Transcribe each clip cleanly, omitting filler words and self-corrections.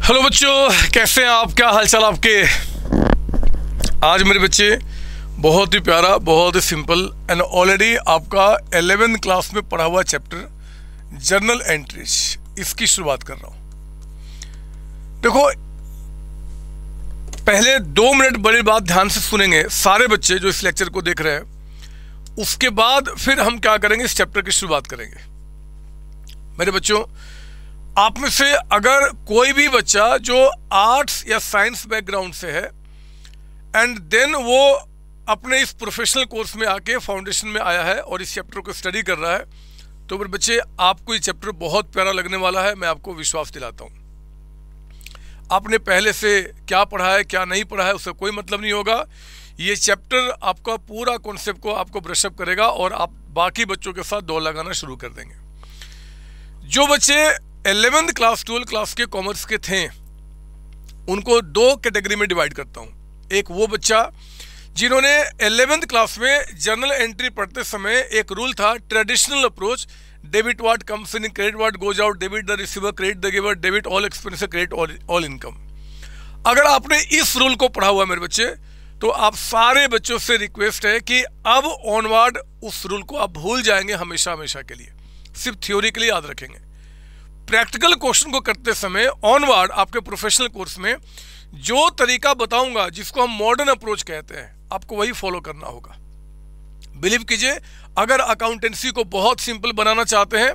Hello बच्चों, कैसे हैं आप? क्या हालचाल आपके? आज मेरे बच्चे बहुत ही प्यारा, बहुत ही सिंपल एंड ऑलरेडी आपका 11th क्लास में पढ़ा हुआ चैप्टर जर्नल एंट्रीज, इसकी शुरुआत कर रहा हूं। देखो, पहले 2 मिनट बड़ी बात ध्यान से सुनेंगे सारे बच्चे जो इस लेक्चर को देख रहे हैं। उसके बाद फिर हम क्या करेंगे, इस चैप्टर की शुरुआत करेंगे। मेरे बच्चों, आप में से अगर कोई भी बच्चा जो आर्ट्स या साइंस बैकग्राउंड से है एंड देन वो अपने इस प्रोफेशनल कोर्स में आके फाउंडेशन में आया है और इस चैप्टर को स्टडी कर रहा है, तो मेरे बच्चे आपको ये चैप्टर बहुत प्यारा लगने वाला है। मैं आपको विश्वास दिलाता हूँ। आपने पहले से क्या पढ़ा है क्या नहीं पढ़ा है उससे कोई मतलब नहीं होगा। ये चैप्टर आपका पूरा कॉन्सेप्ट को आपको ब्रशअप करेगा और आप बाकी बच्चों के साथ दौड़ लगाना शुरू कर देंगे। जो बच्चे 11th क्लास 12th क्लास के कॉमर्स के थे, उनको 2 कैटेगरी में डिवाइड करता हूं। एक वो बच्चा जिन्होंने 11th क्लास में जर्नल एंट्री पढ़ते समय एक रूल था, traditional approach, debit what comes in, credit what goes out, debit the receiver, credit the giver, debit all expenses, credit all income. अगर आपने इस रूल को पढ़ा हुआ मेरे बच्चे, तो आप सारे बच्चों से रिक्वेस्ट है कि अब ऑनवर्ड उस रूल को आप भूल जाएंगे हमेशा हमेशा के लिए, सिर्फ थ्योरी के लिए याद रखेंगे। प्रैक्टिकल क्वेश्चन को करते समय ऑनवर्ड आपके प्रोफेशनल कोर्स में जो तरीका बताऊंगा, जिसको हम मॉडर्न अप्रोच कहते हैं, आपको वही फॉलो करना होगा। बिलीव कीजिए, अगर अकाउंटेंसी को बहुत सिंपल बनाना चाहते हैं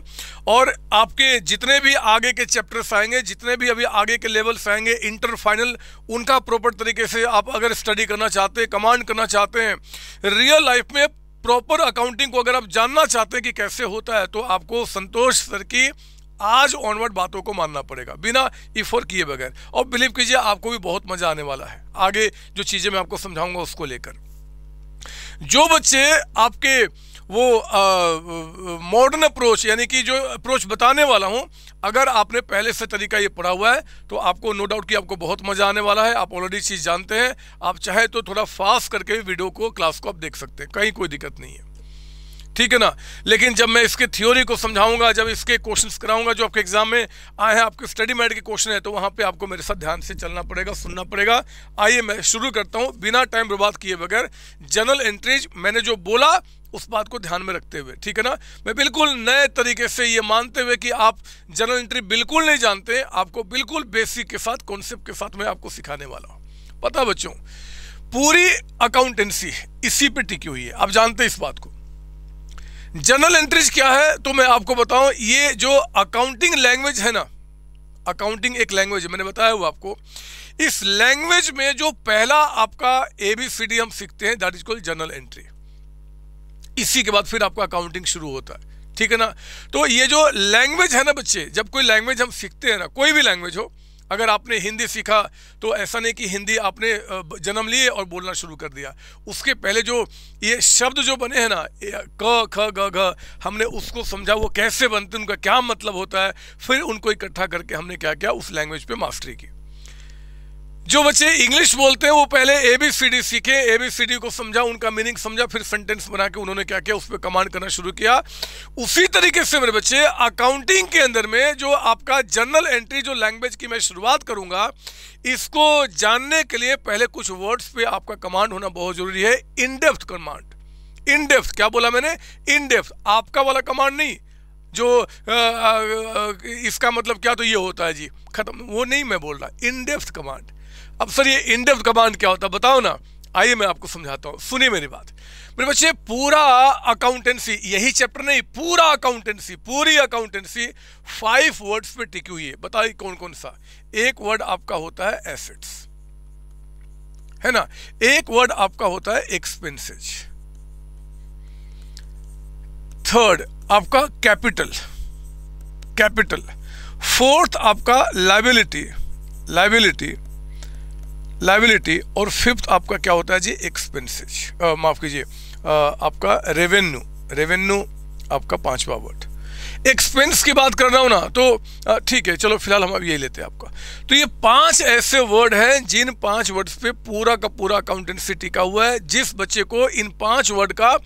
और आपके जितने भी आगे के चैप्टर्स आएंगे, जितने भी अभी आगे के लेवल्स आएंगे, इंटर फाइनल, उनका प्रॉपर तरीके से आप अगर स्टडी करना चाहते हैं, कमांड करना चाहते हैं, रियल लाइफ में प्रॉपर अकाउंटिंग को अगर आप जानना चाहते हैं कि कैसे होता है, तो आपको संतोष सर की आज ऑनवर्ड बातों को मानना पड़ेगा, बिना इफोर किए बगैर। और बिलीव कीजिए, आपको भी बहुत मजा आने वाला है आगे जो चीजें मैं आपको समझाऊंगा उसको लेकर। जो बच्चे आपके वो मॉडर्न अप्रोच, यानी कि जो अप्रोच बताने वाला हूं, अगर आपने पहले से तरीका ये पढ़ा हुआ है तो आपको नो डाउट कि आपको बहुत मजा आने वाला है। आप ऑलरेडी चीज जानते हैं। आप चाहे तो थोड़ा फास्ट करके वीडियो को, क्लास को आप देख सकते हैं, कहीं कोई दिक्कत नहीं है, ठीक है ना। लेकिन जब मैं इसके थ्योरी को समझाऊंगा, जब इसके क्वेश्चंस कराऊंगा जो आपके एग्जाम में आए हैं, आपके स्टडी मैट के क्वेश्चन है, तो वहां पे आपको मेरे साथ ध्यान से चलना पड़ेगा, सुनना पड़ेगा। आइए मैं शुरू करता हूं बिना टाइम बर्बाद किए बगैर। जर्नल एंट्रीज मैंने जो बोला उस बात को ध्यान में रखते हुए, ठीक है ना। मैं बिल्कुल नए तरीके से ये मानते हुए कि आप जर्नल एंट्री बिल्कुल नहीं जानते, आपको बिल्कुल बेसिक के साथ, कॉन्सेप्ट के साथ मैं आपको सिखाने वाला हूं। पता बच्चों, पूरी अकाउंटेंसी इसी पे टिकी हुई है। आप जानते हैं इस बात को। जर्नल एंट्रीज क्या है तो मैं आपको बताऊं, ये जो अकाउंटिंग लैंग्वेज है ना, अकाउंटिंग एक लैंग्वेज है, मैंने बताया हुआ आपको। इस लैंग्वेज में जो पहला आपका ABCD हम सीखते हैं, that is called journal entry. इसी के बाद फिर आपका अकाउंटिंग शुरू होता है, ठीक है ना। तो ये जो लैंग्वेज है ना बच्चे, जब कोई लैंग्वेज हम सीखते हैं ना, कोई भी लैंग्वेज हो, अगर आपने हिंदी सीखा तो ऐसा नहीं कि हिंदी आपने जन्म लिए और बोलना शुरू कर दिया। उसके पहले जो ये शब्द जो बने हैं ना, क ख ग घ, हमने उसको समझा वो कैसे बनते हैं, उनका क्या मतलब होता है, फिर उनको इकट्ठा करके हमने क्या किया, उस लैंग्वेज पे मास्टरी की। जो बच्चे इंग्लिश बोलते हैं वो पहले ABCD सीखे, ABCD को समझा, उनका मीनिंग समझा, फिर सेंटेंस बना के उन्होंने क्या किया, उस पर कमांड करना शुरू किया। उसी तरीके से मेरे बच्चे अकाउंटिंग के अंदर में जो आपका जर्नल एंट्री, जो लैंग्वेज की मैं शुरुआत करूंगा, इसको जानने के लिए पहले कुछ वर्ड्स पे आपका कमांड होना बहुत जरूरी है। In depth command. In depth क्या बोला मैंने? इन डेप्थ, आपका वाला कमांड नहीं जो इसका मतलब क्या तो ये होता है जी, खत्म, वो नहीं मैं बोल रहा। In depth command. अब सर ये इन डेप्थ कमांड क्या होता है बताओ ना। आइए मैं आपको समझाता हूं, सुनिए मेरी बात मेरे बच्चे। पूरा अकाउंटेंसी, यही चैप्टर नहीं, पूरा अकाउंटेंसी, पूरी अकाउंटेंसी 5 वर्ड्स पे टिकी हुई है। बताइए कौन कौन सा? एक वर्ड आपका होता है एसेट्स, है ना। एक वर्ड आपका होता है एक्सपेंसेज। थर्ड आपका कैपिटल, कैपिटल। फोर्थ आपका लायबिलिटी, लायबिलिटी, लायबिलिटी। और फिफ्थ आपका क्या होता है जी? एक्सपेंसेज, माफ कीजिए, आपका रेवेन्यू, रेवेन्यू आपका 5वां वर्ड। एक्सपेंस की बात कर रहा हूं ना, तो ठीक है, चलो फिलहाल हम अब यही लेते हैं आपका। तो ये 5 ऐसे वर्ड हैं जिन 5 वर्ड्स पे पूरा का पूरा अकाउंटेंसी टिका हुआ है। जिस बच्चे को इन 5 वर्ड का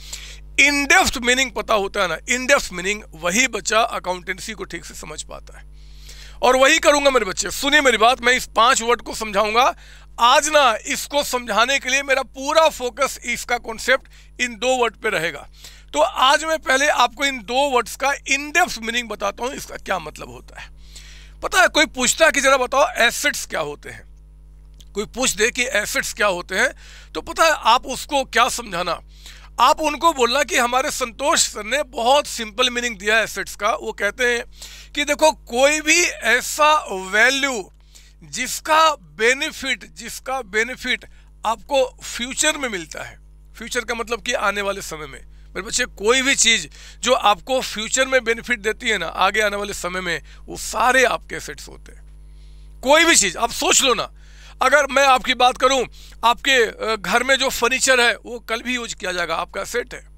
इन डेप्थ मीनिंग पता होता है ना, इन डेप्थ मीनिंग, वही बच्चा अकाउंटेंसी को ठीक से समझ पाता है। और वही करूंगा मेरे बच्चे। सुनिए मेरी बात, मैं इस 5 वर्ड को समझाऊंगा आज ना। इसको समझाने के लिए मेरा पूरा फोकस इसका कॉन्सेप्ट इन 2 वर्ड पे रहेगा। तो आज मैं पहले आपको इन 2 वर्ड्स का इन डेप्थ मीनिंग बताता हूं, इसका क्या मतलब होता है। पता है, कोई पूछता है कि जरा बताओ एसेट्स क्या होते हैं, कोई पूछ दे कि एसेट्स क्या होते हैं, तो पता है आप उसको क्या समझाना, आप उनको बोलना कि हमारे संतोष सर ने बहुत सिंपल मीनिंग दिया है एसेट्स का। वो कहते हैं कि देखो, कोई भी ऐसा वैल्यू जिसका बेनिफिट आपको फ्यूचर में मिलता है। फ्यूचर का मतलब कि आने वाले समय में। मेरे बच्चे, कोई भी चीज जो आपको फ्यूचर में बेनिफिट देती है ना, आगे आने वाले समय में, वो सारे आपके एसेट्स होते हैं। कोई भी चीज आप सोच लो ना, अगर मैं आपकी बात करूं, आपके घर में जो फर्नीचर है वो कल भी यूज किया जाएगा, आपका एसेट है।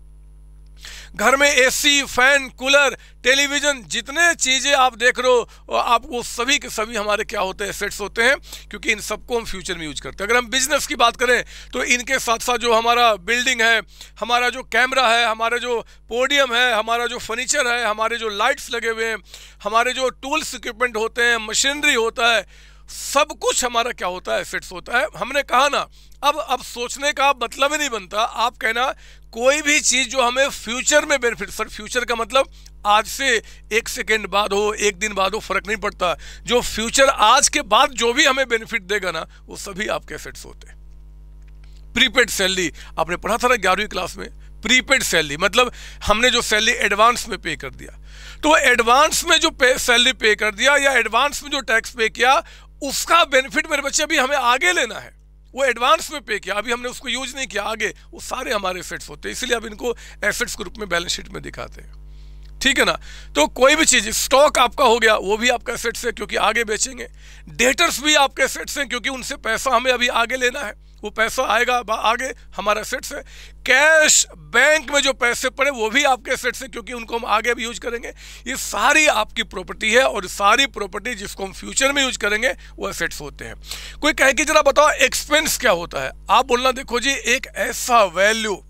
घर में एसी, फैन, कूलर, टेलीविजन, जितने चीजें आप देख रहे हो, आप वो सभी के सभी हमारे क्या होते हैं, एसेट्स होते हैं, क्योंकि इन सबको हम फ्यूचर में यूज करते हैं। अगर हम बिजनेस की बात करें तो इनके साथ साथ जो हमारा बिल्डिंग है, हमारा जो कैमरा है, हमारा जो पोडियम है, हमारा जो फर्नीचर है, हमारे जो लाइट्स लगे हुए हैं, हमारे जो टूल्स इक्विपमेंट होते हैं, मशीनरी होता है, सब कुछ हमारा क्या होता है, एसेट्स होता है। हमने कहा ना, अब सोचने का मतलब ही नहीं बनता। आप कहना कोई भी चीज जो हमें फ्यूचर में बेनिफिट, सर फ्यूचर का मतलब आज से 1 सेकेंड बाद हो, 1 दिन बाद हो, फर्क नहीं पड़ता। जो फ्यूचर आज के बाद जो भी हमें बेनिफिट देगा ना, वो सभी आपके एसेट्स होते हैं। प्रीपेड सैलरी आपने पढ़ा था ना 11वीं क्लास में। प्रीपेड सैलरी मतलब हमने जो सैलरी एडवांस में पे कर दिया, तो एडवांस में जो सैलरी पे कर दिया या एडवांस में जो टैक्स पे किया, उसका बेनिफिट मेरे बच्चे अभी हमें आगे लेना है। वो एडवांस में पे किया, अभी हमने उसको यूज नहीं किया, आगे वो सारे हमारे एसेट्स होते हैं। इसलिए अब इनको एसेट्स के रूप में बैलेंस शीट में दिखाते हैं, ठीक है ना। तो कोई भी चीज, स्टॉक आपका हो गया, वो भी आपका एसेट्स है क्योंकि आगे बेचेंगे। डेटर्स भी आपके एसेट्स हैं क्योंकि उनसे पैसा हमें अभी आगे लेना है, वो पैसा आएगा आगे, हमारा एसेट्स है। कैश बैंक में जो पैसे पड़े वो भी आपके एसेट्स हैं क्योंकि उनको हम आगे भी यूज करेंगे। ये सारी आपकी प्रॉपर्टी है और सारी प्रॉपर्टी जिसको हम फ्यूचर में यूज करेंगे वो एसेट्स होते हैं। कोई कहे कि जरा बताओ एक्सपेंस क्या होता है, आप बोलना देखो जी, एक ऐसा वैल्यू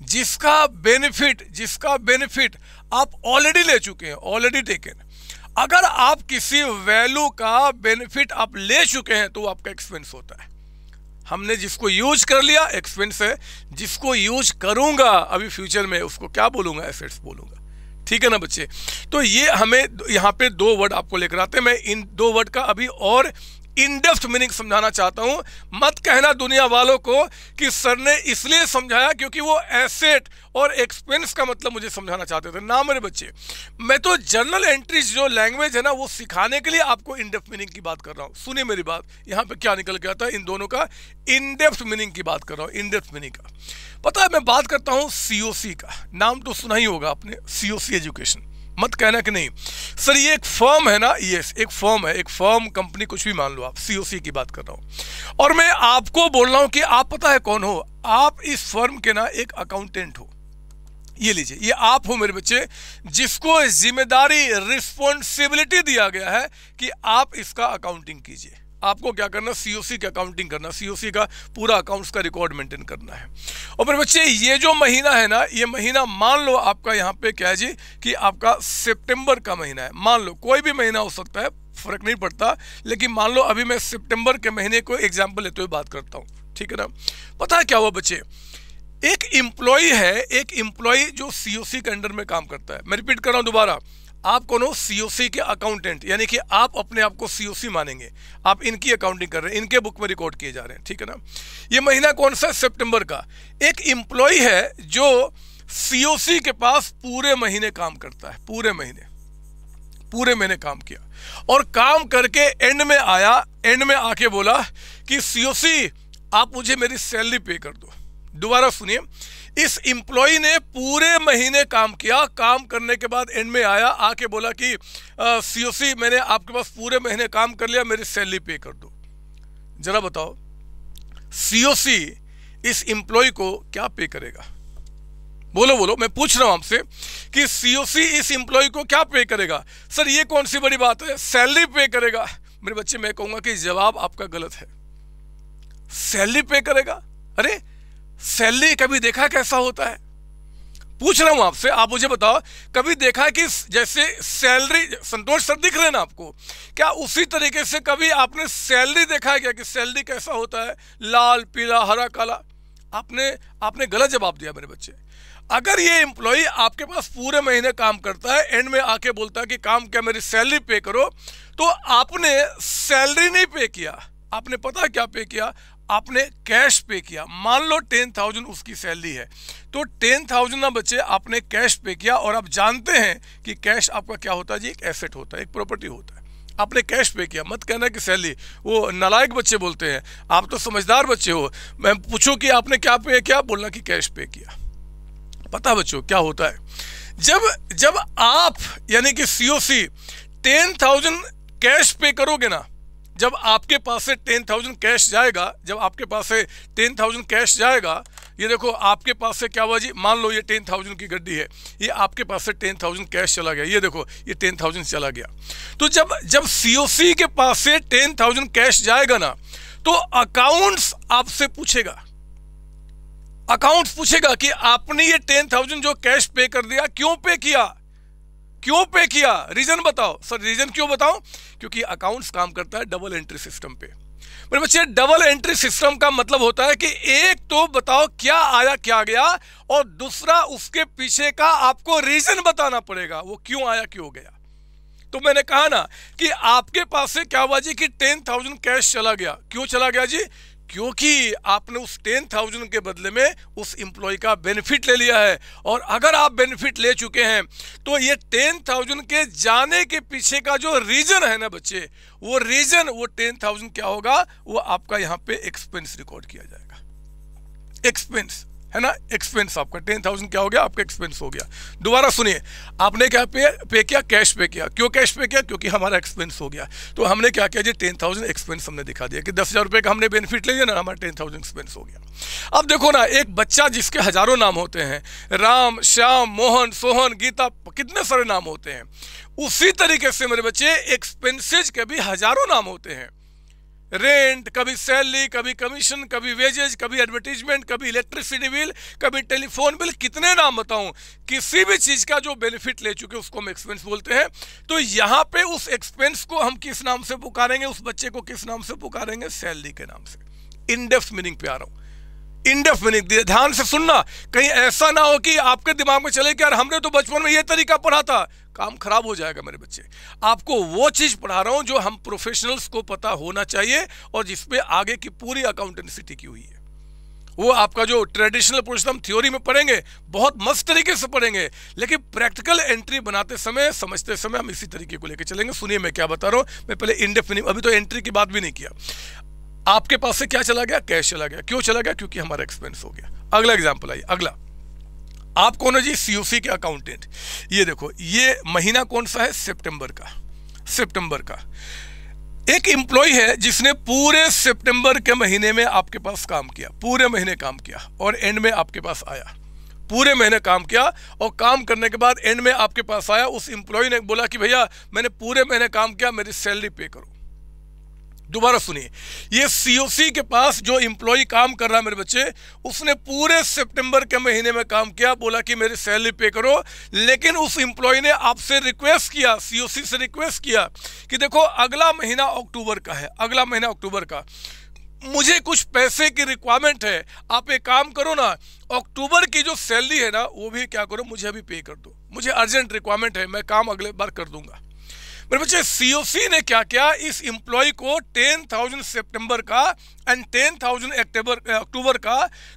जिसका बेनिफिट आप ऑलरेडी ले चुके हैं, ऑलरेडी टेकन। अगर आप किसी वैल्यू का बेनिफिट आप ले चुके हैं तो वो आपका एक्सपेंस होता है। हमने जिसको यूज कर लिया एक्सपेंस है, जिसको यूज करूंगा अभी फ्यूचर में उसको क्या बोलूंगा, एसेट्स बोलूंगा, ठीक है ना बच्चे। तो ये हमें यहाँ पे 2 वर्ड आपको लेकर आते हैं। मैं इन 2 वर्ड का अभी और इन डेप्थ मीनिंग समझाना चाहता हूं। मत कहना दुनिया वालों को कि सर ने इसलिए समझाया क्योंकि वो एसेट और एक्सपेंस का मतलब मुझे समझाना चाहते थे ना मेरे बच्चे। मैं तो जर्नल एंट्रीज जो लैंग्वेज है ना, वो सिखाने के लिए आपको इन डेप्थ मीनिंग की बात कर रहा हूं। सुनिए मेरी बात, यहां पे क्या निकल के आता है, इन दोनों का इन डेप्थ मीनिंग की बात कर रहा हूं। इन डेप्थ मीनिंग का पता है, मैं बात करता हूं सीओसी का। नाम तो सुना ही होगा आपने, सीओसी एजुकेशन। मत कहना कि नहीं सर ये एक फर्म है ना, यस एक फर्म है, एक फर्म, कंपनी, कुछ भी मान लो आप। सीओसी की बात कर रहा हूं और मैं आपको बोल रहा हूं कि आप पता है कौन हो, आप इस फर्म के ना एक अकाउंटेंट हो। ये लीजिए, ये आप हो मेरे बच्चे, जिसको जिम्मेदारी, रिस्पॉन्सिबिलिटी दिया गया है कि आप इसका अकाउंटिंग कीजिए। आपको क्या करना, सीओसी की अकाउंटिंग करना, सीओसी का पूरा अकाउंट्स का रिकॉर्ड मेंटेन करना है। और मेरे बच्चे ये जो महीना है ना, ये महीना मान लो आपका यहाँ पे क्या है जी कि आपका सितंबर का महीना है। मान लो कोई भी महीना हो सकता है, फर्क नहीं पड़ता, लेकिन मान लो अभी मैं सितंबर के महीने को एग्जाम्पल लेते हुए बात करता हूँ, ठीक है ना। पता है क्या हुआ बच्चे, एक एम्प्लॉय है, एक एम्प्लॉय जो सीओसी के अंडर में काम करता है। मैं रिपीट कर रहा हूँ दोबारा, आप कौन हो, सीओसी के अकाउंटेंट, यानी कि आप अपने आप को सीओसी मानेंगे, आप इनकी अकाउंटिंग कर रहे हैं, इनके बुक में रिकॉर्ड किए जा रहे हैं, ठीक है ना। ये महीना कौन सा, सितंबर का। एक एम्प्लॉय है जो सीओसी के पास पूरे महीने काम करता है, पूरे महीने काम किया और काम करके एंड में आया, एंड में आके बोला कि सीओसी आप मुझे मेरी सैलरी पे कर दो। दोबारा सुनिए, इस एम्प्लॉय ने पूरे महीने काम किया, काम करने के बाद एंड में आया, आके बोला कि सीओसी मैंने आपके पास पूरे महीने काम कर लिया, मेरी सैलरी पे कर दो। जरा बताओ सीओसी इस एम्प्लॉय को क्या पे करेगा, बोलो, मैं पूछ रहा हूं आपसे कि सीओसी इस एम्प्लॉय को क्या पे करेगा। सर ये कौन सी बड़ी बात है, सैलरी पे करेगा। मेरे बच्चे मैं कहूंगा कि जवाब आपका गलत है। सैलरी पे करेगा, अरे सैलरी कभी देखा कैसा होता है, पूछ रहा हूं आपसे, आप मुझे बताओ, कभी देखा है कि जैसे सैलरी, संतोष सर दिख रहे हैं ना आपको, क्या उसी तरीके से कभी आपने सैलरी देखा है क्या कि सैलरी कैसा होता है, लाल पीला हरा काला? आपने गलत जवाब दिया मेरे बच्चे। अगर ये एम्प्लॉय आपके पास पूरे महीने काम करता है, एंड में आके बोलता है कि काम क्या मेरी सैलरी पे करो, तो आपने सैलरी नहीं पे किया, आपने पता क्या पे किया, आपने कैश पे किया। मान लो 10,000 उसकी सैलरी है, तो 10,000 ना बच्चे आपने कैश पे किया। और आप जानते हैं कि कैश आपका क्या होता है जी, एक एसेट होता है, एक प्रॉपर्टी होता है। आपने कैश पे किया, मत कहना कि सैलरी, वो नालायक बच्चे बोलते हैं, आप तो समझदार बच्चे हो। मैं पूछूं कि आपने क्या पे किया, बोलना कि कैश पे किया। पता बच्चों क्या होता है, जब आप यानी कि COC 10,000 कैश पे करोगे ना, जब आपके पास से 10,000 कैश जाएगा, जब आपके पास से 10,000 कैश जाएगा, ये देखो आपके पास से क्या हुआ जी, मान लो ये 10,000 की गड्डी है, ये आपके पास से 10,000 कैश चला गया, ये देखो ये 10,000 चला गया। तो जब COC के पास से 10,000 कैश जाएगा ना, तो अकाउंट्स आपसे पूछेगा, अकाउंट्स पूछेगा कि आपने ये 10,000 जो कैश पे कर दिया, क्यों पे किया, क्यों पे किया, रीजन बताओ। सर रीजन क्यों बताओ, क्योंकि अकाउंट्स काम करता है डबल एंट्री सिस्टम पे। मेरे बच्चे डबल एंट्री सिस्टम का मतलब होता है कि एक तो बताओ क्या आया क्या गया, और दूसरा उसके पीछे का आपको रीजन बताना पड़ेगा, वो क्यों आया क्यों गया। तो मैंने कहा ना कि आपके पास से क्या हुआ जी कि 10,000 कैश चला गया, क्यों चला गया जी, क्योंकि आपने उस 10,000 के बदले में उस एम्प्लॉय का बेनिफिट ले लिया है। और अगर आप बेनिफिट ले चुके हैं तो ये 10,000 के जाने के पीछे का जो रीजन है ना बच्चे, वो रीजन, वो 10,000 क्या होगा, वो आपका यहाँ पे एक्सपेंस रिकॉर्ड किया जाएगा। एक्सपेंस है ना, एक्सपेंस आपका 10,000 क्या हो गया, आपका एक्सपेंस हो गया। दोबारा सुनिए, आपने क्या पे किया, कैश पे किया। क्यों कैश पे किया, क्योंकि हमारा एक्सपेंस हो गया। तो हमने क्या किया जी, 10,000 एक्सपेंस हमने दिखा दिया कि 10,000 रुपये का हमने बेनिफिट ले लिया ना, हमारा 10,000 एक्सपेंस हो गया। अब देखो ना, एक बच्चा जिसके हजारों नाम होते हैं, राम श्याम मोहन सोहन गीता, कितने सारे नाम होते हैं, उसी तरीके से मेरे बच्चे एक्सपेंसेज के भी हजारों नाम होते हैं। रेंट, कभी सैलरी, कभी कमीशन, कभी वेजेज, कभी एडवर्टीजमेंट, कभी इलेक्ट्रिसिटी बिल, कभी टेलीफोन बिल, कितने नाम बताऊं। किसी भी चीज का जो बेनिफिट ले चुके उसको हम एक्सपेंस बोलते हैं। तो यहाँ पे उस एक्सपेंस को हम किस नाम से पुकारेंगे, उस बच्चे को किस नाम से पुकारेंगे, सैलरी के नाम से। इनडेप्थ मीनिंग पे आ रहा हूं, इनडेप्थ मीनिंग, ध्यान से सुनना, कहीं ऐसा ना हो कि आपके दिमाग में चले कि यार हमने तो बचपन में ये तरीका पढ़ा था। काम खराब हो जाएगा मेरे बच्चे। आपको वो चीज पढ़ा रहा हूं जो हम प्रोफेशनल्स को पता होना चाहिए और जिसपे आगे की पूरी अकाउंटेंसी टिकी हुई है। वो आपका जो ट्रेडिशनल प्रोसेस हम थ्योरी में पढ़ेंगे, बहुत मस्त तरीके से पढ़ेंगे, लेकिन प्रैक्टिकल एंट्री बनाते समय, समझते समय हम इसी तरीके को लेकर चलेंगे। सुनिए मैं क्या बता रहा हूं, मैं पहले इनडेप्थ मीनिंग, अभी तो एंट्री की बात भी नहीं किया। आपके पास से क्या चला गया, कैश चला गया। क्यों चला गया, क्योंकि हमारा एक्सपेंस हो गया। अगला एग्जाम्पल आइए, अगला, आप कौन हो जी, COC के अकाउंटेंट। ये देखो, ये महीना कौन सा है, सितंबर का। सितंबर का एक एम्प्लॉय है जिसने पूरे सितंबर के महीने में आपके पास काम किया, पूरे महीने काम किया और एंड में आपके पास आया। पूरे महीने काम किया और काम करने के बाद एंड में आपके पास आया। उस एम्प्लॉय ने बोला कि भैया मैंने पूरे महीने काम किया, मेरी सैलरी पे करो। दोबारा सुनिए, ये COC के पास जो एम्प्लॉय काम कर रहा है मेरे बच्चे, उसने पूरे सितंबर के महीने में काम किया, बोला कि मेरी सैलरी पे करो। लेकिन उस एम्प्लॉय ने आपसे रिक्वेस्ट किया, COC से रिक्वेस्ट किया कि देखो अगला महीना अक्टूबर का है, अगला महीना अक्टूबर का, मुझे कुछ पैसे की रिक्वायरमेंट है, आप एक काम करो ना, अक्टूबर की जो सैलरी है ना वो भी क्या करो, मुझे अभी पे कर दो, मुझे अर्जेंट रिक्वायरमेंट है, मैं काम अगले बार कर दूंगा। मेरे बच्चे COC ने क्या किया, इस एम्प्लॉय को 10,000 सितंबर का एंड 10,000 अक्टूबर का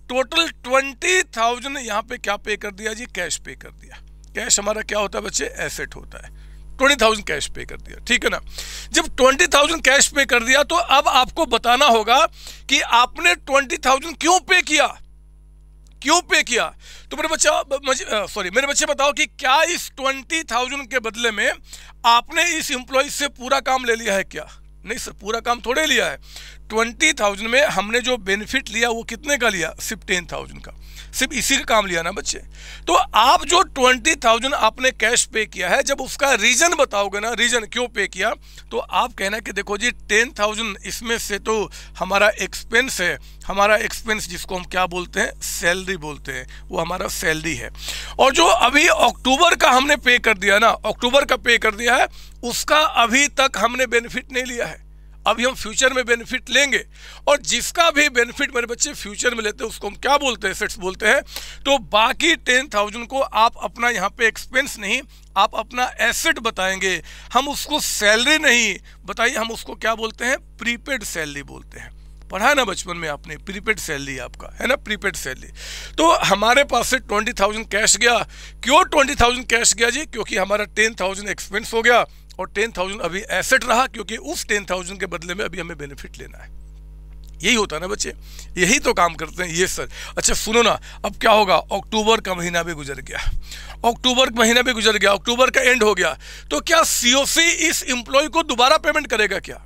टोटल 20,000 यहाँ पे क्या पे कर दिया जी, कैश पे कर दिया। कैश हमारा क्या होता है बच्चे, एसेट होता है। 20,000 कैश पे कर दिया, ठीक है ना। जब 20,000 कैश पे कर दिया तो अब आपको बताना होगा कि आपने 20,000 क्यों पे किया, क्यों पे किया। तो मेरे बच्चे बताओ कि क्या इस 20,000 के बदले में आपने इस एम्प्लॉय से पूरा काम ले लिया है क्या, नहीं सर, पूरा काम थोड़े लिया है। 20,000 में हमने जो बेनिफिट लिया वो कितने का लिया? सिर्फ 10,000 का, सिर्फ इसी का काम लिया ना बच्चे। तो आप जो 20,000 आपने कैश पे किया है, जब उसका रीजन बताओगे ना, रीजन क्यों पे किया, तो आप कहना कि देखो जी 10,000 इसमें से तो हमारा एक्सपेंस है, हमारा एक्सपेंस जिसको हम क्या बोलते हैं? सैलरी बोलते हैं, वो हमारा सैलरी है। और जो अभी अक्टूबर का हमने पे कर दिया ना, अक्टूबर का पे कर दिया है, उसका अभी तक हमने बेनिफिट नहीं लिया है, अभी हम फ्यूचर में बेनिफिट लेंगे। और जिसका भी बेनिफिट मेरे बच्चे फ्यूचर में लेते हैं उसको हम क्या बोलते हैं? एसेट्स बोलते हैं। तो बाकी 10,000 को आप अपना यहाँ पे एक्सपेंस नहीं, आप अपना एसेट बताएंगे, हम उसको सैलरी नहीं बताइए, हम उसको क्या बोलते हैं? प्रीपेड सैलरी बोलते हैं। पढ़ा है ना बचपन में आपने, प्रीपेड सैलरी आपका है ना, प्रीपेड सैलरी। तो हमारे पास से 20,000 कैश गया। क्यों 20,000 कैश गया जी? क्योंकि हमारा 10,000 एक्सपेंस हो गया और 10,000 अभी एसेट रहा, क्योंकि उस 10,000 के बदले में अभी हमें बेनिफिट लेना है। यही होता है ना बच्चे, यही तो काम करते हैं ये सर। अच्छा सुनो ना, अब क्या होगा? अक्टूबर का महीना भी गुजर गया, अक्टूबर का महीना भी गुजर गया, अक्टूबर का एंड हो गया। तो क्या सीओसी इस एम्प्लॉय को दोबारा पेमेंट करेगा? क्या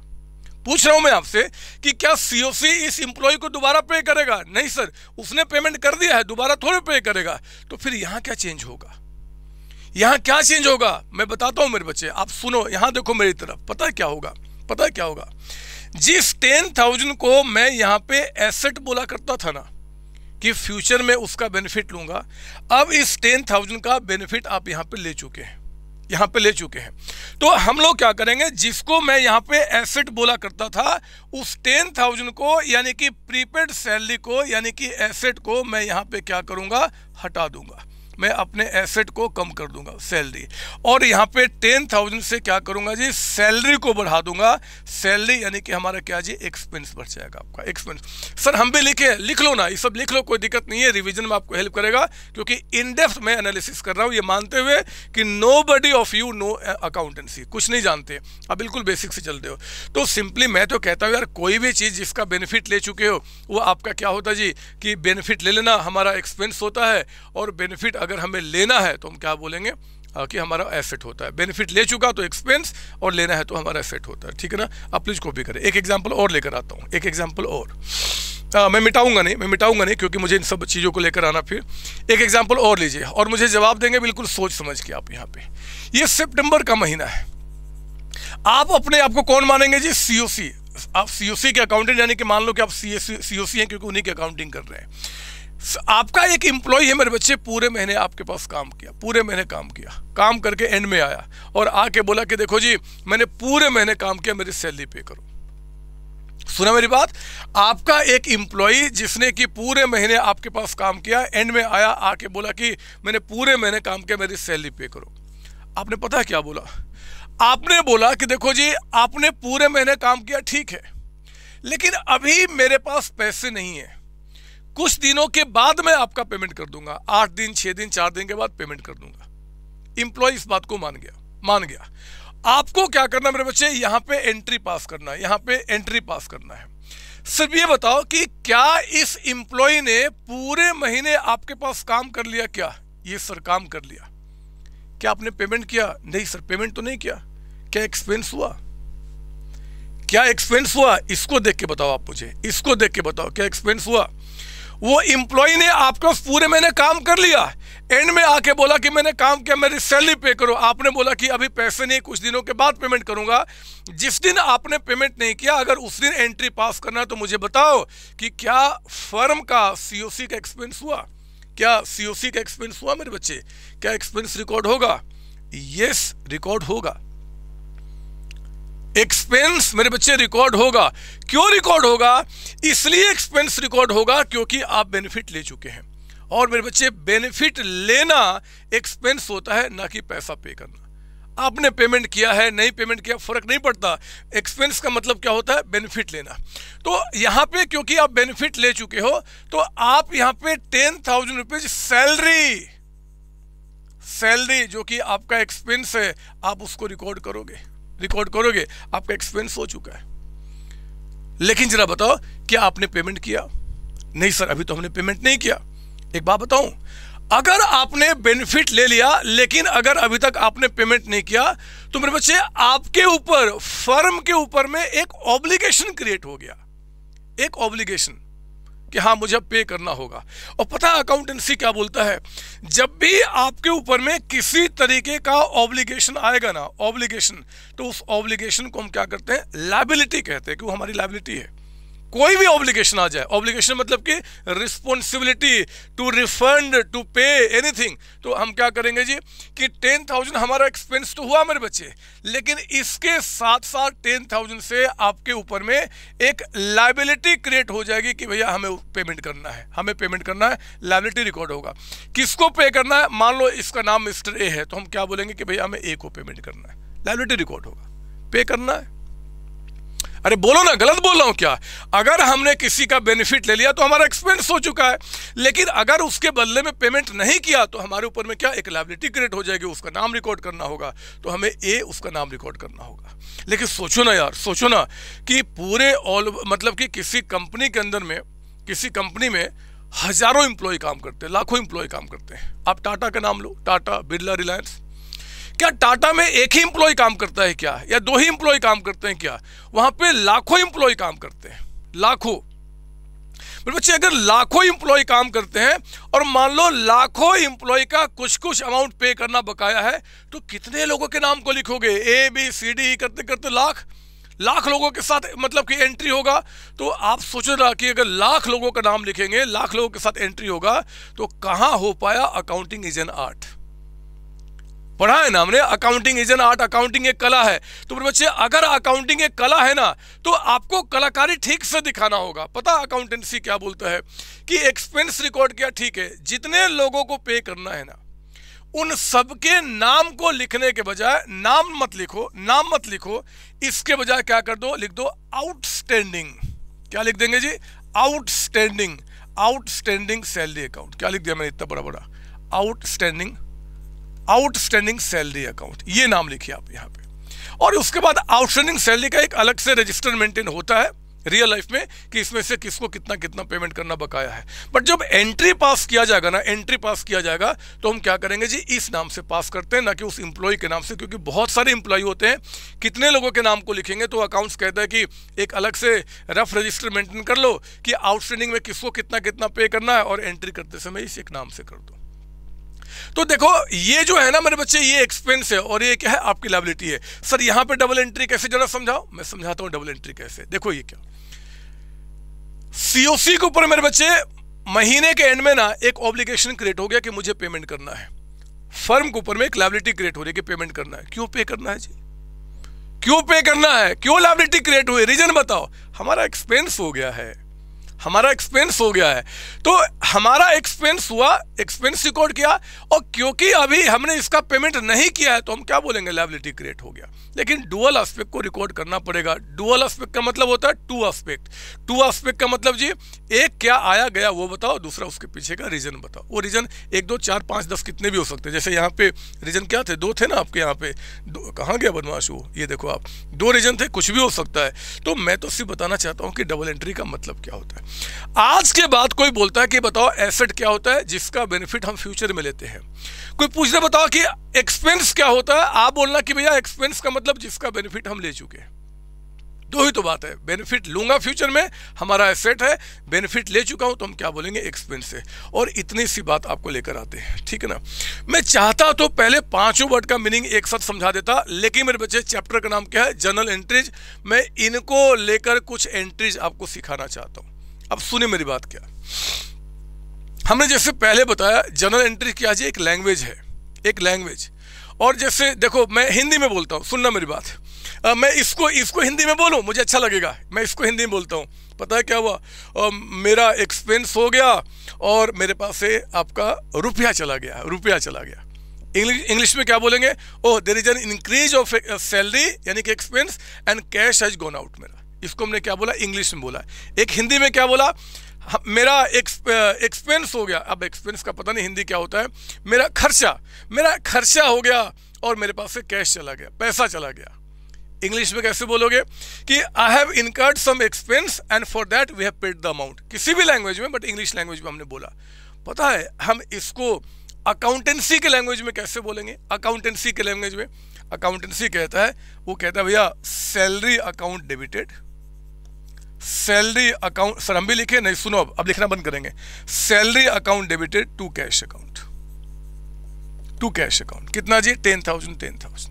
पूछ रहा हूं मैं आपसे कि क्या सीओसी इस एम्प्लॉय को दोबारा पे करेगा? नहीं सर, उसने पेमेंट कर दिया है, दोबारा थोड़े पे करेगा। तो फिर यहां क्या चेंज होगा? यहां क्या चेंज होगा मैं बताता हूं मेरे बच्चे, आप सुनो, यहां देखो मेरी तरफ। पता है क्या होगा? पता है क्या होगा? जिस 10,000 को मैं यहां पे एसेट बोला करता था ना कि फ्यूचर में उसका बेनिफिट लूंगा, अब इस 10,000 का बेनिफिट आप यहां पे ले चुके हैं, यहां पे ले चुके हैं। तो हम लोग क्या करेंगे? जिसको मैं यहां पे एसेट बोला करता था, उस 10,000 को यानी कि प्रीपेड सैलरी को यानी कि एसेट को मैं यहां पे क्या करूंगा? हटा दूंगा, मैं अपने एसेट को कम कर दूंगा, सैलरी। और यहाँ पे 10,000 से क्या करूंगा जी? सैलरी को बढ़ा दूंगा। सैलरी यानी कि हमारा क्या जी? एक्सपेंस बढ़ जाएगा आपका, एक्सपेंस। सर हम भी लिख लो ना, ये सब लिख लो, कोई दिक्कत नहीं है, रिवीजन में आपको हेल्प करेगा, क्योंकि इन डेप्थ मैं एनालिसिस कर रहा हूँ, ये मानते हुए कि nobody of you know accountancy, कुछ नहीं जानते, आप बिल्कुल बेसिक से चलते हो। तो सिंपली मैं तो कहता हूँ यार, कोई भी चीज़ जिसका बेनिफिट ले चुके हो वो आपका क्या होता है जी? कि बेनिफिट ले लेना हमारा एक्सपेंस होता है, और बेनिफिट अगर हमें लेना है तो हम क्या बोलेंगे? कि हमारा एसेट होता है। बेनिफिट ले चुका तो एक्सपेंस, और लेना है तो हमारा एसेट होता है। ठीक है ना? आप प्लीज कॉपी करें। एक एग्जांपल और लेकर आता हूँ, एक एग्जांपल और। मैं मिटाऊंगा नहीं, क्योंकि मुझे इन सब चीज़ों को लेकर आना। फिर एक एग्जांपल और लीजिए और मुझे जवाब देंगे बिल्कुल सोच समझ के आप। यहाँ पे ये सितंबर का महीना है, आप अपने आप को कौन मानेंगे जी? सीओसी। आप सीओसी के अकाउंटेंट, यानी कि मान लो कि आप सीओसी हैं, क्योंकि उन्हीं की अकाउंटिंग कर रहे हैं। आपका एक एम्प्लॉय है मेरे बच्चे, पूरे महीने आपके पास काम किया, पूरे महीने काम किया, काम करके एंड में आया और आके बोला कि देखो जी मैंने पूरे महीने काम किया, मेरी सैलरी पे करो। सुना मेरी बात? आपका एक एम्प्लॉय जिसने कि पूरे महीने आपके पास काम किया, एंड में आया, आके बोला कि मैंने पूरे महीने काम किया, मेरी सैलरी पे करो। आपने पता है क्या बोला? आपने बोला कि देखो जी आपने पूरे महीने काम किया, ठीक है, लेकिन अभी मेरे पास पैसे नहीं है, कुछ दिनों के बाद मैं आपका पेमेंट कर दूंगा, 8 दिन 6 दिन 4 दिन के बाद पेमेंट कर दूंगा। एम्प्लॉय इस बात को मान गया। आपको क्या करना मेरे बच्चे? यहाँ पे एंट्री पास करना है, यहाँ पे एंट्री पास करना है। सिर्फ ये बताओ कि क्या इस एम्प्लॉय ने पूरे महीने आपके पास काम कर लिया? क्या ये सर काम कर लिया? क्या आपने पेमेंट किया? नहीं सर, पेमेंट तो नहीं किया। क्या एक्सपेंस हुआ? क्या एक्सपेंस हुआ? इसको देख के बताओ आप मुझे, इसको देख के बताओ क्या एक्सपेंस हुआ? वो एम्प्लॉय ने आपका पूरे महीने काम कर लिया, एंड में आके बोला कि मैंने काम किया, मेरी सैलरी पे करो। आपने बोला कि अभी पैसे नहीं, कुछ दिनों के बाद पेमेंट करूंगा। जिस दिन आपने पेमेंट नहीं किया, अगर उस दिन एंट्री पास करना है तो मुझे बताओ कि क्या फर्म का सीओसी का एक्सपेंस हुआ? क्या सीओसी का एक्सपेंस हुआ मेरे बच्चे? क्या एक्सपेंस रिकॉर्ड होगा? यस, रिकॉर्ड होगा। एक्सपेंस मेरे बच्चे रिकॉर्ड होगा। क्यों रिकॉर्ड होगा? इसलिए एक्सपेंस रिकॉर्ड होगा क्योंकि आप बेनिफिट ले चुके हैं। और मेरे बच्चे बेनिफिट लेना एक्सपेंस होता है, ना कि पैसा पे करना। आपने पेमेंट किया है, नहीं पेमेंट किया, फर्क नहीं पड़ता। एक्सपेंस का मतलब क्या होता है? बेनिफिट लेना। तो यहाँ पे क्योंकि आप बेनिफिट ले चुके हो, तो आप यहाँ पे 10,000 रुपीज सैलरी जो कि आपका एक्सपेंस है, आप उसको रिकॉर्ड करोगे। आपका एक्सपेंस हो चुका है। लेकिन जरा बताओ क्या आपने पेमेंट किया? नहीं सर, अभी तो हमने पेमेंट नहीं किया। एक बात बताऊं, अगर आपने बेनिफिट ले लिया लेकिन अगर अभी तक आपने पेमेंट नहीं किया तो मेरे बच्चे आपके ऊपर, फर्म के ऊपर में एक ऑब्लिगेशन क्रिएट हो गया, एक ऑब्लिगेशन कि हाँ मुझे पे करना होगा। और पता है अकाउंटेंसी क्या बोलता है, जब भी आपके ऊपर में किसी तरीके का ऑब्लिगेशन आएगा ना, ऑब्लिगेशन, तो उस ऑब्लिगेशन को हम क्या करते हैं, लायबिलिटी कहते हैं कि वो हमारी लायबिलिटी है। कोई भी ऑब्लिगेशन आ जाए, ऑब्लिगेशन मतलब कि responsibility to refund, to pay anything, तो हम क्या करेंगे जी कि 10,000 हमारा एक्सपेंस तो हुआ मेरे बच्चे, लेकिन इसके साथ साथ 10,000 से आपके ऊपर में एक लायबिलिटी क्रिएट हो जाएगी कि भैया हमें पेमेंट करना है, हमें पेमेंट करना है, लायबिलिटी रिकॉर्ड होगा। किसको पे करना है, मान लो इसका नाम मिस्टर ए है, तो हम क्या बोलेंगे कि भैया हमें ए को पेमेंट करना है, लायबिलिटी रिकॉर्ड होगा, पे करना है। अरे बोलो ना, गलत बोल रहा हूं क्या? अगर हमने किसी का बेनिफिट ले लिया तो हमारा एक्सपेंस हो चुका है, लेकिन अगर उसके बदले में पेमेंट नहीं किया तो हमारे ऊपर में क्या एक लायबिलिटी क्रिएट हो जाएगी, उसका नाम रिकॉर्ड करना होगा, तो हमें ए उसका नाम रिकॉर्ड करना होगा। लेकिन सोचो ना यार, सोचो ना कि पूरे मतलब कि किसी कंपनी के अंदर में, किसी कंपनी में हजारों एम्प्लॉय काम करते हैं, लाखों एम्प्लॉय काम करते हैं। आप टाटा का नाम लो, टाटा, बिरला, रिलायंस, क्या टाटा में एक ही एम्प्लॉय काम करता है क्या, या 2 ही एम्प्लॉय काम करते हैं क्या? वहां पे लाखों एम्प्लॉय काम करते हैं, लाखों। मेरे बच्चे अगर लाखों एम्प्लॉय काम करते हैं और मान लो लाखों एम्प्लॉय का कुछ कुछ अमाउंट पे करना बकाया है, तो कितने लोगों के नाम को लिखोगे? ए बी सी डी करते करते लाख लोगों के साथ मतलब कि एंट्री होगा। तो आप सोचो ना कि अगर लाख लोगों का नाम लिखेंगे, लाख लोगों के साथ एंट्री होगा, तो कहां हो पाया अकाउंटिंग इज एन आर्ट। पढ़ा है ना हमने, accounting is an art, accounting एक कला है। तो मेरे बच्चे अगर अकाउंटिंग एक कला है ना, तो आपको कलाकारी ठीक से दिखाना होगा। पता अकाउंटेंसी क्या बोलता है कि एक्सपेंस रिकॉर्ड किया, ठीक है, जितने लोगों को पे करना है ना, उन सबके नाम को लिखने के बजाय, नाम मत लिखो, इसके बजाय क्या कर दो, लिख दो आउटस्टैंडिंग। क्या लिख देंगे जी? Outstanding salary account. क्या लिख दिया मैंने इतना बड़ा, आउटस्टैंडिंग सैलरी अकाउंट, ये नाम लिखिए आप यहाँ पे। और उसके बाद आउटस्टैंडिंग सैलरी का एक अलग से रजिस्टर मेंटेन होता है रियल लाइफ में कि इसमें से किसको कितना कितना पेमेंट करना बकाया है। बट जब एंट्री पास किया जाएगा ना, तो हम क्या करेंगे जी, इस नाम से पास करते हैं, ना कि उस एम्प्लॉय के नाम से, क्योंकि बहुत सारे एम्प्लॉय होते हैं, कितने लोगों के नाम को लिखेंगे। तो अकाउंट्स कहता है कि एक अलग से रफ रजिस्टर मेंटेन कर लो कि आउटस्टैंडिंग में किसको कितना कितना पे करना है, और एंट्री करते समय इस एक नाम से कर दो। तो देखो ये जो है ना मेरे बच्चे, ये एक्सपेंस है और ये क्या है, आपकी लायबिलिटी है। सर यहाँ पे डबल एंट्री कैसे, जरा समझाओ। मैं समझाता हूं डबल एंट्री कैसे। देखो ये क्या, सीओसी के ऊपर मेरे बच्चे महीने के एंड में ना एक ऑब्लिगेशन क्रिएट हो गया कि मुझे पेमेंट करना है। फर्म के ऊपर में एक लायबिलिटी क्रिएट हो रही है कि पेमेंट करना है। क्यों पे करना है जी, क्यों पे करना है, क्यों लायबिलिटी क्रिएट हुई, रीजन बताओ। हमारा एक्सपेंस हो गया है, हमारा एक्सपेंस हो गया है। तो हमारा एक्सपेंस हुआ, एक्सपेंस रिकॉर्ड किया, और क्योंकि अभी हमने इसका पेमेंट नहीं किया है तो हम क्या बोलेंगे, लायबिलिटी क्रिएट हो गया। लेकिन डुअल एस्पेक्ट को रिकॉर्ड करना पड़ेगा। डुअल एस्पेक्ट का मतलब होता है टू एस्पेक्ट का मतलब जी, एक क्या आया गया वो बताओ, दूसरा उसके पीछे का रीजन बताओ। वो रीजन 1 2 4 5 10 कितने भी हो सकते हैं। जैसे यहाँ पे रीजन क्या थे, 2 थे ना आपके यहाँ पे, कहाँ गया बदमाश वो, ये देखो आप, 2 रीजन थे, कुछ भी हो सकता है। तो मैं तो सिर्फ बताना चाहता हूँ कि डबल एंट्री का मतलब क्या होता है। आज के बाद कोई बोलता है कि बताओ एसेट क्या होता है जिसका बेनिफिट हम फ्यूचर में लेते हैं। कोई पूछता बताओ कि एक्सपेंस क्या होता है, आप बोलना कि भैया एक्सपेंस का मतलब जिसका बेनिफिट हम ले चुके हैं। 2 ही तो बात है, बेनिफिट लूंगा फ्यूचर में, हमारा एसेट है, बेनिफिट ले चुका हूं तो हम क्या बोलेंगे, एक्सपेंस है। और इतनी सी बात आपको लेकर आते हैं, ठीक है ना। मैं चाहता तो पहले 5 वर्ड का मीनिंग एक साथ समझा देता, लेकिन मेरे बच्चे चैप्टर का नाम क्या है, जर्नल एंट्रीज। मैं इनको लेकर कुछ एंट्रीज आपको सिखाना चाहता हूं। अब सुनिए मेरी बात क्या, हमने जैसे पहले बताया जर्नल एंट्री क्या है, एक लैंग्वेज है, एक लैंग्वेज। और जैसे देखो मैं हिंदी में बोलता हूँ, सुनना मेरी बात, मैं इसको हिंदी में बोलूँ, मुझे अच्छा लगेगा, मैं इसको हिंदी में बोलता हूँ। पता है क्या हुआ, मेरा एक्सपेंस हो गया और मेरे पास से आपका रुपया चला गया। इंग्लिश में क्या बोलेंगे, oh there is an increase of salary यानी कि expense and cash has gone out. मेरा इसको हमने क्या बोला, इंग्लिश में बोला। एक हिंदी में क्या बोला, मेरा एक्सपेंस हो गया। अब एक्सपेंस का पता नहीं हिंदी क्या होता है। मेरा खर्चा हो गया और मेरे पास से कैश चला गया, पैसा चला गया। इंग्लिश में कैसे बोलोगे कि I have incurred some expense and for that we have paid the amount. किसी भी लैंग्वेज में, बट इंग्लिश लैंग्वेज में हमने बोला। पता है हम इसको अकाउंटेंसी के लैंग्वेज में कैसे बोलेंगे? अकाउंटेंसी के लैंग्वेज में अकाउंटेंसी कहता है, वो कहता है भैया salary account debited, salary account, sir हम भी लिखे नहीं, सुनो अब लिखना बंद करेंगे, salary account debited to cash account, to cash account. कितना जी? 10,000 10,000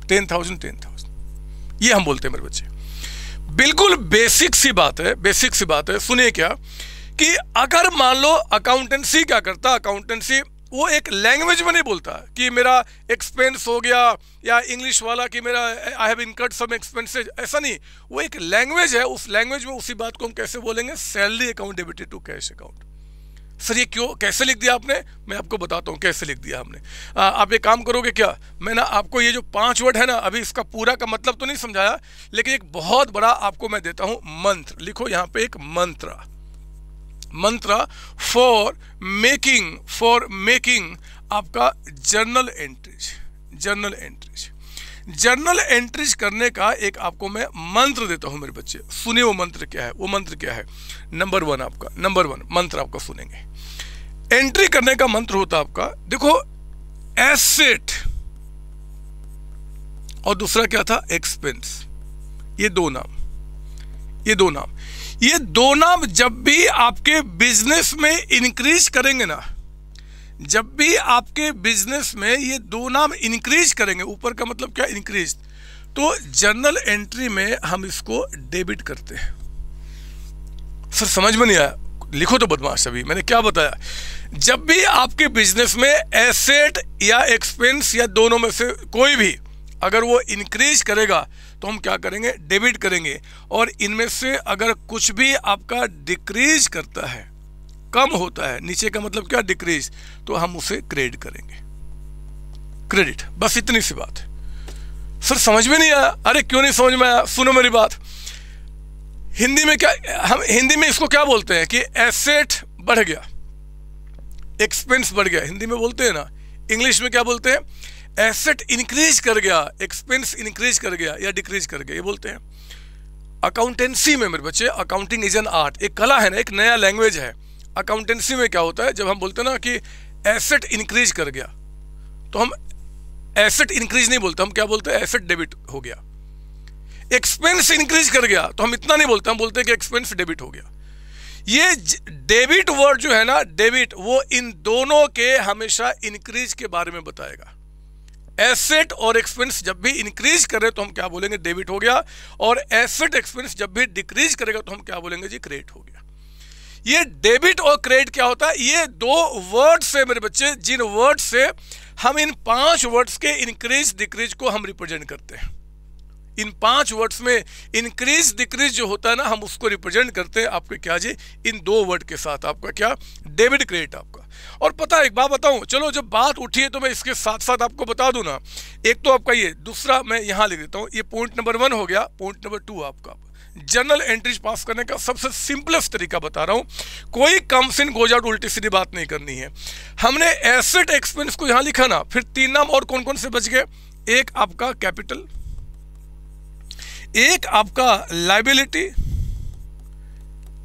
10,000 10,000, ये हम बोलते हैं मेरे बच्चे। बिल्कुल बेसिक सी बात है, बेसिक सी बात है। सुनिए क्या कि अगर मान लो अकाउंटेंसी क्या करता, अकाउंटेंसी वो एक लैंग्वेज में नहीं बोलता कि मेरा एक्सपेंस हो गया, या इंग्लिश वाला कि मेरा I have incurred some expenses, ऐसा नहीं। वो एक लैंग्वेज है, उस लैंग्वेज में उसी बात को हम कैसे बोलेंगे? Salary account debited to cash account. Sir ये क्यों, कैसे लिख दिया आपने? मैं आपको बताता हूँ कैसे लिख दिया हमने। आप एक काम करोगे क्या, मैं ना आपको ये जो 5 वर्ड है ना, अभी इसका पूरा का मतलब तो नहीं समझाया, लेकिन एक बहुत बड़ा आपको मैं देता हूँ मंत्र। लिखो यहाँ पे एक मंत्र, मंत्र फॉर मेकिंग आपका journal entries, journal entries, journal entries करने का एक आपको मैं मंत्र देता हूं मेरे बच्चे। सुनिए वो मंत्र क्या है, वो मंत्र क्या है? नंबर 1 आपका, नंबर 1 मंत्र आपका सुनेंगे। एंट्री करने का मंत्र होता आपका, देखो एसेट और दूसरा क्या था? एक्सपेंस। ये दो नाम, ये दो नाम, ये दो नाम जब भी आपके बिजनेस में इंक्रीज करेंगे ना, जब भी आपके बिजनेस में ये दो नाम इंक्रीज करेंगे, ऊपर का मतलब क्या? इंक्रीज, तो जर्नल एंट्री में हम इसको डेबिट करते हैं। सर समझ में नहीं आया? लिखो तो बदमाश, अभी मैंने क्या बताया? जब भी आपके बिजनेस में एसेट या एक्सपेंस या दोनों में से कोई भी अगर वो इंक्रीज करेगा तो हम क्या करेंगे? डेबिट करेंगे। और इनमें से अगर कुछ भी आपका डिक्रीज करता है, कम होता है, नीचे का मतलब क्या? डिक्रीज, तो हम उसे क्रेडिट करेंगे, क्रेडिट। बस इतनी सी बात है। सर समझ में नहीं आया? अरे क्यों नहीं समझ में आया? सुनो मेरी बात। हिंदी में क्या, हम हिंदी में इसको क्या बोलते हैं कि एसेट बढ़ गया, एक्सपेंस बढ़ गया, हिंदी में बोलते हैं ना। इंग्लिश में क्या बोलते हैं? एसेट इंक्रीज कर गया, एक्सपेंस इंक्रीज कर गया या डिक्रीज कर गया, ये बोलते हैं। अकाउंटेंसी में मेरे बच्चे, अकाउंटिंग इज एन आर्ट, एक कला है ना, एक नया लैंग्वेज है। अकाउंटेंसी में क्या होता है, जब हम बोलते हैं ना कि एसेट इंक्रीज कर गया, तो हम एसेट इंक्रीज नहीं बोलते, हम क्या बोलते हैं? एसेट डेबिट हो गया। एक्सपेंस इंक्रीज कर गया तो हम इतना नहीं बोलते, हम बोलते हैं कि एक्सपेंस डेबिट हो गया। ये डेबिट वर्ड जो है ना, डेबिट, वो इन दोनों के हमेशा इंक्रीज के बारे में बताएगा। एसेट और एक्सपेंस जब भी इंक्रीज करे तो हम क्या बोलेंगे? डेबिट हो गया। और एसेट एक्सपेंस जब भी डिक्रीज करेगा तो हम क्या बोलेंगे जी? क्रेडिट हो गया। ये डेबिट और क्रेडिट क्या होता है? ये दो वर्ड से मेरे बच्चे, जिन वर्ड से हम इन 5 वर्ड्स के इंक्रीज डिक्रीज को हम रिप्रेजेंट करते हैं। इन 5 वर्ड्स में इंक्रीज डिक्रीज जो होता है ना, हम उसको रिप्रेजेंट करते हैं आपके क्या जी? इन 2 वर्ड के साथ, आपका क्या? डेबिट क्रेडिट आपका। और पता है एक बात बताऊं, चलो जब बात उठी है तो मैं इसके साथ साथ आपको बता दूं ना। एक तो आपका ये, दूसरा मैं यहां लिख देता हूं, ये पॉइंट नंबर 1 हो गया। पॉइंट नंबर 2 आपका जर्नल एंट्रीज पास करने का सबसे सिंपलेस्ट तरीका बता रहा हूं। कोई कम्स इन गोज आउट उल्टी सीधी बात नहीं करनी है। हमने एसेट एक्सपेंस को यहां लिखा ना, फिर 3 नाम और कौन कौन से बच गए? एक आपका कैपिटल, एक आपका लायबिलिटी,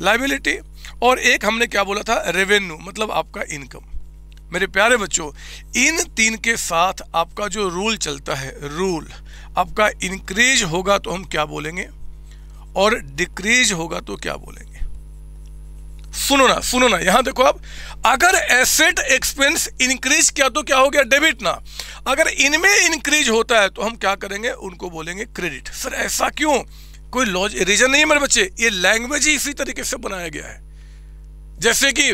लायबिलिटी, और एक हमने क्या बोला था? रेवेन्यू, मतलब आपका इनकम। मेरे प्यारे बच्चों, इन 3 के साथ आपका जो रूल चलता है, रूल आपका इंक्रीज होगा तो हम क्या बोलेंगे, और डिक्रीज होगा तो क्या बोलेंगे? सुनो ना, सुनो ना, यहां देखो आप, अगर एसेट एक्सपेंस इंक्रीज किया तो क्या हो गया? डेबिट ना। अगर इनमें इंक्रीज होता है तो हम क्या करेंगे? उनको बोलेंगे क्रेडिट। सर ऐसा क्यों? कोई रीजन नहीं है मेरे बच्चे, ये लैंग्वेज ही इसी तरीके से बनाया गया है। जैसे कि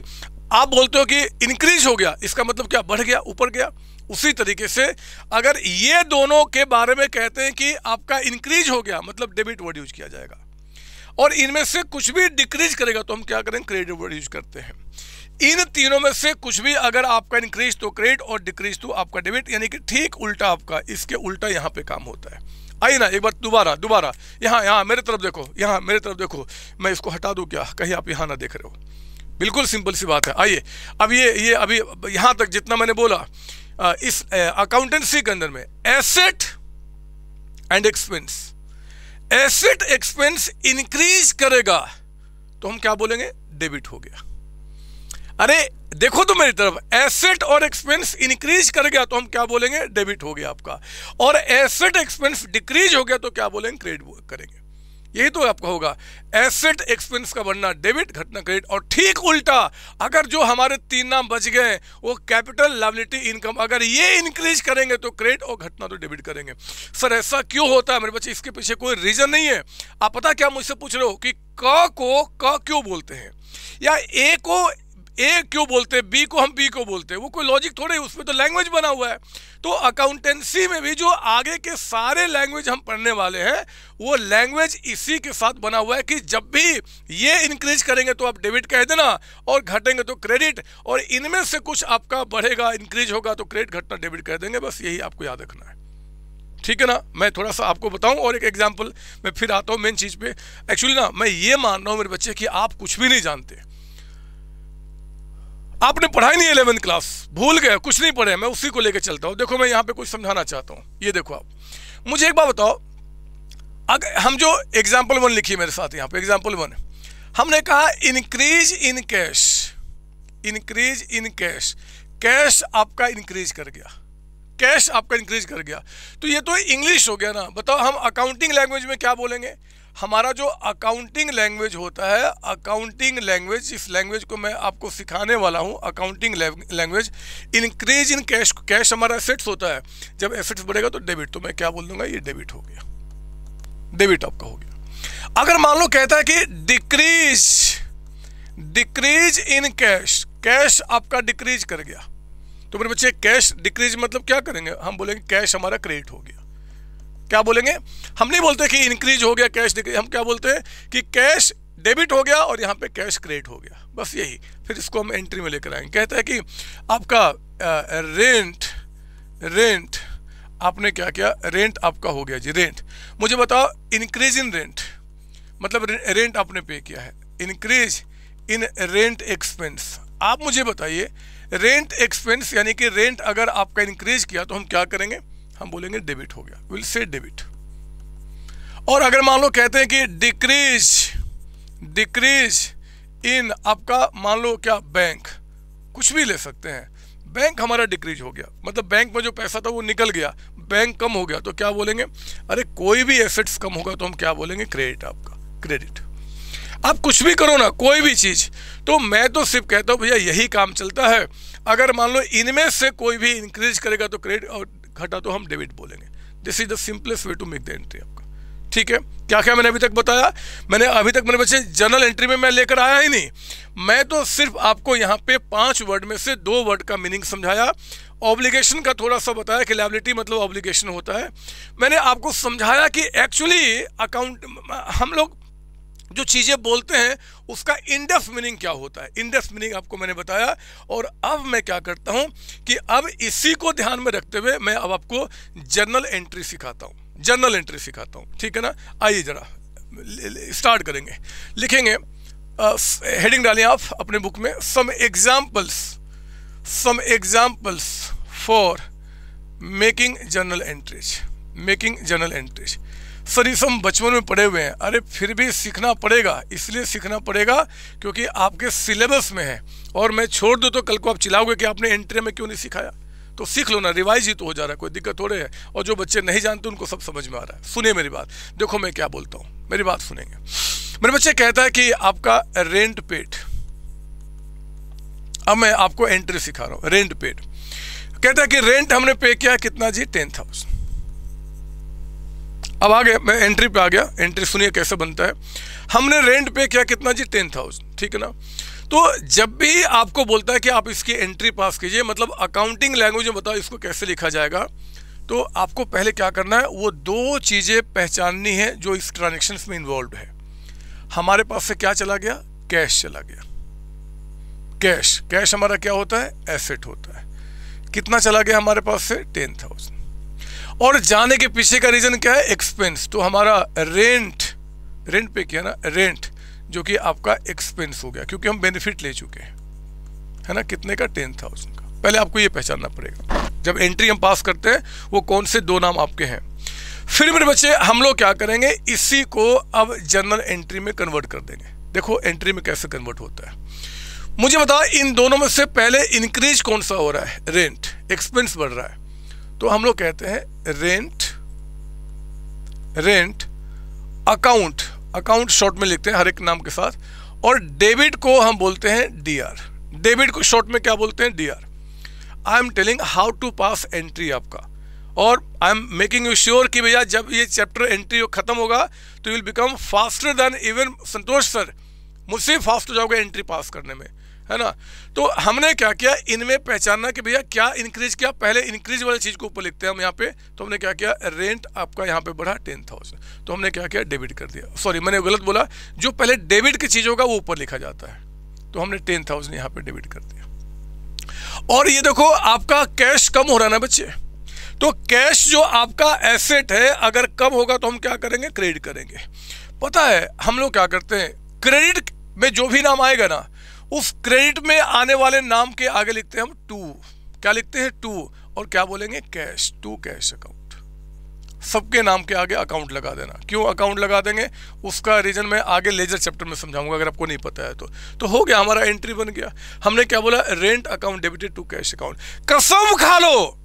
आप बोलते हो कि इंक्रीज हो गया, इसका मतलब क्या? बढ़ गया, ऊपर गया। उसी तरीके से अगर ये दोनों के बारे में कहते हैं कि आपका इंक्रीज हो गया, मतलब डेबिट वर्ड यूज किया जाएगा। और इनमें से कुछ भी डिक्रीज करेगा तो हम क्या करेंगे? क्रेडिट वर्ड यूज करते हैं। इन तीनों में से कुछ भी अगर आपका इंक्रीज तो क्रेडिट और डिक्रीज तो आपका डेबिट, यानी कि ठीक उल्टा आपका, इसके उल्टा यहाँ पे काम होता है। आइए ना एक बार दोबारा यहाँ मेरे तरफ देखो, यहाँ मेरे तरफ देखो। मैं इसको हटा दूँ क्या? कहीं आप यहाँ ना देख रहे हो। बिल्कुल सिंपल सी बात है। आइए अब ये अभी यहाँ तक जितना मैंने बोला, इस अकाउंटेंसी के अंदर में asset and expense, asset expense increase करेगा तो हम क्या बोलेंगे? डेबिट हो गया। अरे देखो तो मेरी तरफ, एसेट और एक्सपेंस इंक्रीज कर गया तो हम क्या बोलेंगे, डेबिट हो गया आपका, और एसेट एक्सपेंस डिक्रीज हो गया तो क्या बोलेंगे, क्रेडिट करेंगे। यही तो आपका होगा, एसेट एक्सपेंस का बढ़ना डेबिट, घटना क्रेडिट। और ठीक उल्टा, अगर जो हमारे 3 नाम बच गए वो कैपिटल, लायबिलिटी, इनकम, अगर ये इंक्रीज करेंगे तो क्रेडिट और घटना तो डेबिट करेंगे। सर ऐसा क्यों होता है मेरे बच्चे, इसके पीछे कोई रीजन नहीं है। आप पता क्या मुझसे पूछ रहे हो कि क को क क्यों बोलते हैं, या ए को ए क्यों बोलते हैं, बी को हम बी को बोलते हैं, वो कोई लॉजिक थोड़े, उसमें तो लैंग्वेज बना हुआ है। तो अकाउंटेंसी में भी जो आगे के सारे लैंग्वेज हम पढ़ने वाले हैं वो लैंग्वेज इसी के साथ बना हुआ है कि जब भी ये इंक्रीज करेंगे तो आप डेबिट कह देना और घटेंगे तो क्रेडिट, और इनमें से कुछ आपका बढ़ेगा, इंक्रीज होगा तो क्रेडिट, घटना डेबिट कह देंगे। बस यही आपको याद रखना है, ठीक है ना। मैं थोड़ा सा आपको बताऊं और एक एग्जाम्पल मैं फिर आता हूं मेन चीज पे। एक्चुअली ना मैं ये मान रहा हूं मेरे बच्चे कि आप कुछ भी नहीं जानते, आपने पढ़ा ही नहीं 11th क्लास, भूल गए, कुछ नहीं पढ़े। मैं उसी को लेकर चलता हूं। देखो मैं यहाँ पे कुछ समझाना चाहता हूं। ये देखो आप मुझे एक बात बताओ, अगर हम जो एग्जाम्पल 1 लिखी मेरे साथ यहाँ पे, एग्जाम्पल 1 हमने कहा increase in cash, increase in cash, cash आपका इंक्रीज कर गया, कैश आपका इंक्रीज कर गया। तो ये तो इंग्लिश हो गया ना। बताओ हम अकाउंटिंग लैंग्वेज में क्या बोलेंगे। हमारा जो अकाउंटिंग लैंग्वेज होता है, अकाउंटिंग लैंग्वेज, इस लैंग्वेज को मैं आपको सिखाने वाला हूं, accounting language. Increase in cash, cash हमारा एसेट्स होता है, जब एसेट्स बढ़ेगा तो डेबिट, तो मैं क्या बोल दूंगा, ये डेबिट हो गया, डेबिट आपका हो गया। अगर मान लो कहता है कि decrease, decrease in cash, cash आपका डिक्रीज कर गया, तो मेरे बच्चे कैश डिक्रीज मतलब क्या करेंगे, हम बोलेंगे कैश हमारा क्रेडिट हो गया। क्या बोलेंगे, हम नहीं बोलते कि इंक्रीज हो गया कैश डिक्रीज, हम क्या बोलते हैं कि कैश डेबिट हो गया और यहाँ पे कैश क्रेडिट हो गया, बस यही। फिर इसको हम एंट्री में लेकर आएंगे। कहता है कि आपका रेंट, रेंट आपने क्या किया, रेंट आपका हो गया जी, रेंट। मुझे बताओ इंक्रीज इन रेंट मतलब रेंट आपने पे किया है, इंक्रीज इन रेंट एक्सपेंस। आप मुझे बताइए रेंट एक्सपेंस यानी कि रेंट अगर आपका इंक्रीज किया तो हम क्या करेंगे, हम बोलेंगे डेबिट हो गया, विल से डेबिट। और अगर मान लो कहते हैं कि डिक्रीज, डिक्रीज इन आपका मान लो क्या, बैंक, कुछ भी ले सकते हैं, बैंक हमारा डिक्रीज हो गया, मतलब बैंक में जो पैसा था वो निकल गया, बैंक कम हो गया, तो क्या बोलेंगे, अरे कोई भी एसेट्स कम होगा तो हम क्या बोलेंगे, क्रेडिट आपका, क्रेडिट। आप कुछ भी करो ना, कोई भी चीज, तो मैं तो सिर्फ कहता हूँ भैया यही काम चलता है। अगर मान लो इनमें से कोई भी इंक्रीज करेगा तो क्रेडिट और घटा तो हम डेबिट बोलेंगे। This is the simplest way to make the entry आपका, ठीक है। क्या क्या मैंने अभी तक बताया, मैंने अभी तक मेरे बच्चे जर्नल एंट्री में मैं लेकर आया ही नहीं, मैं तो सिर्फ आपको यहाँ पे 5 वर्ड में से 2 वर्ड का मीनिंग समझाया। ऑब्लिगेशन का थोड़ा सा बताया कि लायबिलिटी मतलब ऑब्लिगेशन होता है। मैंने आपको समझाया कि एक्चुअली अकाउंट, हम लोग जो चीज़ें बोलते हैं उसका इनडेप्थ मीनिंग क्या होता है, इनडेप्थ मीनिंग आपको मैंने बताया। और अब मैं क्या करता हूं कि अब इसी को ध्यान में रखते हुए मैं अब आपको जर्नल एंट्री सिखाता हूं, जर्नल एंट्री सिखाता हूं, ठीक है ना। आइए जरा स्टार्ट करेंगे, लिखेंगे, हेडिंग डालिए आप अपने बुक में, some examples for making journal entries, making journal entries. Sir ये सब बचपन में पढ़े हुए हैं, अरे फिर भी सीखना पड़ेगा, इसलिए सीखना पड़ेगा क्योंकि आपके सिलेबस में है, और मैं छोड़ दूँ तो कल को आप चिल्लाओगे कि आपने एंट्री में क्यों नहीं सिखाया। तो सीख लो ना, रिवाइज ही तो हो जा रहा है, कोई दिक्कत थोड़े है। और जो बच्चे नहीं जानते उनको सब समझ में आ रहा है। सुनिए मेरी बात, देखो मैं क्या बोलता हूँ, मेरी बात सुनेंगे। मेरे बच्चे कहता है कि आपका रेंट पेड, अब मैं आपको एंट्री सिखा रहा हूँ, रेंट पेड। कहता है कि रेंट हमने पे किया कितना जी, 10,000। अब आ गया, मैं एंट्री पे आ गया, एंट्री सुनिए कैसे बनता है। हमने रेंट पे किया कितना जी, 10,000, ठीक है ना। तो जब भी आपको बोलता है कि आप इसकी एंट्री पास कीजिए, मतलब अकाउंटिंग लैंग्वेज में बताओ इसको कैसे लिखा जाएगा, तो आपको पहले क्या करना है, वो 2 चीज़ें पहचाननी है जो इस ट्रांजेक्शन्स में इन्वॉल्व है। हमारे पास से क्या चला गया, कैश चला गया, कैश, कैश हमारा क्या होता है, एसेट होता है। कितना चला गया हमारे पास से, 10,000। और जाने के पीछे का रीजन क्या है, एक्सपेंस। तो हमारा रेंट, रेंट पे किया ना, रेंट जो कि आपका एक्सपेंस हो गया क्योंकि हम बेनिफिट ले चुके हैं, है ना। कितने का, 10,000 का। पहले आपको ये पहचानना पड़ेगा जब एंट्री हम पास करते हैं वो कौन से 2 नाम आपके हैं। फिर मेरे बच्चे हम लोग क्या करेंगे, इसी को अब जर्नल एंट्री में कन्वर्ट कर देंगे। देखो एंट्री में कैसे कन्वर्ट होता है। मुझे बताओ इन दोनों में से पहले इंक्रीज कौन सा हो रहा है? रेंट, एक्सपेंस बढ़ रहा है, तो हम लोग कहते हैं रेंट अकाउंट, अकाउंट शॉर्ट में लिखते हैं हर एक नाम के साथ, और डेबिट को हम बोलते हैं डीआर। डेबिट को शॉर्ट में क्या बोलते हैं? DR. I am telling how to pass entry आपका, और I am making you sure कि भैया जब ये चैप्टर एंट्री खत्म होगा तो will become faster than even Santosh sir, मुझसे फास्ट हो जाओगे एंट्री पास करने में, है ना। तो हमने क्या किया, इनमें पहचानना कि भैया क्या इंक्रीज किया, पहले इंक्रीज वाली चीज़ को ऊपर लिखते हैं हम यहाँ पे। तो हमने क्या किया, रेंट आपका यहाँ पे बढ़ा 10,000, तो हमने क्या किया, डेबिट कर दिया। सॉरी मैंने गलत बोला, जो पहले डेबिट की चीज़ होगा वो ऊपर लिखा जाता है, तो हमने 10,000 यहाँ पे डेबिट कर दिया। और ये देखो आपका कैश कम हो रहा है ना बच्चे, तो कैश जो आपका एसेट है अगर कम होगा तो हम क्या करेंगे, क्रेडिट करेंगे। पता है हम लोग क्या करते हैं, क्रेडिट में जो भी नाम आएगा ना, उस क्रेडिट में आने वाले नाम के आगे लिखते हैं हम टू। क्या लिखते हैं? टू। और क्या बोलेंगे? Cash, to cash account. सबके नाम के आगे अकाउंट लगा देना। क्यों अकाउंट लगा देंगे, उसका रीजन मैं आगे लेजर चैप्टर में समझाऊंगा, अगर आपको नहीं पता है तो हो गया, हमारा एंट्री बन गया। हमने क्या बोला, rent account debited to cash account. कसम खा लो,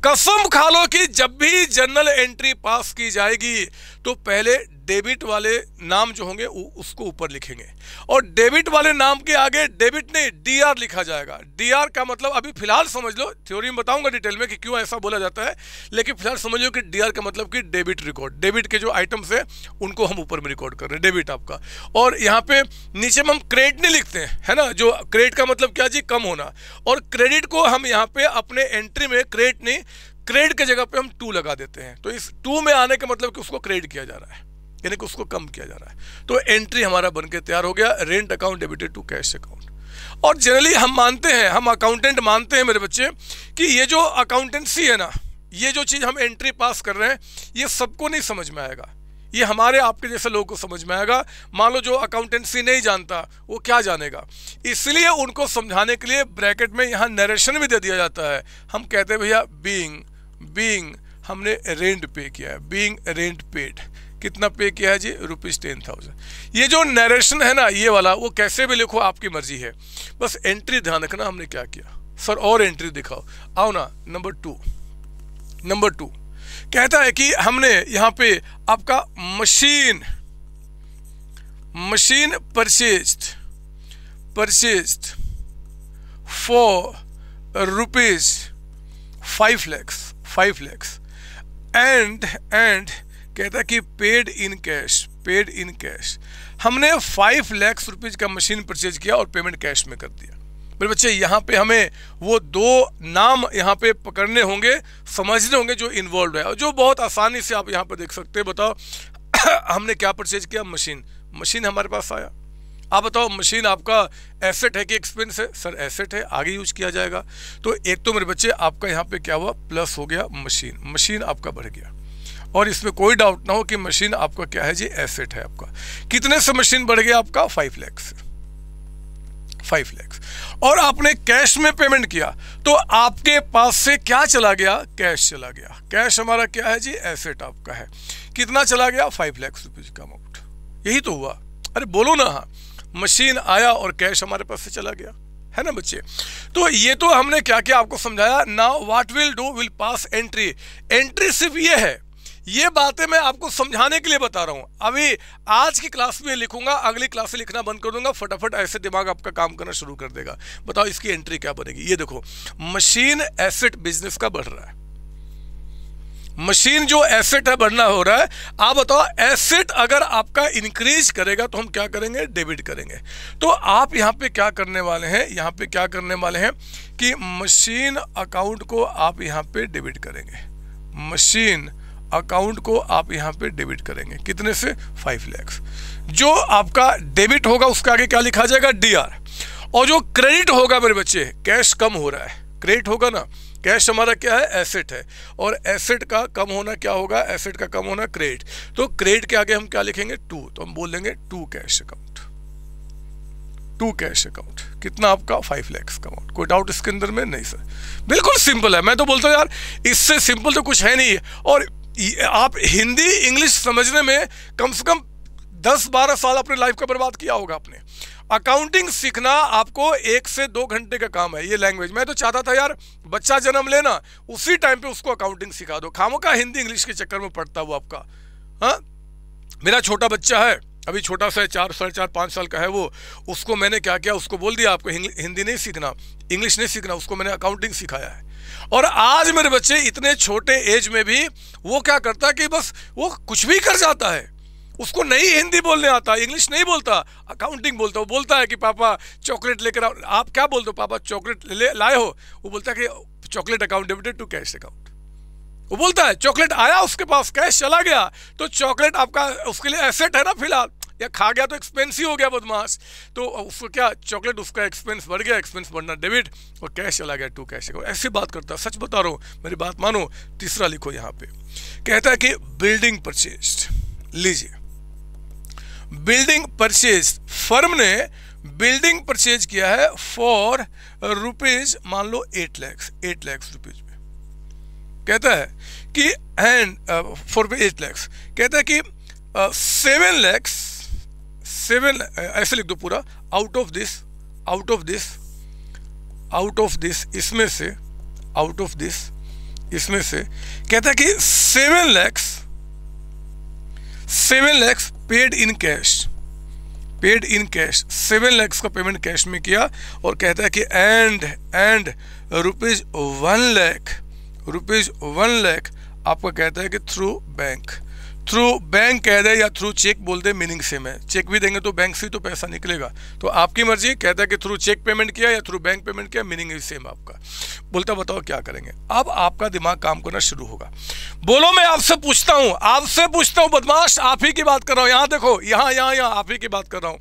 कसम खा लो कि जब भी जर्नल एंट्री पास की जाएगी तो पहले डेबिट वाले नाम जो होंगे उसको ऊपर लिखेंगे, और डेबिट वाले नाम के आगे डेबिट नहीं डीआर लिखा जाएगा। डीआर का मतलब अभी फिलहाल समझ लो, थ्योरी में बताऊंगा डिटेल में कि क्यों ऐसा बोला जाता है, लेकिन फिलहाल समझ लो कि डीआर का मतलब कि डेबिट रिकॉर्ड। डेबिट के जो आइटम्स है उनको हम ऊपर में रिकॉर्ड कर रहे हैं, डेबिट आपका। और यहाँ पे नीचे में हम क्रेडिट नहीं लिखते हैं, है ना, जो क्रेडिट का मतलब क्या जी, कम होना। और क्रेडिट को हम यहाँ पे अपने एंट्री में क्रेडिट नहीं, क्रेडिट के जगह पे हम टू लगा देते हैं। तो इस टू में आने का मतलब कि उसको क्रेडिट किया जा रहा है, यानी कि उसको कम किया जा रहा है। तो एंट्री हमारा बनके तैयार हो गया, rent account debited to cash account. और जनरली हम मानते हैं, हम अकाउंटेंट मानते हैं मेरे बच्चे, कि ये जो अकाउंटेंसी है ना, ये जो चीज़ हम एंट्री पास कर रहे हैं, ये सबको नहीं समझ में आएगा, ये हमारे आपके जैसे लोगों को समझ में आएगा। मान लो जो अकाउंटेंसी नहीं जानता वो क्या जानेगा, इसलिए उनको समझाने के लिए ब्रैकेट में यहाँ नरेशन भी दे दिया जाता है। हम कहते हैं भैया बीइंग हमने रेंट पे किया है, बीइंग रेंट पेड। कितना पे किया है जी, ₹10,000। ये जो नरेशन है ना ये वाला, वो कैसे भी लिखो आपकी मर्जी है, बस एंट्री ध्यान रखना हमने क्या किया। सर और एंट्री दिखाओ, आओ ना। नंबर टू कहता है कि हमने यहाँ पे आपका machine purchased for ₹5 lakhs and कहता है कि पेड इन कैश। हमने 5 lakhs रुपीज का मशीन परचेज किया और पेमेंट कैश में कर दिया। मेरे बच्चे यहाँ पे हमें वो दो नाम यहाँ पे पकड़ने होंगे, समझने होंगे जो इन्वॉल्व है, और जो बहुत आसानी से आप यहाँ पे देख सकते हैं। बताओ हमने क्या परचेज किया, मशीन हमारे पास आया। आप बताओ मशीन आपका एसेट है कि एक्सपेंस है? सर एसेट है, आगे यूज किया जाएगा। तो एक तो मेरे बच्चे आपका यहाँ पे क्या हुआ, प्लस हो गया, मशीन आपका बढ़ गया। और इसमें कोई डाउट ना हो कि मशीन आपका क्या है जी, एसेट है आपका। कितने से मशीन बढ़ गया आपका, 5 lakhs से, 5 lakhs। और आपने कैश में पेमेंट किया तो आपके पास से क्या चला गया, कैश चला गया। कैश हमारा क्या है जी, एसेट आपका है। कितना चला गया, 5 lakhs रुपीज का अमाउंट। यही तो हुआ, अरे बोलो ना। हाँ, मशीन आया और कैश हमारे पास से चला गया, है ना बच्चे। तो ये तो हमने क्या किया आपको समझाया। Now what will do, will pass entry. Entry सिर्फ ये है, ये बातें मैं आपको समझाने के लिए बता रहा हूं। अभी आज की क्लास में लिखूंगा, अगली क्लास से लिखना बंद कर दूंगा, फटाफट ऐसे दिमाग आपका काम करना शुरू कर देगा। बताओ इसकी एंट्री क्या बनेगी। ये देखो, मशीन एसेट बिजनेस का बढ़ रहा है, मशीन जो एसेट है बढ़ना हो रहा है। आप बताओ एसेट अगर आपका इंक्रीज करेगा तो हम क्या करेंगे, डेबिट करेंगे। तो आप यहाँ पे क्या करने वाले हैं, यहाँ पे क्या करने वाले हैं कि मशीन अकाउंट को आप यहाँ पे डेबिट करेंगे। मशीन अकाउंट को आप यहाँ पे डेबिट करेंगे। कितने से, 5 lakhs। जो आपका डेबिट होगा उसके आगे क्या लिखा जाएगा, डीआर। और जो क्रेडिट होगा मेरे बच्चे, कैश कम हो रहा है, क्रेडिट होगा ना, कैश हमारा क्या है, एसेट है, और एसेट का कम होना क्या होगा, एसेट का कम होना क्रेडिट। तो क्रेडिट के आगे हम क्या लिखेंगे, टू। तो हम बोल देंगे to cash account, to cash account. कितना आपका, 5 lakhs का अमाउंट। कोई डाउट इसके अंदर में? नहीं सर, बिल्कुल सिंपल है। मैं तो बोलता हूँ यार इससे सिंपल तो कुछ है नहीं। और आप हिंदी इंग्लिश समझने में कम से कम 10-12 साल अपने लाइफ का बर्बाद किया होगा आपने। अकाउंटिंग सीखना आपको 1 से 2 घंटे का काम है। ये लैंग्वेज मैं तो चाहता था यार बच्चा जन्म लेना उसी टाइम पे उसको अकाउंटिंग सिखा दो, खामोखा हिंदी इंग्लिश के चक्कर में पड़ता हुआ आपका। हाँ, मेरा छोटा बच्चा है, अभी छोटा सा है, 4, 4.5, 5 साल का है वो। उसको मैंने क्या किया, उसको बोल दिया आपको हिंदी नहीं सीखना, इंग्लिश नहीं सीखना, उसको मैंने अकाउंटिंग सिखाया है। और आज मेरे बच्चे इतने छोटे एज में भी वो क्या करता है कि बस वो कुछ भी कर जाता है। उसको नहीं हिंदी बोलने आता, इंग्लिश नहीं बोलता, अकाउंटिंग बोलता। वो बोलता है कि पापा चॉकलेट लेकर आओ। आप क्या बोलते हो, पापा चॉकलेट लाए हो? वो बोलता है कि chocolate account debited to cash account. वो बोलता है चॉकलेट आया उसके पास, कैश चला गया, तो चॉकलेट आपका उसके लिए एसेट है ना फिलहाल, या खा गया तो एक्सपेंसिव हो गया बदमाश, तो उसको क्या चॉकलेट उसका एक्सपेंस बढ़ गया, एक्सपेंस बढ़ना डेबिट, और कैश चला गया टू कैश अकाउंट। ऐसी बात करता है, सच बता रहा हूँ, मेरी बात मानो। तीसरा लिखो यहाँ पे, कहता है कि बिल्डिंग परचेज। लीजिए, बिल्डिंग परचेज, फर्म ने बिल्डिंग परचेज किया है फॉर रुपीज, मान लो 8 लाख रुपीज में। कहता है कि एंड फॉर 8 लाख, कहता है कि 7 लाख, ऐसे लिख दो पूरा, आउट ऑफ दिस, इसमें से कहता है कि 7 lakh paid in cash, 7 lakh का पेमेंट कैश में किया। और कहता है कि एंड रुपीज 1 लाख आपका कहता है कि थ्रू बैंक कह दे या थ्रू चेक बोल दे, मीनिंग सेम है। चेक भी देंगे तो बैंक से तो पैसा निकलेगा, तो आपकी मर्जी। कहता है कि थ्रू चेक पेमेंट किया या थ्रू बैंक पेमेंट किया, मीनिंग भी सेम आपका। बोलता बताओ क्या करेंगे। अब आपका दिमाग काम करना शुरू होगा। बोलो, मैं आपसे पूछता हूं बदमाश, आप ही की बात कर रहा हूं। यहां देखो, यहां आप ही की बात कर रहा हूं।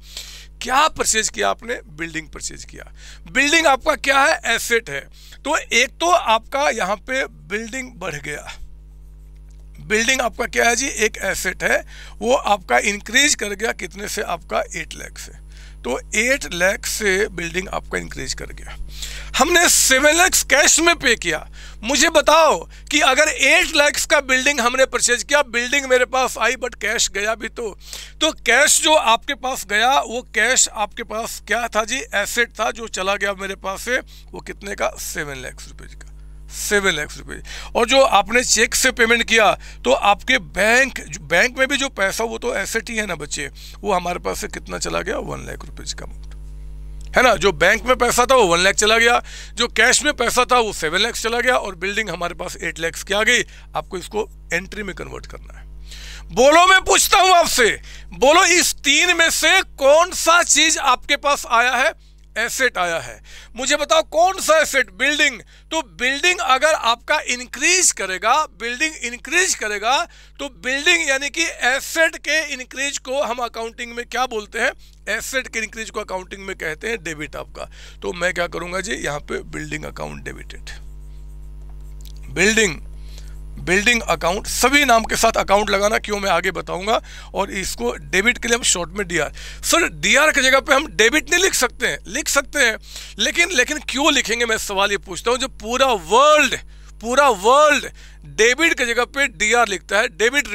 क्या परचेज किया आपने? बिल्डिंग परचेज किया। बिल्डिंग आपका क्या है? एसेट है। तो एक तो आपका यहां पे बिल्डिंग बढ़ गया। बिल्डिंग आपका क्या है जी? एक एसेट है, वो आपका इंक्रीज कर गया कितने से? आपका 8 लाख से। तो 8 लाख से बिल्डिंग आपका इंक्रीज कर गया। हमने 7 लाख कैश में पे किया। मुझे बताओ कि अगर 8 लाख का बिल्डिंग हमने परचेज किया, बिल्डिंग मेरे पास आई बट कैश गया भी, तो कैश जो आपके पास गया, वो कैश आपके पास क्या था जी? एसेट था जो चला गया मेरे पास से। वो कितने का? 7 लाख रुपए का, 7 लाख रुपए। और जो आपने चेक से पेमेंट किया, तो आपके बैंक में भी जो पैसा, वो तो एसेट ही है ना बच्चे, वो हमारे पास से कितना चला गया? 1 लाख रुपए का अमाउंट है ना। जो बैंक में पैसा था वो 1 लाख चला गया, जो कैश में पैसा था वो 7 लाख चला गया, और बिल्डिंग हमारे पास 8 लाख की आ गई। आपको इसको एंट्री में कन्वर्ट करना है। बोलो, मैं पूछता हूं आपसे, बोलो इस 3 में से कौन सा चीज आपके पास आया है? एसेट आया है। मुझे बताओ कौन सा एसेट? बिल्डिंग। तो बिल्डिंग अगर आपका इंक्रीज करेगा, तो बिल्डिंग यानी कि एसेट के इंक्रीज को हम अकाउंटिंग में क्या बोलते हैं? एसेट के इंक्रीज को अकाउंटिंग में कहते हैं डेबिट आपका। तो मैं क्या करूंगा जी, यहाँ पे building account debited, building account, सभी नाम के साथ अकाउंट लगाना, क्यों मैं आगे बताऊंगा। और इसको डेबिट के लिए हम शॉर्ट में डीआर। सर डीआर की जगह पे हम डेबिट नहीं लिख सकते हैं? लिख सकते हैं, लेकिन क्यों लिखेंगे? मैं सवाल ये पूछता हूं। जो पूरा वर्ल्ड डेबिट की जगह पे डीआर लिखता है, डेबिट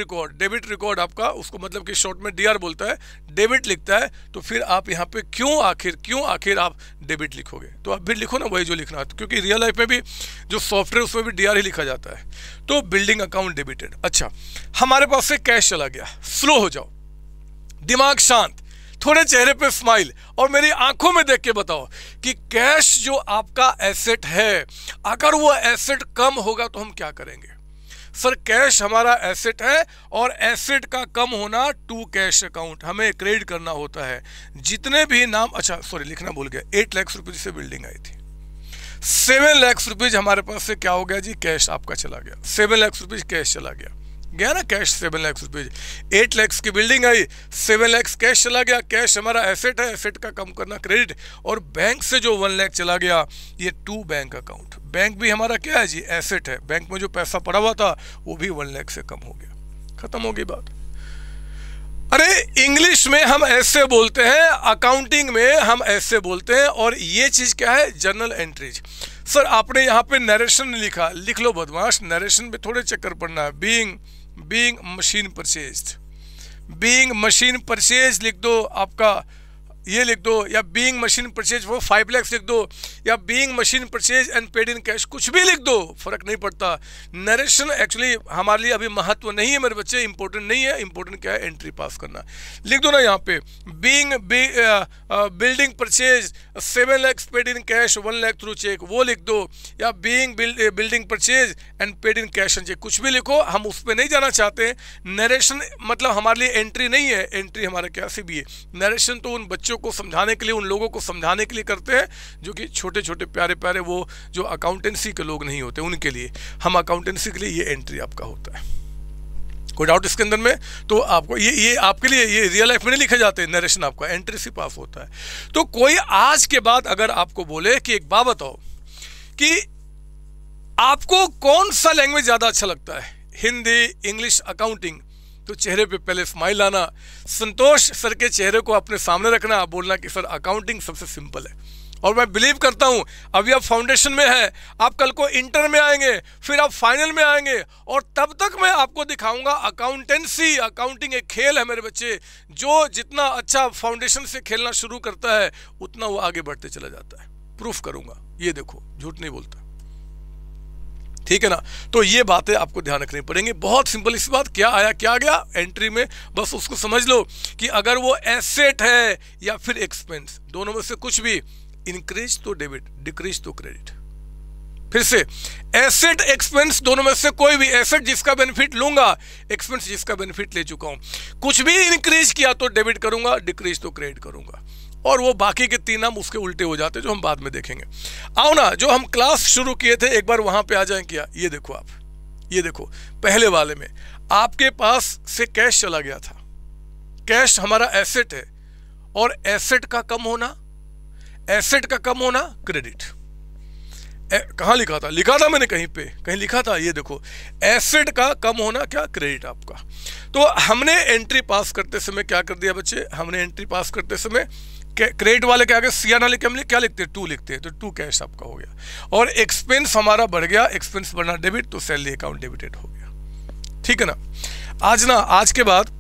रिकॉर्ड आपका, उसको मतलब कि शॉर्ट में डीआर बोलता है, डेबिट लिखता है, तो फिर आप यहाँ पे क्यों आखिर आप डेबिट लिखोगे? तो आप भी लिखो ना वही जो लिखना है, क्योंकि रियल लाइफ में भी जो सॉफ्टवेयर उसमें भी डीआर ही लिखा जाता है। तो बिल्डिंग अकाउंट डेबिटेड। अच्छा, हमारे पास से कैश चला गया। स्लो हो जाओ, दिमाग शांत, थोड़े चेहरे पे स्माइल, और मेरी आंखों में देख के बताओ कि कैश जो आपका एसेट है, अगर वो एसेट कम होगा तो हम क्या करेंगे? सर कैश हमारा एसेट है, और एसेट का कम होना टू कैश अकाउंट, हमें क्रेडिट करना होता है जितने भी नाम। अच्छा सॉरी, लिखना भूल गया। 8 लाख रुपए से बिल्डिंग आई थी, 7 लाख रुपीज हमारे पास से क्या हो गया जी? कैश आपका चला गया। 7 लाख रुपीज कैश चला गया ना, कैश 7 लाख रुपीज। 8 लाख की बिल्डिंग आई, 7 लाख कैश चला गया। कैश हमारा एसेट है, एसेट का कम करना क्रेडिट। और बैंक से जो 1 लाख चला गया, ये टू बैंक अकाउंट। बैंक भी हमारा क्या है जी? एसेट है। बैंक में जो पैसा पड़ा हुआ था वो भी 1 लाख से कम हो गया। खत्म हो गई बात। अरे इंग्लिश में हम ऐसे बोलते हैं, अकाउंटिंग में हम ऐसे बोलते हैं। और ये चीज क्या है? Journal entries. सर आपने यहाँ पे नरेशन लिखा, लिख लो बदमाश, नरेशन में थोड़े चक्कर पड़ना है। Being machine purchased, being machine purchase लिख दो, आपका ये लिख दो, या बीइंग मशीन परचेज वो 5 लाख लिख दो, या being machine purchase and paid in cash, कुछ भी लिख दो, फर्क नहीं पड़ता। नरेशन एक्चुअली हमारे लिए अभी महत्व नहीं है मेरे बच्चे, इंपॉर्टेंट नहीं है, इंपॉर्टेंट क्या है, एंट्री पास करना। लिख दो ना यहाँ पे, being building purchase 7 lakh paid in cash 1 lakh through cheque, वो लिख दो, या being building purchase and paid in cash and cheque, कुछ भी लिखो, हम उस पर नहीं जाना चाहते। नरेशन मतलब हमारे लिए एंट्री नहीं है, एंट्री हमारा क्या से भी है। नरेशन तो उन बच्चों को समझाने के लिए, उन लोगों को समझाने के लिए करते हैं जो कि छोटे छोटे प्यारे प्यारे वो जो अकाउंटेंसी के लोग नहीं होते, उनके लिए। हम अकाउंटेंसी के लिए ये एंट्री आपका होता है। कोई डाउट इसके अंदर में? तो आपको ये आपके लिए ये रियल लाइफ में नहीं लिखे जाते, नरेशन आपका एंट्री से पास होता है। तो कोई आज के बाद अगर आपको बोले कि एक बात बताओ कि आपको कौन सा लैंग्वेज ज्यादा अच्छा लगता है, हिंदी, इंग्लिश, अकाउंटिंग, तो चेहरे पे पहले स्माइल आना, संतोष सर के चेहरे को अपने सामने रखना, बोलना कि सर अकाउंटिंग सबसे सिंपल है। और मैं बिलीव करता हूं अभी आप फाउंडेशन में है, आप कल को इंटर में आएंगे, फिर आप फाइनल में आएंगे, और तब तक मैं आपको दिखाऊंगा अकाउंटेंसी, अकाउंटिंग एक खेल है मेरे बच्चे। जो जितना अच्छा फाउंडेशन से खेलना शुरू करता है उतना वो आगे बढ़ते चला जाता है। प्रूफ करूंगा, ये देखो, झूठ नहीं बोलता, ठीक है ना। तो ये बातें आपको ध्यान रखनी पड़ेंगी, बहुत सिंपल इस बात, क्या आया क्या गया एंट्री में, बस उसको समझ लो कि अगर वो एसेट है या फिर एक्सपेंस, दोनों में से कुछ भी, इंक्रीज तो डेबिट, डिक्रीज तो क्रेडिट। फिर से, एसेट एक्सपेंस दोनों में से कोई भी, एसेट जिसका बेनिफिट लूंगा, एक्सपेंस जिसका बेनिफिट ले चुका हूं, कुछ भी इंक्रीज किया तो डेबिट करूंगा, डिक्रीज तो क्रेडिट करूंगा, और वो बाकी के 3 नाम उसके उल्टे हो जाते हैं जो हम बाद में देखेंगे। आओ ना, जो हम क्लास शुरू किए थे एक बार वहां पे आ जाएं क्या। ये देखो आप, ये देखो पहले वाले में आपके पास से कैश चला गया था, कैश हमारा एसेट है, और एसेट का कम होना, एसेट का कम होना क्रेडिट। कहां लिखा था, लिखा था मैंने कहीं पे, कहीं लिखा था, ये देखो, एसेट का कम होना क्या, क्रेडिट आपका। तो हमने एंट्री पास करते समय क्या कर दिया बच्चे, हमने एंट्री पास करते समय क्रेडिट वाले के आगे सिया ना लिखे, हम क्या लिखते हैं, 2 लिखते हैं, तो 2 कैश आपका हो गया। और एक्सपेंस हमारा बढ़ गया, एक्सपेंस बढ़ना डेबिट, तो सैलरी अकाउंट डेबिटेड हो गया, ठीक है ना। आज के बाद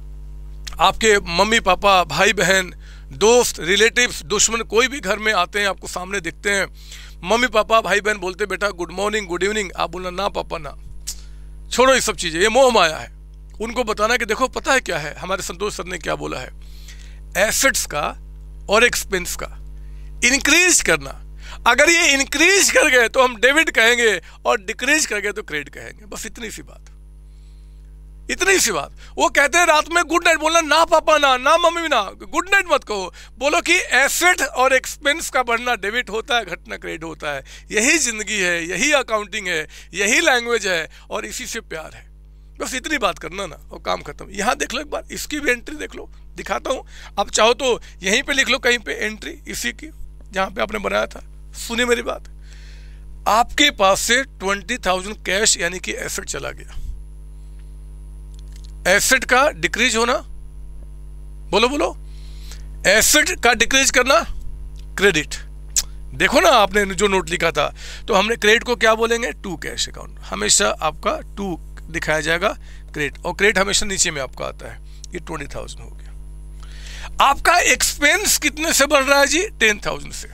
आपके मम्मी पापा, भाई बहन, दोस्त, रिलेटिव्स, दुश्मन कोई भी घर में आते हैं, आपको सामने दिखते हैं, मम्मी पापा भाई बहन बोलते बेटा गुड मॉर्निंग, गुड इवनिंग, आप बोलना ना पापा ना, छोड़ो ये सब चीजें, ये मोह माया है। उनको बताना कि देखो पता है क्या है, हमारे संतोष सर ने क्या बोला है, एसेट्स का और एक्सपेंस का इंक्रीज करना, अगर ये इंक्रीज कर गए तो हम डेबिट कहेंगे, और डिक्रीज कर गए तो क्रेडिट कहेंगे, बस इतनी सी बात, इतनी सी बात। वो कहते हैं रात में गुड नाइट बोलना, ना पापा ना, ना मम्मी ना, गुड नाइट मत कहो, बोलो कि एसेट और एक्सपेंस का बढ़ना डेबिट होता है, घटना क्रेडिट होता है। यही जिंदगी है, यही अकाउंटिंग है, यही लैंग्वेज है, और इसी से प्यार है। बस इतनी बात करना ना, और काम खत्म। यहाँ देख लो एक बार, इसकी भी एंट्री देख लो, दिखाता हूँ, आप चाहो तो यहीं पे लिख लो कहीं पे एंट्री इसी की, जहाँ पे आपने बनाया था। सुनिए मेरी बात, आपके पास से 20,000 कैश यानी कि एसेट चला गया, एसेट का डिक्रीज होना, बोलो बोलो, एसेट का डिक्रीज करना क्रेडिट। देखो ना आपने जो नोट लिखा था, तो हमने क्रेडिट को क्या बोलेंगे, 2 कैश अकाउंट, हमेशा आपका 2 दिखाया जाएगा क्रेडिट, और क्रेडिट हमेशा नीचे में आपका आता है। ये 20,000 हो गया। आपका एक्सपेंस कितने से बढ़ रहा है जी, 10,000 से,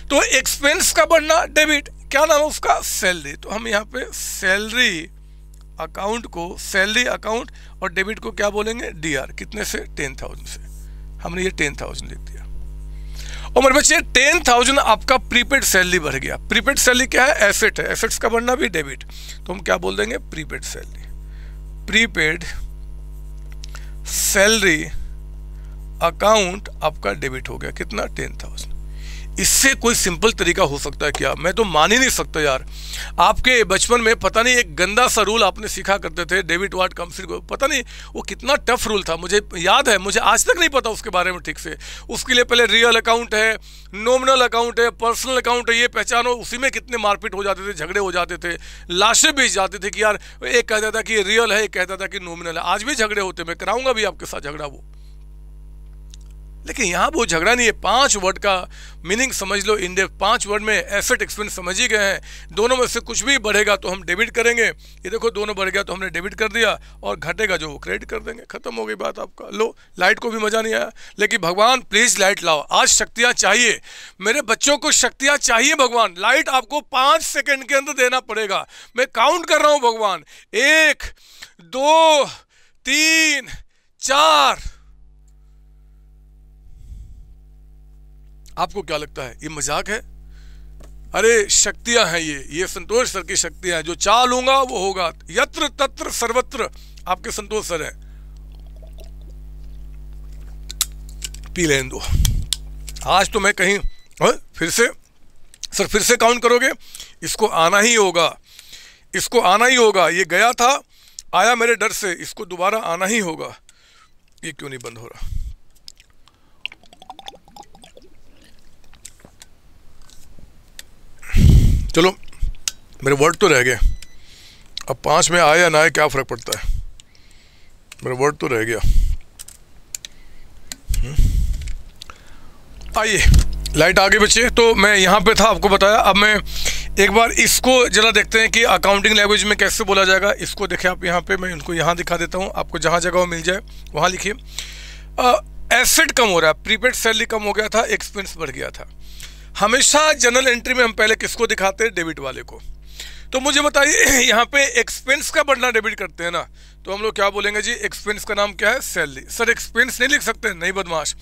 तो एक्सपेंस का बढ़ना डेबिट, क्या नाम है उसका, सैलरी, तो हम यहाँ पे सैलरी अकाउंट को, सैलरी अकाउंट, और डेबिट को क्या बोलेंगे, डीआर, कितने से, 10,000 से, हमने ये 10,000 लिख दिया। और मेरे बच्चे 10,000 आपका प्रीपेड सैलरी बढ़ गया। प्रीपेड सैलरी क्या है, एसेट है, एसेट्स का बढ़ना भी डेबिट, तो हम क्या बोल देंगे, prepaid salary, prepaid salary account आपका डेबिट हो गया, कितना, 10,000। इससे कोई सिंपल तरीका हो सकता है क्या, मैं तो मान ही नहीं सकता यार। आपके बचपन में पता नहीं एक गंदा सा रूल आपने सीखा करते थे, डेबिट व्हाट कम्स, पता नहीं वो कितना टफ रूल था, मुझे याद है, मुझे आज तक नहीं पता उसके बारे में ठीक से। उसके लिए पहले रियल अकाउंट है, नॉमिनल अकाउंट है, पर्सनल अकाउंट है, ये पहचानो। उसी में कितने मारपीट हो जाते थे, झगड़े हो जाते थे, लाशें बीच जाते थे कि यार एक कहता था कि रियल है, एक कहता था कि नॉमिनल है, आज भी झगड़े होते, मैं कराऊंगा भी आपके साथ झगड़ा वो। लेकिन यहाँ वो झगड़ा नहीं है। 5 वर्ड का मीनिंग समझ लो, इन डेप्थ 5 वर्ड में एसेट एक्सपेंस समझ ही गए हैं। दोनों में से कुछ भी बढ़ेगा तो हम डेबिट करेंगे। ये देखो दोनों बढ़ गया तो हमने डेबिट कर दिया, और घटेगा जो वो क्रेडिट कर देंगे। खत्म हो गई बात आपका। लो, लाइट को भी मजा नहीं आया, लेकिन भगवान प्लीज लाइट लाओ, आज शक्तियाँ चाहिए मेरे बच्चों को, शक्तियाँ चाहिए भगवान। लाइट आपको 5 सेकेंड के अंदर देना पड़ेगा। मैं काउंट कर रहा हूँ भगवान, 1 2 3 4। आपको क्या लगता है ये मजाक है? अरे शक्तियां हैं ये संतोष सर की शक्तियां हैं। जो चाह लूंगा वो होगा। यत्र तत्र सर्वत्र आपके संतोष सर है। पी लेने दो। आज तो मैं कहीं फिर से सर, फिर से काउंट करोगे? इसको आना ही होगा, इसको आना ही होगा। ये गया था, आया मेरे डर से, इसको दोबारा आना ही होगा। ये क्यों नहीं बंद हो रहा? चलो मेरे वर्ड तो रह गए। अब 5 में आए या ना आए क्या फ़र्क पड़ता है, मेरा वर्ड तो रह गया। आइए, लाइट आ गई बच्चे। तो मैं यहाँ पे था, आपको बताया। अब मैं एक बार इसको जरा देखते हैं कि अकाउंटिंग लैंग्वेज में कैसे बोला जाएगा। इसको देखें आप यहाँ पे, मैं इनको यहाँ दिखा देता हूँ आपको। जहाँ जगह मिल जाए वहाँ लिखिए। एसेट कम हो रहा है, प्रीपेड सैलरी कम हो गया था, एक्सपेंस बढ़ गया था। हमेशा जनरल एंट्री में हम पहले किसको दिखाते हैं? डेबिट वाले को। तो मुझे बताइए, यहाँ पे एक्सपेंस का बढ़ना डेबिट करते हैं ना, तो हम लोग क्या बोलेंगे जी? एक्सपेंस का नाम क्या है? सैलरी। सर एक्सपेंस नहीं लिख सकते? नहीं बदमाश,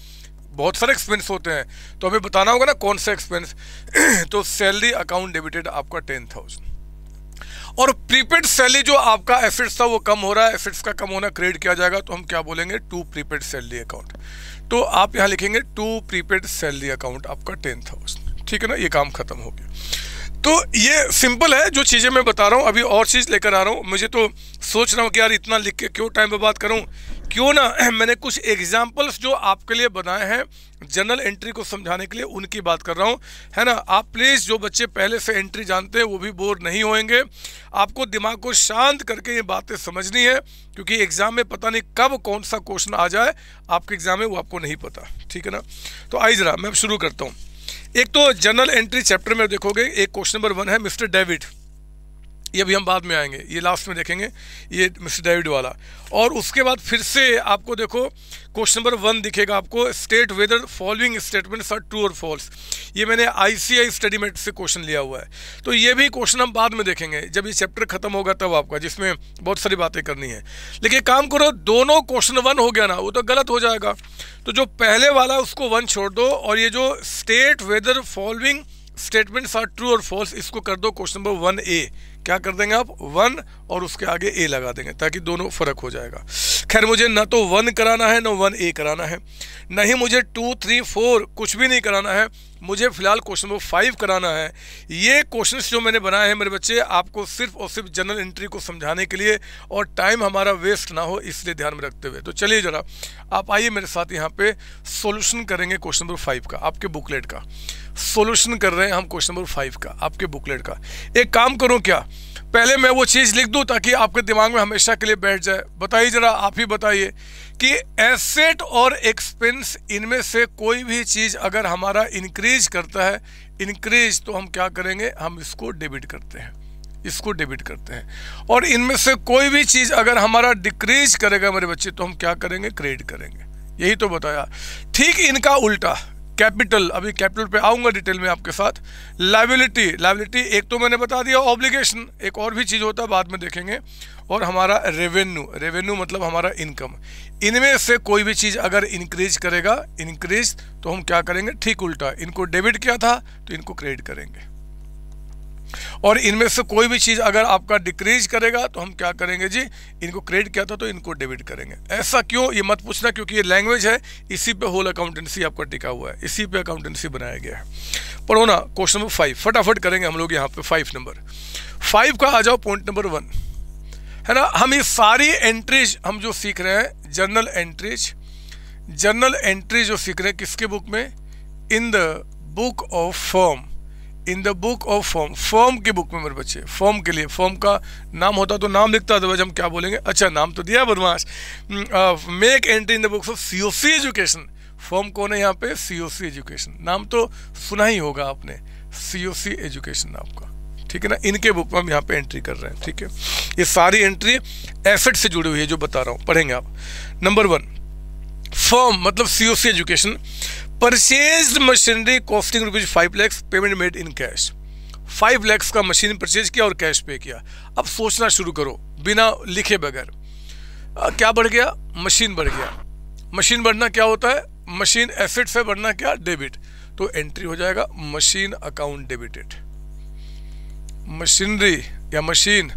बहुत सारे एक्सपेंस होते हैं, तो हमें बताना होगा ना कौन सा एक्सपेंस। तो सैलरी अकाउंट डेबिटेड आपका 10,000। और प्रीपेड सैलरी जो आपका एसेट्स था वो कम हो रहा है, एसेट्स का कम होना क्रेडिट किया जाएगा, तो हम क्या बोलेंगे? To prepaid salary account. तो आप यहाँ लिखेंगे टू प्रीपेड सैलरी अकाउंट आपका 10,000। ठीक है ना, ये काम खत्म हो गया। तो ये सिंपल है जो चीज़ें मैं बता रहा हूँ। अभी और चीज़ लेकर आ रहा हूँ। मुझे तो सोच रहा हूँ कि यार इतना लिख के क्यों टाइम बर्बाद करूँ, क्यों ना मैंने कुछ एग्जाम्पल्स जो आपके लिए बनाए हैं जनरल एंट्री को समझाने के लिए, उनकी बात कर रहा हूँ, है ना। आप प्लीज़, जो बच्चे पहले से एंट्री जानते हैं वो भी बोर नहीं होंगे। आपको दिमाग को शांत करके ये बातें समझनी है, क्योंकि एग्ज़ाम में पता नहीं कब कौन सा क्वेश्चन आ जाए आपके एग्ज़ाम में, वो आपको नहीं पता। ठीक है ना। तो आइए ज़रा मैं अब शुरू करता हूँ। एक तो जनरल एंट्री चैप्टर में देखोगे, एक क्वेश्चन नंबर 1 है मिस्टर डेविड। ये भी हम बाद में आएंगे, ये लास्ट में देखेंगे, ये मिस्टर डेविड वाला। और उसके बाद फिर से आपको देखो क्वेश्चन नंबर 1 दिखेगा आपको, state whether following statements are true और फॉल्स। ये मैंने ICI स्टडीमेट से क्वेश्चन लिया हुआ है। तो ये भी क्वेश्चन हम बाद में देखेंगे, जब ये चैप्टर खत्म होगा तब आपका, जिसमें बहुत सारी बातें करनी है। लेकिन काम करो, दोनों क्वेश्चन 1 हो गया ना, वो तो गलत हो जाएगा। तो जो पहले वाला उसको 1 छोड़ दो, और ये जो state whether following statements are true और फॉल्स, इसको कर दो क्वेश्चन नंबर 1A। क्या कर देंगे आप? 1 और उसके आगे A लगा देंगे, ताकि दोनों फर्क हो जाएगा। खैर मुझे ना तो 1 कराना है, ना 1A कराना है, नहीं मुझे 2, 3, 4 कुछ भी नहीं कराना है। मुझे फिलहाल क्वेश्चन नंबर 5 कराना है। ये क्वेश्चंस जो मैंने बनाए हैं मेरे बच्चे, आपको सिर्फ और सिर्फ जनरल एंट्री को समझाने के लिए, और टाइम हमारा वेस्ट ना हो इसलिए ध्यान में रखते हुए। तो चलिए जरा आप आइए मेरे साथ, यहाँ पे सॉल्यूशन करेंगे क्वेश्चन नंबर 5 का, आपके बुकलेट का। सॉल्यूशन कर रहे हैं हम क्वेश्चन नंबर 5 का, आपके बुकलेट का। एक काम करूं क्या, पहले मैं वो चीज़ लिख दूं ताकि आपके दिमाग में हमेशा के लिए बैठ जाए। बताइए जरा, आप ही बताइए कि एसेट और एक्सपेंस, इनमें से कोई भी चीज़ अगर हमारा इंक्रीज करता है, इंक्रीज, तो हम क्या करेंगे? हम इसको डेबिट करते हैं, इसको डेबिट करते हैं। और इनमें से कोई भी चीज़ अगर हमारा डिक्रीज करेगा मेरे बच्चे, तो हम क्या करेंगे? क्रेडिट करेंगे। यही तो बताया। ठीक इनका उल्टा कैपिटल, अभी कैपिटल पे आऊँगा डिटेल में आपके साथ। लायबिलिटी, लायबिलिटी एक तो मैंने बता दिया, ऑब्लिगेशन एक और भी चीज़ होता है, बाद में देखेंगे। और हमारा रेवेन्यू, रेवेन्यू मतलब हमारा इनकम। इनमें से कोई भी चीज़ अगर इंक्रीज करेगा, इंक्रीज, तो हम क्या करेंगे? ठीक उल्टा, इनको डेबिट किया था तो इनको क्रेडिट करेंगे। और इनमें से कोई भी चीज़ अगर आपका डिक्रीज करेगा तो हम क्या करेंगे जी? इनको क्रेडिट किया था तो इनको डेबिट करेंगे। ऐसा क्यों, ये मत पूछना, क्योंकि ये लैंग्वेज है, इसी पे होल अकाउंटेंसी आपका टिका हुआ है, इसी पे अकाउंटेंसी बनाया गया है। पढ़ो ना क्वेश्चन नंबर 5, फटाफट करेंगे हम लोग यहाँ पे। 5 नंबर 5 का आ जाओ, पॉइंट नंबर 1 है ना। हम ये सारी एंट्रीज हम जो सीख रहे हैं, जर्नल एंट्रीज, जर्नल एंट्री जो सीख रहे हैं किसके बुक में? In the book of firm, in the book of form, form की बुक में मेरे बच्चे। फॉर्म के लिए, फॉर्म का नाम होता तो नाम लिखता, अदरवाइज हम क्या बोलेंगे? अच्छा नाम तो दिया बदमाश। Make entry in the books of COC education, firm कौन है यहाँ पे? COC education. नाम तो सुना ही होगा आपने, COC एजुकेशन आपका, ठीक है ना। इनके बुक में हम यहाँ पे एंट्री कर रहे हैं, ठीक है। ये सारी एंट्री एसेट से जुड़ी हुई है जो बता रहा हूँ, पढ़ेंगे आप। नंबर 1, फर्म मतलब COC education purchased machinery costing ₹5 lakh, payment made in cash. 5 lakh का मशीन परचेज किया और कैश पे किया। अब सोचना शुरू करो बिना लिखे बगैर। क्या बढ़ गया? मशीन बढ़ गया। मशीन बढ़ना क्या होता है? मशीन एसेट से बढ़ना क्या? डेबिट। तो एंट्री हो जाएगा मशीन अकाउंट डेबिटेड, मशीनरी या मशीन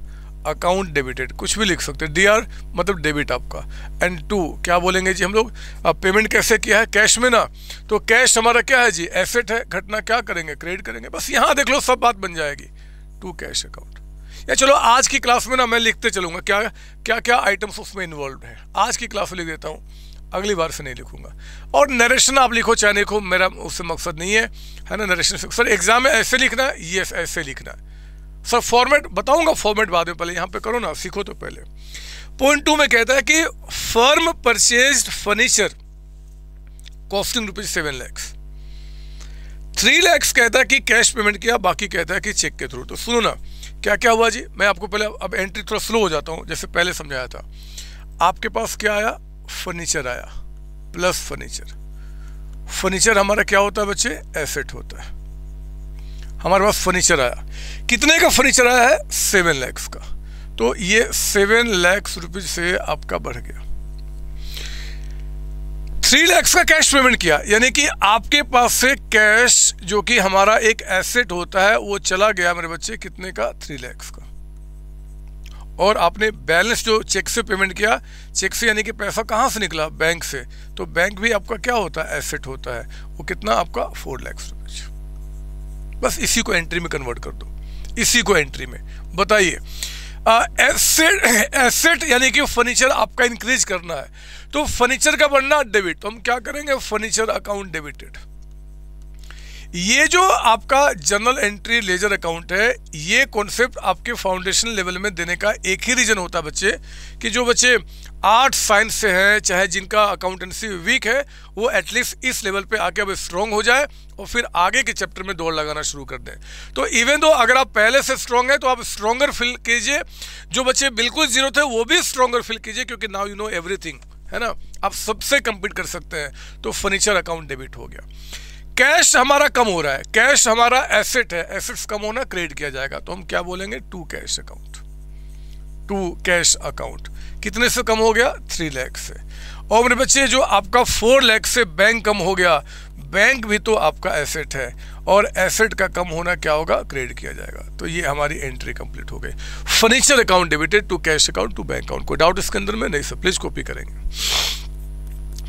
अकाउंट डेबिटेड, कुछ भी लिख सकते हैं। DR मतलब डेबिट आपका। एंड 2 क्या बोलेंगे जी हम लोग? अब पेमेंट कैसे किया है? कैश में ना। तो कैश हमारा क्या है जी? एसेट है। घटना क्या करेंगे? क्रेडिट करेंगे। बस यहाँ देख लो, सब बात बन जाएगी। To cash account. या चलो आज की क्लास में ना मैं लिखते चलूंगा क्या क्या क्या आइटम्स उसमें इन्वॉल्व है। आज की क्लास में लिख देता हूँ, अगली बार से नहीं लिखूंगा। और नरेशन आप लिखो चाहे लिखो, मेरा उससे मकसद नहीं है ना। नरेशन सर एग्जाम में ऐसे लिखना है, यस ऐसे लिखना है सर। फॉर्मेट बताऊंगा, फॉर्मेट बाद में, पहले यहाँ पे करो ना, सीखो तो पहले। पॉइंट 2 में कहता है कि firm purchased furniture costing ₹7 lakh. 3 lakh कहता है कि कैश पेमेंट किया, बाकी कहता है कि चेक के थ्रू। तो सुनो ना क्या क्या हुआ जी। मैं आपको पहले, अब एंट्री थोड़ा स्लो हो जाता हूँ, जैसे पहले समझाया था। आपके पास क्या आया? फर्नीचर आया प्लस फर्नीचर। फर्नीचर हमारा क्या होता है बच्चे? एसेट होता है। हमारे पास फर्नीचर आया, कितने का फर्नीचर आया है? 7 लाख का। तो ये 7 लाख रुपीज से आपका बढ़ गया। 3 लाख का कैश पेमेंट किया, यानी कि आपके पास से कैश जो कि हमारा एक एसेट होता है वो चला गया मेरे बच्चे, कितने का? 3 लाख का। और आपने बैलेंस जो चेक से पेमेंट किया, चेक से यानी कि पैसा कहाँ से निकला? बैंक से। तो बैंक भी आपका क्या होता है? एसेट होता है। वो कितना आपका? 4 लाख रुपीज। बस इसी को एंट्री में कन्वर्ट कर दो, इसी को एंट्री में। बताइए, एसेट यानी कि फर्नीचर आपका इंक्रीज करना है, तो फर्नीचर का बढ़ना डेबिट। तो हम क्या करेंगे? Furniture account debited. ये जो आपका जनरल एंट्री लेजर अकाउंट है, ये कॉन्सेप्ट आपके फाउंडेशन लेवल में देने का एक ही रीजन होता है बच्चे, कि जो बच्चे आर्ट साइंस से हैं, चाहे जिनका अकाउंटेंसी वीक है, वो एटलीस्ट इस लेवल पे आके अब स्ट्रॉन्ग हो जाए और फिर आगे के चैप्टर में दौड़ लगाना शुरू कर दें। तो इवन दो अगर आप पहले से स्ट्रॉन्ग है तो आप स्ट्रॉन्गर फील कीजिए, जो बच्चे बिल्कुल जीरो थे वो भी स्ट्रॉन्गर फील कीजिए, क्योंकि नाउ यू नो एवरीथिंग, है ना, आप सबसे कंपीट कर सकते हैं। तो फर्नीचर अकाउंट डेबिट हो गया। कैश हमारा कम हो रहा है, कैश हमारा एसेट है, एसेट्स कम होना क्रेडिट किया जाएगा, तो हम क्या बोलेंगे? To cash account. To cash account कितने से कम हो गया? 3 लाख से। और मेरे बच्चे जो आपका 4 लाख से बैंक कम हो गया, बैंक भी तो आपका एसेट है, और एसेट का कम होना क्या होगा? क्रेडिट किया जाएगा। तो ये हमारी एंट्री कंप्लीट हो गई। Furniture account debited to cash account to bank account. कोई डाउट इसके अंदर में? नहीं सर, प्लीज कॉपी करेंगे।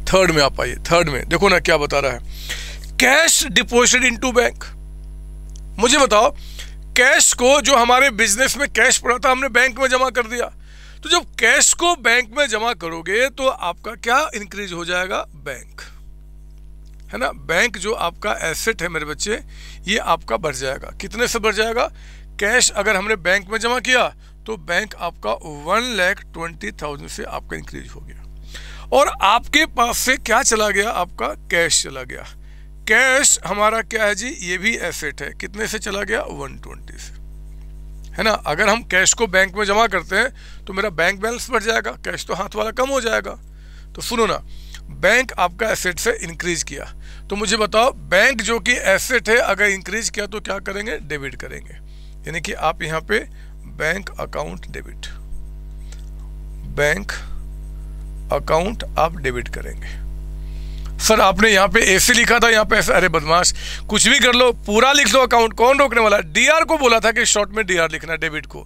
थर्ड में आप आइए। थर्ड में देखो ना क्या बता रहा है, कैश डिपॉजिटेड इनटू बैंक। मुझे बताओ, कैश को जो हमारे बिजनेस में कैश पड़ा था हमने बैंक में जमा कर दिया, तो जब कैश को बैंक में जमा करोगे तो आपका क्या इंक्रीज हो जाएगा? बैंक, है ना। बैंक जो आपका एसेट है मेरे बच्चे, ये आपका बढ़ जाएगा। कितने से बढ़ जाएगा? कैश अगर हमने बैंक में जमा किया तो बैंक आपका 1,20,000 से आपका इंक्रीज हो गया, और आपके पास से क्या चला गया? आपका कैश चला गया। कैश हमारा क्या है जी? ये भी एसेट है। कितने से चला गया? 120 से, है ना। अगर हम कैश को बैंक में जमा करते हैं तो मेरा बैंक बैलेंस बढ़ जाएगा, कैश तो हाथ वाला कम हो जाएगा। तो सुनो ना, बैंक आपका एसेट से इंक्रीज किया, तो मुझे बताओ बैंक जो कि एसेट है अगर इंक्रीज किया तो क्या करेंगे? डेबिट करेंगे। यानी कि आप यहाँ पे bank account debit, bank account आप डेबिट करेंगे। सर आपने यहाँ पे ऐसे लिखा था, यहाँ पे ऐसे। अरे बदमाश, कुछ भी कर लो, पूरा लिख लो अकाउंट, कौन रोकने वाला? डीआर को बोला था कि शॉर्ट में डीआर लिखना, डेबिट को।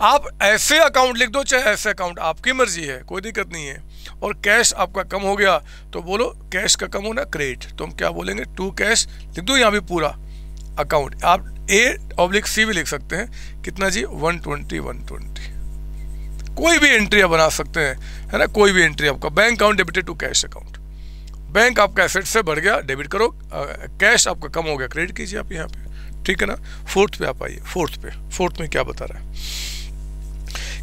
आप ऐसे अकाउंट लिख दो चाहे ऐसे अकाउंट, आपकी मर्जी है, कोई दिक्कत नहीं है। और कैश आपका कम हो गया तो बोलो कैश का कम होना क्रेडिट, तो हम क्या बोलेंगे? टू कैश लिख दो यहाँ भी पूरा अकाउंट। आप A/C भी लिख सकते हैं। कितना जी? 120। कोई भी एंट्री आप बना सकते हैं, है ना। कोई भी एंट्री आपका bank account debited to cash account. Bank आपका एसेट से बढ़ गया, डेबिट करो। कैश आपका कम हो गया, क्रेडिट कीजिए आप यहाँ पे, ठीक है ना। फोर्थ पे आप आइए। फोर्थ में क्या बता रहा है?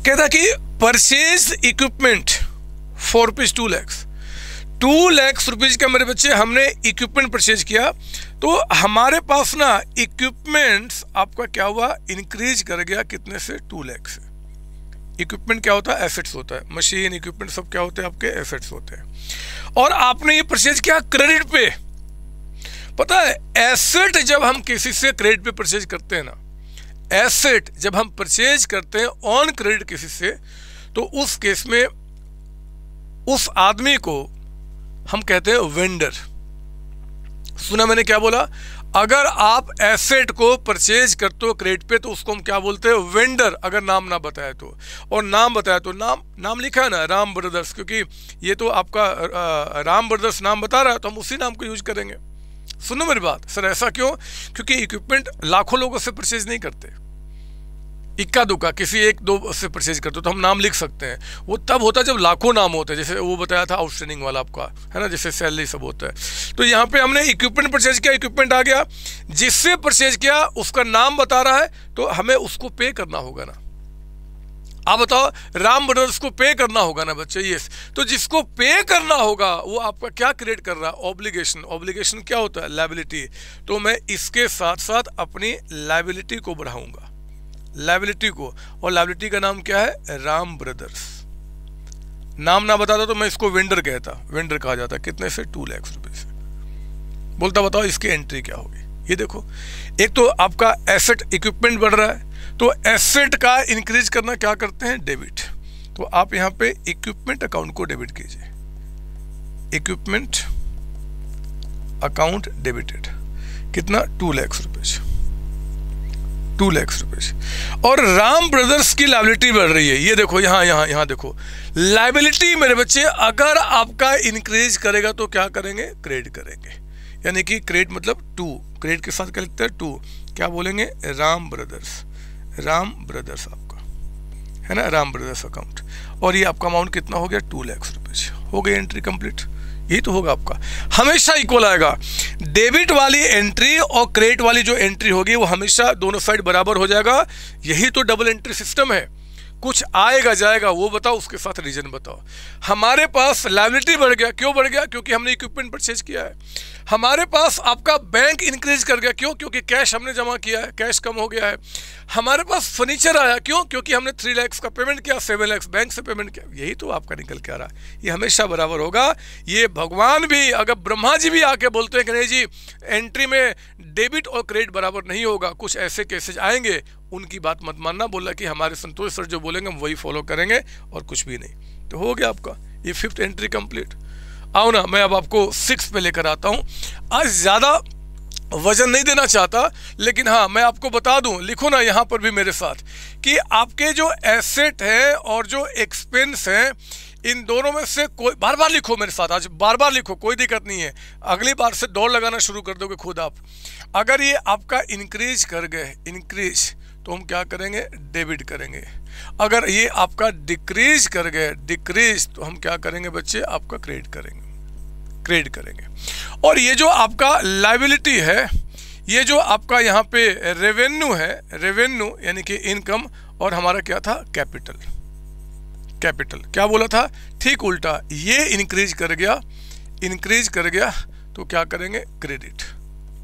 कहता कि purchase equipment for ₹2 lakh. 2 lakh rupees का मेरे बच्चे हमने इक्विपमेंट परचेज किया, तो हमारे पास ना इक्विपमेंट्स आपका क्या हुआ, इंक्रीज कर गया कितने से, 2 लाख से। इक्विपमेंट क्या होता है, एसेट्स होता है, मशीन इक्विपमेंट सब क्या होते हैं, आपके एसेट्स होते हैं। और आपने ये परचेज किया क्रेडिट पे। पता है एसेट जब हम किसी से क्रेडिट पे परचेज करते हैं ना, एसेट जब हम परचेज करते हैं ऑन क्रेडिट किसी से, तो उस केस में उस आदमी को हम कहते हैं वेंडर। सुना मैंने क्या बोला, अगर आप एसेट को परचेज करते हो क्रेडिट पे तो उसको हम क्या बोलते हैं, वेंडर, अगर नाम ना बताया तो। और नाम बताया तो नाम लिखा है ना राम ब्रदर्स, क्योंकि ये तो आपका राम ब्रदर्स नाम बता रहा है तो हम उसी नाम को यूज करेंगे। सुनो मेरी बात, सर ऐसा क्यों, क्योंकि इक्विपमेंट लाखों लोगों से परचेज नहीं करते, इक्का दुक्का किसी 1-2 से परचेज करते हो तो हम नाम लिख सकते हैं। वो तब होता है जब लाखों नाम होते हैं, जैसे वो बताया था आउटस्टैंडिंग वाला आपका, है ना, जैसे सैलरी सब होता है। तो यहाँ पे हमने इक्विपमेंट परचेज किया, इक्विपमेंट आ गया, जिससे परचेज किया उसका नाम बता रहा है तो हमें उसको पे करना होगा ना। आप बताओ, राम ब्रदर्स को पे करना होगा ना बच्चे, यस। तो जिसको पे करना होगा वो आपका क्या क्रिएट कर रहा है, ऑब्लिगेशन। ऑब्लिगेशन क्या होता है, लायबिलिटी। तो मैं इसके साथ साथ अपनी लायबिलिटी को बढ़ाऊंगा, लायबिलिटी को। और लायबिलिटी का नाम क्या है, राम ब्रदर्स। नाम ना बताता तो मैं इसको वेंडर कहता, वेंडर कहा जाता। कितने से, 2 लाख रुपए से। बोलता बताओ इसकी एंट्री क्या होगी। ये देखो, एक तो आपका एसेट इक्विपमेंट बढ़ रहा है, तो एसेट का इंक्रीज करना क्या करते हैं, डेबिट। तो आप यहां पे इक्विपमेंट अकाउंट को डेबिट कीजिए, इक्विपमेंट अकाउंट डेबिटेड। कितना, 2 लाख रुपए से, 2 लाख रुपए से। और राम ब्रदर्स की लायबिलिटी बढ़ रही है। ये देखो यहां देखो, लायबिलिटी मेरे बच्चे अगर आपका इंक्रीज करेगा तो क्या करेंगे, क्रेडिट करेंगे। यानी कि क्रेडिट मतलब 2, क्रेडिट के साथ क्या लिखते हैं, 2। क्या बोलेंगे, राम ब्रदर्स, राम ब्रदर्स आपका है ना, राम ब्रदर्स अकाउंट। और ये आपका अमाउंट कितना हो गया, 2 लाख रुपए से। हो गई एंट्री कंप्लीट। यही तो होगा आपका, हमेशा इक्वल आएगा। डेबिट वाली एंट्री और क्रेडिट वाली जो एंट्री होगी वो हमेशा दोनों साइड बराबर हो जाएगा। यही तो डबल एंट्री सिस्टम है। कुछ आएगा जाएगा वो बताओ, उसके साथ रीजन बताओ। हमारे पास लायबिलिटी बढ़ गया, क्यों बढ़ गया, क्योंकि हमने इक्विपमेंट परचेज किया है। हमारे पास आपका बैंक इंक्रीज कर गया, क्यों, क्योंकि कैश हमने जमा किया है, कैश कम हो गया है। हमारे पास फर्नीचर आया, क्यों, क्योंकि हमने 3 लाख का पेमेंट किया, 7 लाख बैंक से पेमेंट किया। यही तो आपका निकल के आ रहा है। ये हमेशा बराबर होगा। ये भगवान भी, अगर ब्रह्मा जी भी आके बोलते हैं कि नहीं जी एंट्री में डेबिट और क्रेडिट बराबर नहीं होगा, कुछ ऐसे केसेज आएंगे, उनकी बात मत मानना। बोला कि हमारे संतोष सर जो बोलेंगे हम वही फॉलो करेंगे और कुछ भी नहीं। तो हो गया आपका ये 5th एंट्री कंप्लीट। आओ ना, मैं अब आपको 6 पे लेकर आता हूं। आज ज़्यादा वजन नहीं देना चाहता, लेकिन हाँ मैं आपको बता दूं, लिखो ना यहाँ पर भी मेरे साथ, कि आपके जो एसेट है और जो एक्सपेंस है, इन दोनों में से कोई, बार बार लिखो मेरे साथ, आज बार बार लिखो, कोई दिक्कत नहीं है। अगली बार से दौड़ लगाना शुरू कर दोगे खुद आप। अगर ये आपका इंक्रीज कर गए, इंक्रीज, तो हम क्या करेंगे, डेबिट करेंगे। अगर ये आपका डिक्रीज कर गए, डिक्रीज, तो हम क्या करेंगे बच्चे, आपका क्रेडिट करेंगे, क्रेडिट करेंगे। और ये जो आपका लायबिलिटी है, ये जो आपका यहाँ पे रेवेन्यू है, रेवेन्यू यानी कि इनकम, और हमारा क्या था, कैपिटल। कैपिटल क्या बोला था, ठीक उल्टा, ये इंक्रीज कर गया, इंक्रीज कर गया तो क्या करेंगे, क्रेडिट,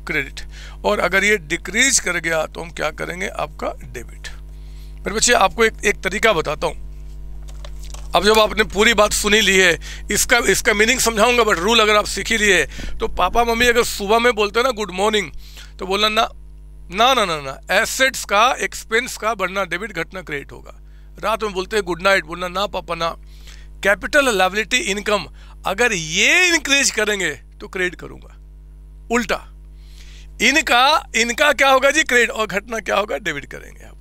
क्रेडिट। और अगर ये डिक्रीज कर गया तो हम क्या करेंगे, आपका डेबिट। फिर बच्चे आपको एक तरीका बताता हूँ। अब जब आपने पूरी बात सुनी ली है, इसका मीनिंग समझाऊंगा, बट रूल अगर आप सीख ही लिए, तो पापा मम्मी अगर सुबह में बोलते हैं ना गुड मॉर्निंग, तो बोलना ना ना ना ना ना, एसेट्स का एक्सपेंस का बढ़ना डेबिट, घटना क्रेडिट होगा। रात में बोलते हैं गुड नाइट, बोलना ना पापा ना। कैपिटल, लायबिलिटी, इनकम, अगर ये इंक्रीज करेंगे तो क्रेडिट करूंगा, उल्टा। इनका क्या होगा जी, क्रेडिट, और घटना क्या होगा, डेबिट करेंगे आपका।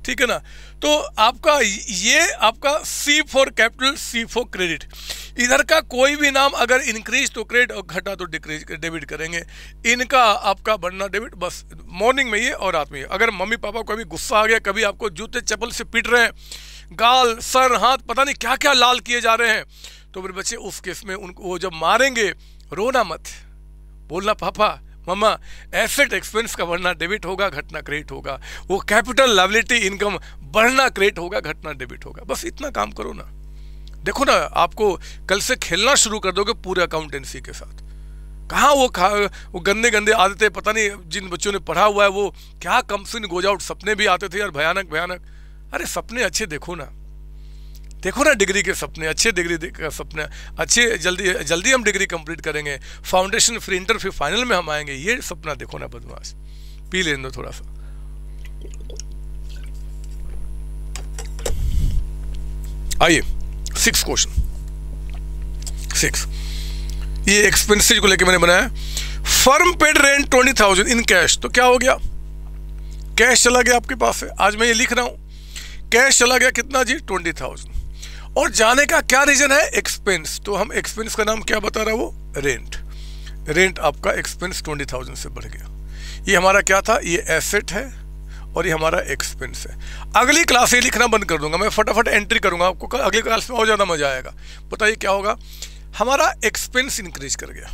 ठीक है ना। तो आपका ये आपका C for capital, C for credit. इधर का कोई भी नाम अगर इंक्रीज तो क्रेडिट और घटा तो डिक्रीज, डेबिट करेंगे। इनका आपका बढ़ना डेबिट, बस मॉर्निंग में ये और रात में ये। अगर मम्मी पापा को कभी गुस्सा आ गया, कभी आपको जूते चप्पल से पीट रहे हैं, गाल सर हाथ पता नहीं क्या क्या लाल किए जा रहे हैं, तो मेरे बच्चे उस केस में उनको वो जब मारेंगे, रोना मत, बोलना पापा मम्मा एसेट एक्सपेंस का बढ़ना डेबिट होगा, घटना क्रेडिट होगा। वो कैपिटल, लायबिलिटी, इनकम बढ़ना क्रेडिट होगा, घटना डेबिट होगा। बस इतना काम करो ना, देखो ना, आपको कल से खेलना शुरू कर दोगे पूरे अकाउंटेंसी के साथ। कहाँ वो गंदे गंदे आदतें, पता नहीं जिन बच्चों ने पढ़ा हुआ है वो क्या कम्स इन गोज आउट सपने भी आते थे यार, भयानक भयानक। अरे सपने अच्छे देखो ना, देखो ना डिग्री के सपने, अच्छे डिग्री का सपने अच्छे, जल्दी जल्दी हम डिग्री कंप्लीट करेंगे, फाउंडेशन फ्री इंटर फिर फाइनल में हम आएंगे, ये सपना देखो ना बदमाश। पी लेने दो थोड़ा सा। आइए 6 क्वेश्चन 6, ये एक्सपेंसेस को लेके मैंने बनाया। Firm paid rent 20,000 in cash, तो क्या हो गया, कैश चला गया आपके पास है, आज मैं ये लिख रहा हूं, कैश चला गया कितना जी 20,000, और जाने का क्या रीजन है, एक्सपेंस। तो हम एक्सपेंस का नाम क्या बता रहा है वो, रेंट। रेंट आपका एक्सपेंस 20,000 से बढ़ गया। ये हमारा क्या था, ये एसेट है और ये हमारा एक्सपेंस है। अगली क्लास ये लिखना बंद कर दूंगा, मैं फटाफट एंट्री करूंगा, आपको अगली क्लास में और ज़्यादा मजा आएगा। बताइए क्या होगा, हमारा एक्सपेंस इंक्रीज कर गया,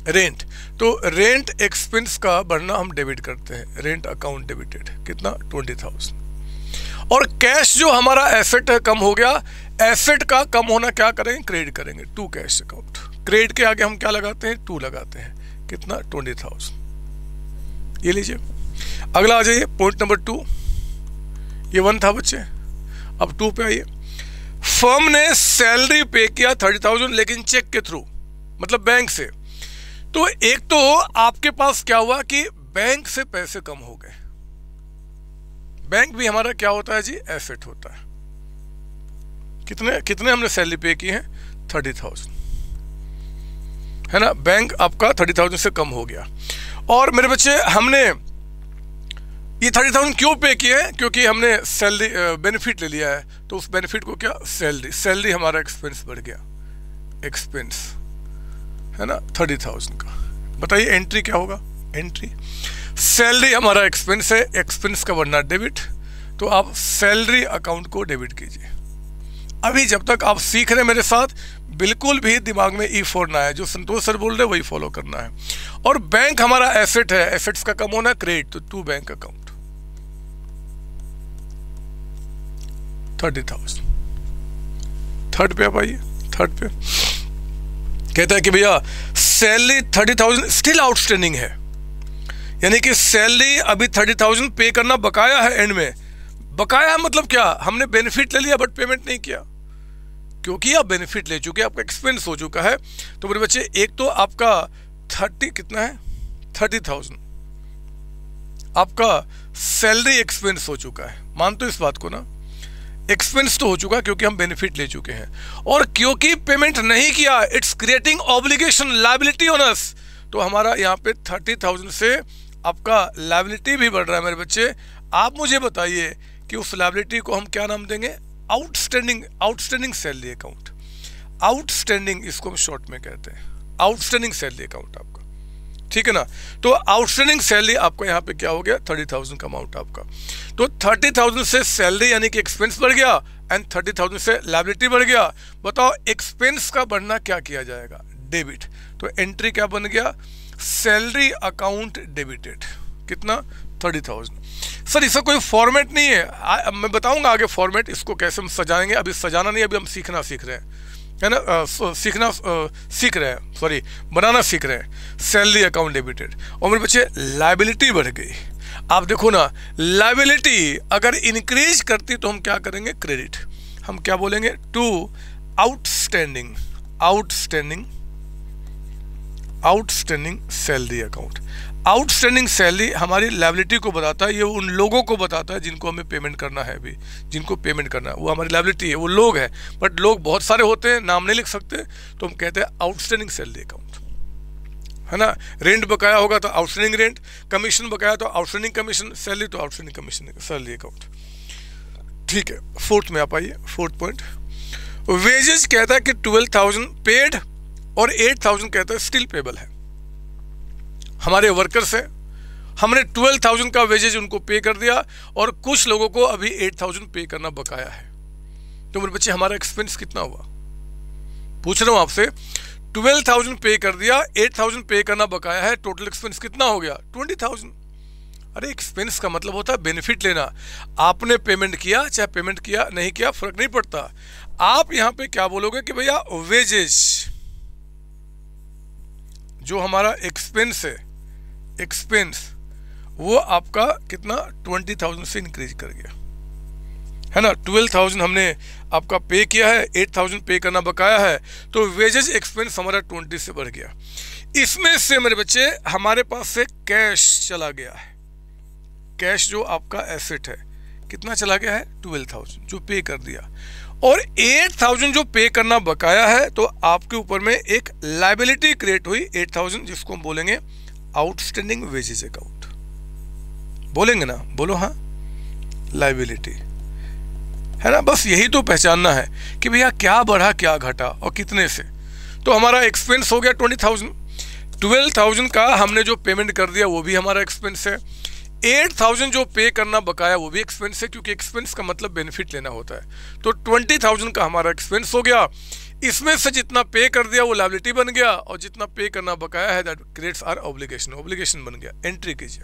रेंट। तो रेंट एक्सपेंस का बढ़ना हम डेबिट करते हैं, रेंट अकाउंट डेबिटेड, कितना 20,000। और कैश जो हमारा एसेट है कम हो गया, एसेट का कम होना क्या करेंगे, क्रेडिट करेंगे टू कैश अकाउंट। क्रेडिट के आगे हम क्या लगाते हैं, 2 लगाते हैं, कितना 20,000। ये लीजिए, अगला आ जाइए पॉइंट नंबर 2, ये 1 था बच्चे, अब 2 पे आइए। फर्म ने सैलरी पे किया 30,000 लेकिन चेक के थ्रू, मतलब बैंक से। तो एक तो आपके पास क्या हुआ कि बैंक से पैसे कम हो गए। बैंक भी हमारा क्या होता है जी, एसेट होता है। कितने कितने हमने सैलरी पे की है, 30,000 है ना, बैंक आपका 30,000 से कम हो गया। और मेरे बच्चे हमने ये 30,000 क्यों पे किए हैं, क्योंकि हमने सैलरी बेनिफिट ले लिया है, तो उस बेनिफिट को क्या, सैलरी हमारा एक्सपेंस बढ़ गया, एक्सपेंस है ना 30,000 का। बताइए एंट्री क्या होगा, एंट्री सैलरी हमारा एक्सपेंस है, एक्सपेंस का बढ़ना डेबिट, तो आप सैलरी अकाउंट को डेबिट कीजिए। अभी जब तक आप सीख रहे हैं मेरे साथ, बिल्कुल भी दिमाग में E4 ना है, जो संतोष सर बोल रहे वही फॉलो करना है। और बैंक हमारा एसेट है, एसेट्स का कम होना क्रेडिट, तो टू बैंक अकाउंट 30,000। थर्ड पे आप आइए, थर्ड पे कहता है कि भैया सैलरी 30,000 स्टिल आउटस्टैंडिंग है, यानी कि सैलरी अभी 30,000 पे करना बकाया है। एंड में बकाया मतलब क्या, हमने बेनिफिट ले लिया बट पेमेंट नहीं किया, क्योंकि आप बेनिफिट ले चुके, आपका एक्सपेंस हो चुका है। तो मेरे बच्चे एक तो आपका 30 कितना है, 30,000 आपका सैलरी एक्सपेंस हो चुका है, मानते हो इस बात को ना, एक्सपेंस तो हो चुका क्योंकि हम बेनिफिट ले चुके हैं। और क्योंकि पेमेंट नहीं किया, it's creating obligation, liability on us. तो हमारा यहाँ पे 30,000 से आपका लायबिलिटी भी बढ़ रहा है। मेरे बच्चे आप मुझे बताइए कि उस लायबिलिटी को हम क्या नाम देंगे, आउटस्टैंडिंग सैलरी अकाउंट। आउटस्टैंडिंग इसको हम शॉर्ट में कहते हैं, आउटस्टैंडिंग सैलरी अकाउंट आपका, ठीक है ना। तो आउटस्टैंडिंग सैलरी आपका यहाँ पे क्या हो गया, 30,000 का अमाउंट आपका। तो 30,000 से सैलरी यानी कि एक्सपेंस बढ़ गया एंड 30,000 से लायबिलिटी बढ़ गया। बताओ एक्सपेंस का बढ़ना क्या किया जाएगा, डेबिट। तो एंट्री क्या बन गया, सैलरी अकाउंट डेबिटेड, कितना 30,000। सर इसका कोई फॉर्मेट नहीं है, मैं बताऊंगा आगे फॉर्मेट, इसको कैसे हम सजाएंगे। अभी सजाना नहीं, अभी हम सीखना सीख रहे हैं, है ना, सीख रहे हैं, सॉरी बनाना सीख रहे हैं। Salary account debited. और मेरे बच्चे लायबिलिटी बढ़ गई। आप देखो ना, लायबिलिटी अगर इंक्रीज करती तो हम क्या करेंगे, क्रेडिट। हम क्या बोलेंगे, to outstanding salary account. Outstanding salary हमारी लायबिलिटी को बताता है, ये उन लोगों को बताता है जिनको हमें पेमेंट करना है, अभी जिनको पेमेंट करना है वो हमारी लायबिलिटी है, वो लोग हैं। बट लोग बहुत सारे होते हैं, नाम नहीं लिख सकते, तो हम कहते हैं आउटस्टैंडिंग सैलरी अकाउंट, है ना। रेंट बकाया होगा तो आउटस्टैंडिंग रेंट, कमीशन बकाया तो आउटस्टैंडिंग कमीशन, सैलरी तो आउटस्टैंडिंग कमीशन सैलरी अकाउंट, ठीक है। फोर्थ में आप आइए, फोर्थ पॉइंट, वेजेस कहता है कि 12,000 पेड और 8,000 कहता है स्टिल पेबल है। हमारे वर्कर्स हैं, हमने 12,000 का वेजेज उनको पे कर दिया और कुछ लोगों को अभी 8,000 पे करना बकाया है। तो मेरे बच्चे हमारा एक्सपेंस कितना हुआ, पूछ रहा हूं आपसे। 12,000 पे कर दिया, 8,000 पे करना बकाया है, टोटल एक्सपेंस कितना हो गया, 20,000। अरे एक्सपेंस का मतलब होता है बेनिफिट लेना। आपने पेमेंट किया, चाहे पेमेंट किया नहीं किया फर्क नहीं पड़ता, आप यहां पे क्या बोलोगे कि भैया वेजेस, जो हमारा एक्सपेंस है, एक्सपेंस वो आपका कितना 20,000 से इंक्रीज कर गया है ना। 12,000 हमने आपका पे किया है, 8,000 पे करना बकाया है, तो वेजेस एक्सपेंस हमारा 20 से बढ़ गया। इसमें से मेरे बच्चे हमारे पास से कैश चला गया है, कैश जो आपका एसेट है कितना चला गया है 12,000 जो पे कर दिया, और 8,000 जो पे करना बकाया है, तो आपके ऊपर में एक लायबिलिटी क्रिएट हुई 8,000, जिसको हम बोलेंगे आउटस्टैंडिंग वेजेस अकाउंट। बोलेंगे ना, बोलो हाँ, लायबिलिटी है ना। बस यही तो पहचानना है कि भैया क्या बढ़ा क्या घटा और कितने से। तो हमारा एक्सपेंस हो गया 20,000, 12,000 का हमने जो पेमेंट कर दिया वो भी हमारा एक्सपेंस है, 8,000 जो पे करना बकाया वो भी एक्सपेंस है, क्योंकि एक्सपेंस का मतलब बेनिफिट लेना होता है। तो 20,000 का हमारा एक्सपेंस हो गया, इसमें से जितना पे कर दिया वो लायबिलिटी बन गया, और जितना पे करना बकाया है that creates our obligation, obligation बन गया। एंट्री कीजिए,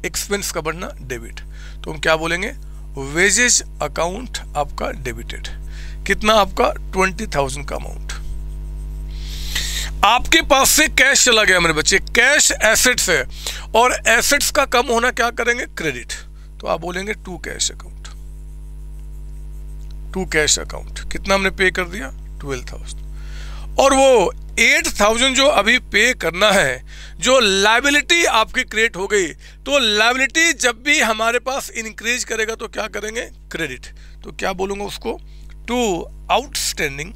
एक्सपेंस का बढ़ना डेबिट, तो हम क्या बोलेंगे वेजेज अकाउंट आपका डेबिटेड। कितना आपका 20,000 का अमाउंट। आपके पास से कैश चला गया मेरे बच्चे, कैश एसेट्स है, और एसेट्स का कम होना क्या करेंगे क्रेडिट, तो आप बोलेंगे to cash account, to cash account. कितना हमने पे कर दिया 12,000, और वो 8,000 जो अभी पे करना है, जो लायबिलिटी आपकी क्रिएट हो गई, तो लायबिलिटी जब भी हमारे पास इंक्रीज करेगा तो क्या करेंगे क्रेडिट, तो क्या बोलूंगा उसको to outstanding,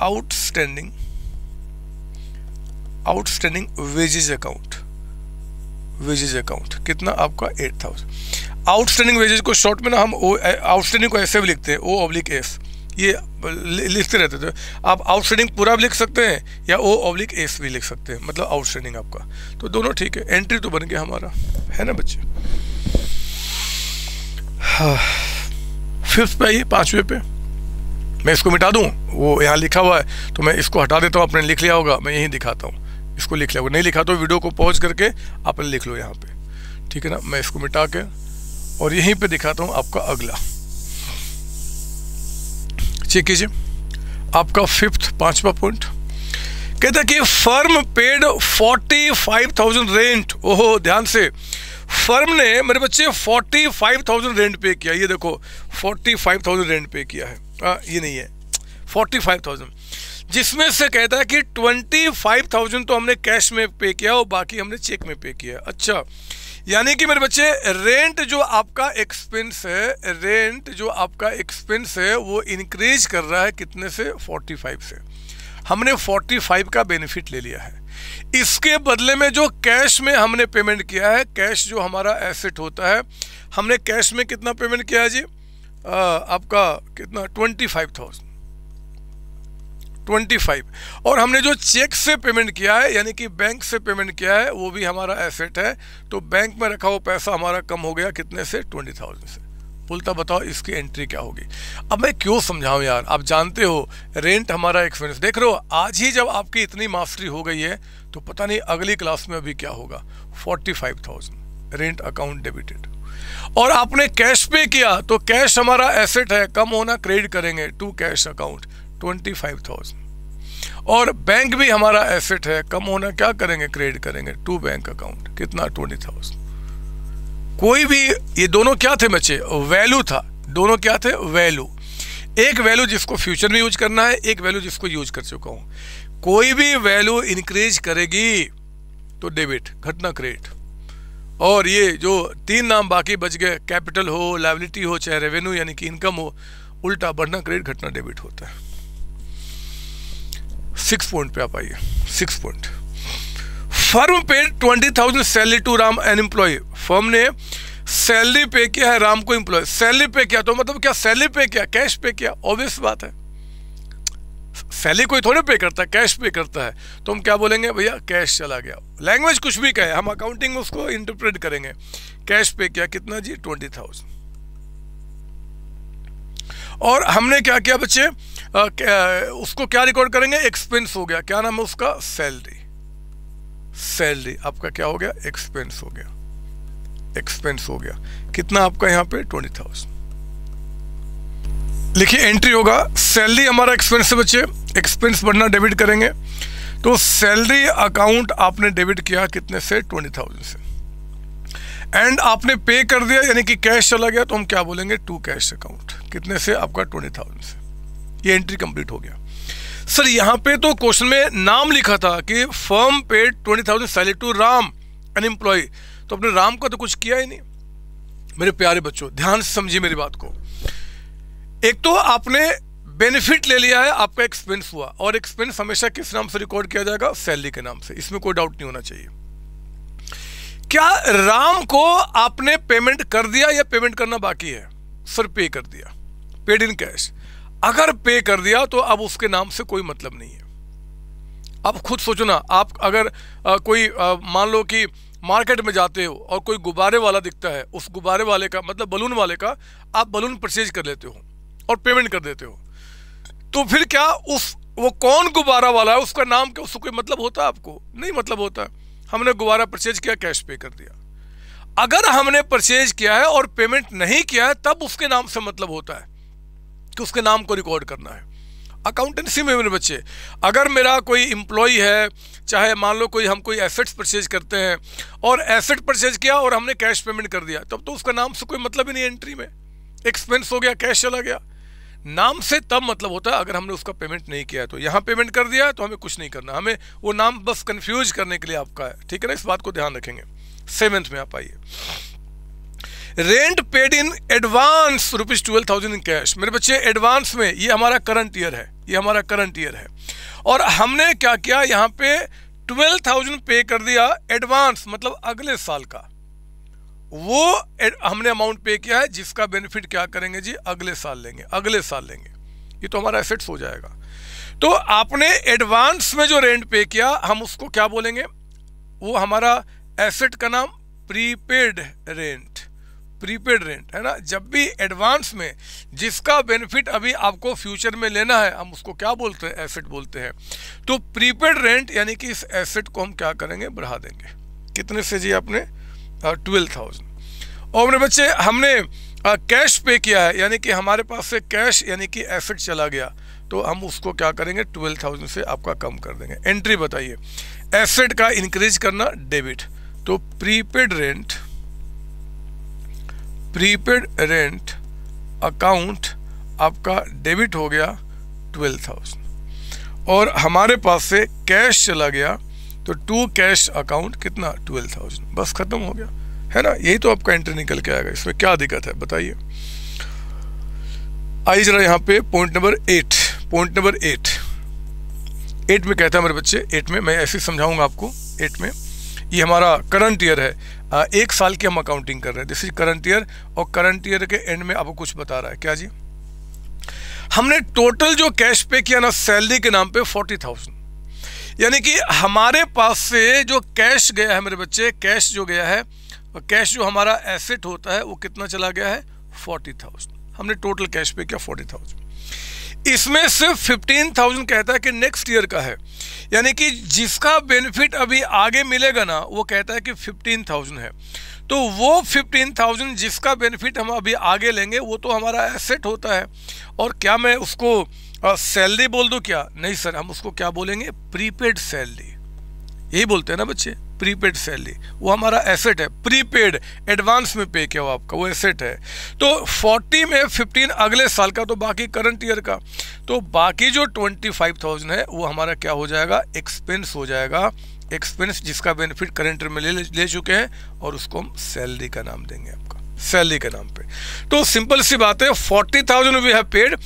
outstanding, outstanding wages account, wages account. कितना आपका 8,000। आउटस्टैंडिंग वेजेज को शॉर्ट में ना हम आउटस्टैंडिंग को ऐसे भी लिखते हैं O/S, ये लिखते रहते थे। आप आउटस्टैंडिंग पूरा भी लिख सकते हैं या O/S भी लिख सकते हैं, मतलब आउटस्टैंडिंग आपका, तो दोनों ठीक है। एंट्री तो बन गया हमारा, है ना बच्चे। फिफ्थ पे आइए, 5वें पे। मैं इसको मिटा दूं, वो यहाँ लिखा हुआ है तो मैं इसको हटा देता हूँ, आपने लिख लिया होगा, मैं यहीं दिखाता हूँ, इसको लिख लिया होगा, नहीं लिखा तो वीडियो को पॉज करके आपने लिख लो यहाँ पे, ठीक है ना। मैं इसको मिटा के और यहीं पे दिखाता हूँ आपका अगला, चेक कीजिए आपका फिफ्थ, 5वां पॉइंट कहता है कि फर्म पेड 45,000 रेंट। ओहो, ध्यान से, फर्म ने मेरे बच्चे 45,000 रेंट पे किया। ये देखो 45,000 रेंट पे किया है, ये नहीं है 45,000, जिसमें से कहता है कि 25,000 तो हमने कैश में पे किया और बाकी हमने चेक में पे किया। अच्छा, यानी कि मेरे बच्चे रेंट जो आपका एक्सपेंस है, रेंट जो आपका एक्सपेंस है वो इंक्रीज कर रहा है कितने से 45 से। हमने 45 का बेनिफिट ले लिया है, इसके बदले में जो कैश में हमने पेमेंट किया है, कैश जो हमारा एसेट होता है, हमने कैश में कितना पेमेंट किया है जी, आपका कितना 25,000, 25, और हमने जो चेक से पेमेंट किया है यानी कि बैंक से पेमेंट किया है वो भी हमारा एसेट है, तो बैंक में रखा हुआ पैसा हमारा कम हो गया कितने से 20,000 से। बोलता बताओ इसकी एंट्री क्या होगी। अब मैं क्यों समझाऊं यार, आप जानते हो रेंट हमारा एक्सपेंस। देख रहे हो, आज ही जब आपकी इतनी मास्टरी हो गई है तो पता नहीं अगली क्लास में अभी क्या होगा। 45,000 रेंट अकाउंट डेबिटेड, और आपने कैश पे किया तो कैश हमारा एसेट है, कम होना क्रेडिट करेंगे टू कैश अकाउंट 25,000, और बैंक भी हमारा एसेट है, कम होना क्या करेंगे क्रेडिट करेंगे टू बैंक अकाउंट कितना 20,000। कोई भी, ये दोनों क्या थे बच्चे, वैल्यू था, दोनों क्या थे वैल्यू। एक वैल्यू जिसको फ्यूचर में यूज करना है, एक वैल्यू जिसको यूज कर चुका हूं। कोई भी वैल्यू इंक्रीज करेगी तो डेबिट, घटना क्रेडिट, और ये जो 3 नाम बाकी बच गए, कैपिटल हो, लायबिलिटी हो, चाहे रेवेन्यू यानी कि इनकम हो, उल्टा बढ़ना क्रेडिट घटना डेबिट होता है। 6 पॉइंट पे आप आइए, 6 point. Firm paid 20,000 salary to Ram an employ. Firm ने सैलरी पे किया है राम को एम्प्लॉय। सैलरी पे किया तो मतलब क्या, सैलरी पे किया, कैश पे किया, ऑब्वियस बात है। सैलरी कोई थोड़े पे करता है, कैश पे करता है, तो हम क्या बोलेंगे भैया कैश चला गया। लैंग्वेज कुछ भी कहे, हम अकाउंटिंग में उसको इंटरप्रेट करेंगे। कैश पे किया कितना जी 20,000, और हमने क्या किया बच्चे, उसको क्या रिकॉर्ड करेंगे, एक्सपेंस हो गया। क्या नाम है उसका, सैलरी। सैलरी आपका क्या हो गया, एक्सपेंस हो गया, एक्सपेंस हो गया। कितना आपका यहाँ पे 20,000। लिखिए एंट्री होगा सैलरी हमारा एक्सपेंस से बच्चे, एक्सपेंस बढ़ना डेबिट करेंगे। तो सैलरी अकाउंट आपने डेबिट किया कितने से, 20,000 से, एंड आपने पे कर दिया यानी कि कैश चला गया, तो हम क्या बोलेंगे, टू कैश अकाउंट, कितने से, आपका 20,000 से। ये एंट्री कंप्लीट हो गया। सर यहाँ पे तो क्वेश्चन में नाम लिखा था कि firm paid 20,000 salary to Ram an employ, तो अपने राम का तो कुछ किया ही नहीं। मेरे प्यारे बच्चों ध्यान से समझिए मेरी बात को। एक तो आपने बेनिफिट ले लिया है, आपका एक्सपेंस हुआ, और एक्सपेंस हमेशा किस नाम से रिकॉर्ड किया जाएगा, सैलरी के नाम से, इसमें कोई डाउट नहीं होना चाहिए। क्या राम को आपने पेमेंट कर दिया या पेमेंट करना बाकी है? सर पे कर दिया, पेड इन कैश। अगर पे कर दिया तो अब उसके नाम से कोई मतलब नहीं है। अब खुद सोचो ना, आप अगर कोई मान लो कि मार्केट में जाते हो और कोई गुब्बारे वाला दिखता है, उस गुब्बारे वाले का मतलब बलून वाले का आप बलून परचेज कर लेते हो और पेमेंट कर देते हो, तो फिर क्या वो कौन गुब्बारा वाला है, उसका नाम क्या, उसको कोई मतलब होता है? आपको नहीं मतलब होता। हमने गुब्बारा परचेज किया, कैश पे कर दिया। अगर हमने परचेज किया है और पेमेंट नहीं किया है, तब उसके नाम से मतलब होता है कि उसके नाम को रिकॉर्ड करना है। अकाउंटेंसी में मेरे बच्चे, अगर मेरा कोई एम्प्लॉय है, चाहे मान लो हम कोई एसेट्स परचेज करते हैं और एसेट परचेज किया और हमने कैश पेमेंट कर दिया, तब तो उसका नाम से कोई मतलब ही नहीं। एंट्री में एक्सपेंस हो गया, कैश चला गया। नाम से तब मतलब होता है अगर हमने उसका पेमेंट नहीं किया है। तो यहाँ पेमेंट कर दिया तो हमें कुछ नहीं करना, हमें वो नाम बस कंफ्यूज करने के लिए आपका है, ठीक है ना, इस बात को ध्यान रखेंगे। 7th में आप आइए, rent paid in advance ₹12,000 in cash. मेरे बच्चे एडवांस में ये हमारा करंट ईयर है, ये हमारा करंट ईयर है, और हमने क्या किया, यहाँ पे 12,000 पे कर दिया एडवांस, मतलब अगले साल का वो हमने अमाउंट पे किया है, जिसका बेनिफिट क्या करेंगे जी, अगले साल लेंगे, अगले साल लेंगे। ये तो हमारा एसेट्स हो जाएगा। तो आपने एडवांस में जो रेंट पे किया, हम उसको क्या बोलेंगे, वो हमारा एसेट का नाम प्रीपेड रेंट, प्रीपेड रेंट है ना। जब भी एडवांस में जिसका बेनिफिट अभी आपको फ्यूचर में लेना है, हम उसको क्या बोलते हैं, एसेट बोलते हैं। तो प्रीपेड रेंट यानी कि इस एसेट को हम क्या करेंगे, बढ़ा देंगे। कितने से जी, आपने 12,000। और मेरे बच्चे हमने कैश पे किया है, यानी कि हमारे पास से कैश यानी कि एसेट चला गया, तो हम उसको क्या करेंगे, 12,000 से आपका कम कर देंगे। एंट्री बताइए, एसेट का इंक्रीज करना डेबिट, तो प्रीपेड रेंट अकाउंट आपका डेबिट हो गया 12,000, और हमारे पास से कैश चला गया, तो टू कैश अकाउंट कितना, 12,000, बस खत्म हो गया, है ना। यही तो आपका एंट्री निकल के आएगा, इसमें क्या दिक्कत है बताइए। आइए जरा यहाँ पे पॉइंट नंबर 8 में कहता है मेरे बच्चे, 8 में मैं ऐसे समझाऊंगा आपको। 8 में ये हमारा करंट ईयर है, 1 साल की हम अकाउंटिंग कर रहे हैं, दिस इज करंट ईयर, और करंट ईयर के एंड में आपको कुछ बता रहा है, क्या जी, हमने टोटल जो कैश पे किया ना सैलरी के नाम पे 40,000, यानी कि हमारे पास से जो कैश गया है मेरे बच्चे, कैश जो गया है, कैश जो हमारा एसेट होता है, वो कितना चला गया है, 40,000। हमने टोटल कैश पे किया 40,000। इसमें सिर्फ 15,000 कहता है कि नेक्स्ट ईयर का है, यानी कि जिसका बेनिफिट अभी आगे मिलेगा ना, वो कहता है कि 15,000 है। तो वो 15,000 जिसका बेनिफिट हम अभी आगे लेंगे, वो तो हमारा एसेट होता है। और क्या मैं उसको सैलरी बोल दूं क्या? नहीं सर, हम उसको क्या बोलेंगे, प्रीपेड सैलरी, यही बोलते हैं ना बच्चे, प्रीपेड सैलरी। वो हमारा एसेट है, प्रीपेड एडवांस में पे किया हुआ आपका वो एसेट है। तो 40 में 15 अगले साल का, तो बाकी करंट ईयर का, तो बाकी जो 25,000 है वो हमारा क्या हो जाएगा, एक्सपेंस हो जाएगा। एक्सपेंस जिसका बेनिफिट करंट ईयर में ले चुके हैं, और उसको हम सैलरी का नाम देंगे, आपका सैलरी के नाम पे। तो सिंपल सी बात है, 40,000 वी हैव पेड,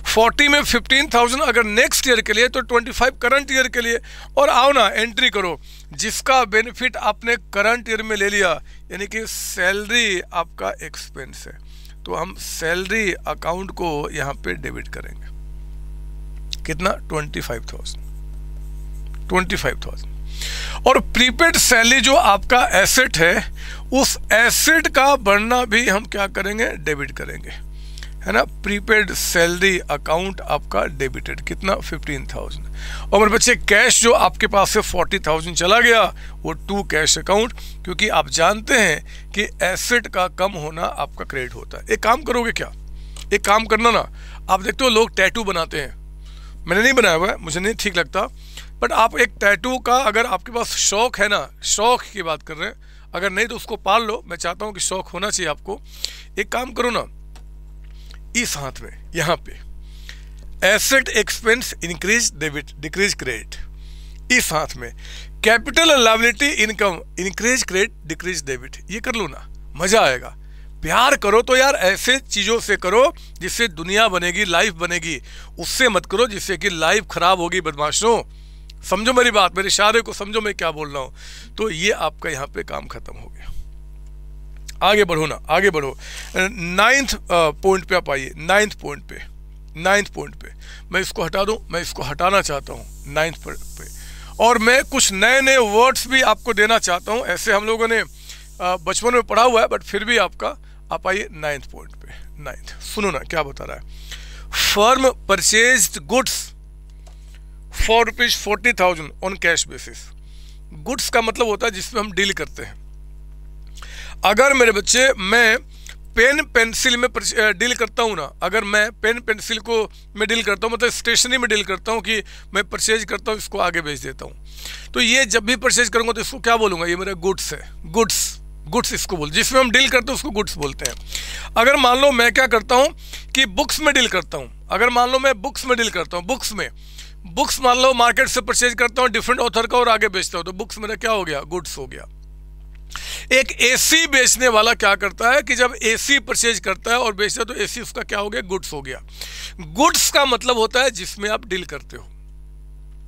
40 में 15,000 अगर नेक्स्ट ईयर के लिए, तो 25 करंट ईयर के लिए। और आओ ना एंट्री करो, जिसका बेनिफिट आपने करंट ईयर में ले लिया, यानी कि सैलरी आपका एक्सपेंस है, तो हम सैलरी अकाउंट को यहाँ पे डेबिट करेंगे। कितना, 25,000। और प्रीपेड सैलरी जो आपका एसेट है, उस एसेट का बढ़ना भी हम क्या करेंगे, डेबिट करेंगे, है ना। प्रीपेड सैलरी अकाउंट आपका डेबिटेड, कितना, 15,000। और मेरे बच्चे कैश जो आपके पास से 40,000 चला गया, वो टू कैश अकाउंट, क्योंकि आप जानते हैं कि एसेट का कम होना आपका क्रेडिट होता है। एक काम करोगे क्या, एक काम करना ना, आप देखते हो लोग टैटू बनाते हैं, मैंने नहीं बनाया हुआ है, मुझे नहीं ठीक लगता, बट आप एक टैटू का अगर आपके पास शौक है ना, शौक की बात कर रहे हैं, अगर नहीं तो उसको पाल लो। मैं चाहता हूँ कि शौक होना चाहिए आपको। एक काम करो ना, इस हाथ में यहाँ पे asset expense increase debit decrease credit, इस हाथ में capital and liability income increase credit decrease debit, ये कर लो ना, मजा आएगा। प्यार करो तो यार ऐसे चीज़ों से करो जिससे दुनिया बनेगी, लाइफ बनेगी। उससे मत करो जिससे कि लाइफ खराब होगी। बदमाशों, समझो मेरी बात, मेरे इशारे को समझो मैं क्या बोल रहा हूँ। तो ये आपका यहाँ पे काम खत्म हो गया। आगे बढ़ो ना, आगे बढ़ो। 9th पॉइंट पे आप आइए। 9th पॉइंट पे मैं इसको हटा दूँ, मैं इसको हटाना चाहता हूँ 9th पे, और मैं कुछ नए नए वर्ड्स भी आपको देना चाहता हूँ। ऐसे हम लोगों ने बचपन में पढ़ा हुआ है, बट फिर भी आपका, आप आइए 9th पॉइंट पे। 9th सुनो ना क्या बता रहा है। Firm purchased goods for ₹40,000 on cash basis. Goods का मतलब होता है जिसमें हम डील करते हैं। अगर मेरे बच्चे मैं पेन पेंसिल में डील करता हूँ ना, अगर मैं पेन पेंसिल को मैं डील करता हूँ, मतलब स्टेशनरी में डील करता हूँ कि मैं परचेज करता हूँ, इसको आगे बेच देता हूँ, तो ये जब भी परचेज करूँगा तो इसको क्या बोलूँगा, ये मेरा गुड्स है। गुड्स इसको बोल, जिसमें हम डील करते हैं उसको गुड्स बोलते हैं। अगर मान लो मैं क्या करता हूँ कि बुक्स में डील करता हूँ, अगर मान लो मैं बुक्स में डील करता हूँ, बुक्स मान लो मार्केट से परचेज करता हूँ डिफरेंट ऑथर का और आगे बेचता हूँ, तो बुक्स मेरा क्या हो गया, गुड्स हो गया। एक एसी बेचने वाला क्या करता है कि जब एसी परचेज करता है और बेचता है तो एसी उसका क्या हो गया, गुड्स हो गया। गुड्स का मतलब होता है जिसमें आप डील करते हो,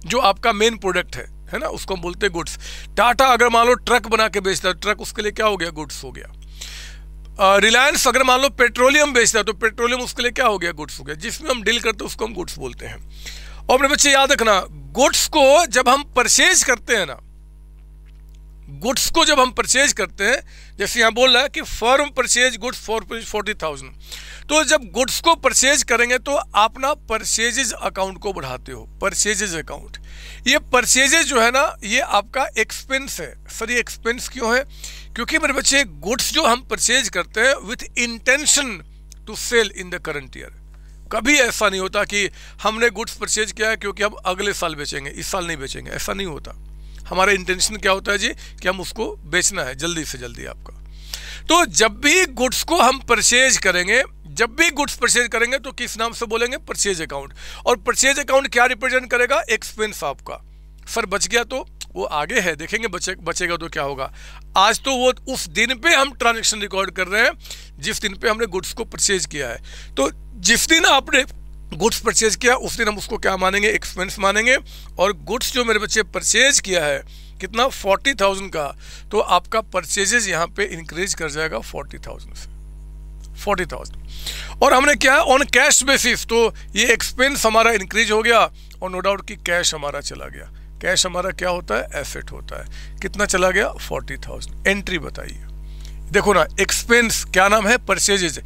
जो आपका मेन प्रोडक्ट है ना, उसको हम बोलते हैं गुड्स। टाटा अगर मान लो ट्रक बना के बेचता है, ट्रक उसके लिए क्या हो गया, गुड्स हो गया। रिलायंस अगर मान लो पेट्रोलियम बेचता है तो पेट्रोलियम उसके लिए क्या हो गया, गुड्स हो गया। जिसमें हम डील करते हैं उसको हम गुड्स बोलते हैं। और मेरे बच्चे याद रखना, गुड्स को जब हम परचेज करते हैं ना, गुड्स को जब हम परचेज करते हैं, जैसे यहाँ बोल रहा है कि फर्म परचेज गुड्स फॉर ₹40,000, तो जब गुड्स को परचेज करेंगे तो आप ना परचेजेज अकाउंट को बढ़ाते हो। परचेजेज अकाउंट, ये परचेजेज जो है ना, ये आपका एक्सपेंस है। सर ये एक्सपेंस क्यों है, क्योंकि मेरे बच्चे गुड्स जो हम परचेज करते हैं with intention to sell in the current year. कभी ऐसा नहीं होता कि हमने गुड्स परचेज किया है क्योंकि हम अगले साल बेचेंगे, इस साल नहीं बेचेंगे, ऐसा नहीं होता। हमारा इंटेंशन क्या होता है जी, कि हम उसको बेचना है जल्दी से जल्दी आपका। तो जब भी गुड्स को हम परचेज करेंगे, जब भी गुड्स परचेज करेंगे तो किस नाम से बोलेंगे, परचेज अकाउंट। और परचेज अकाउंट क्या रिप्रेजेंट करेगा, एक्सपेंस आपका। सर बच गया तो वो आगे है, देखेंगे बचेगा तो क्या होगा। आज तो वो उस दिन पे हम ट्रांजेक्शन रिकॉर्ड कर रहे हैं जिस दिन पे हमने गुड्स को परचेज किया है। तो जिस दिन आपने गुड्स परचेज किया उस दिन हम उसको क्या मानेंगे, एक्सपेंस मानेंगे। और गुड्स जो मेरे बच्चे परचेज किया है कितना, 40,000 का, तो आपका परचेजेज यहाँ पे इंक्रीज कर जाएगा 40,000 से 40,000। और हमने क्या, ऑन कैश बेसिस, तो ये एक्सपेंस हमारा इंक्रीज हो गया और नो डाउट कि कैश हमारा चला गया। कैश हमारा क्या होता है, एसेट होता है। कितना चला गया, 40,000। एंट्री बताइए, देखो ना, एक्सपेंस क्या नाम है, परचेजेज।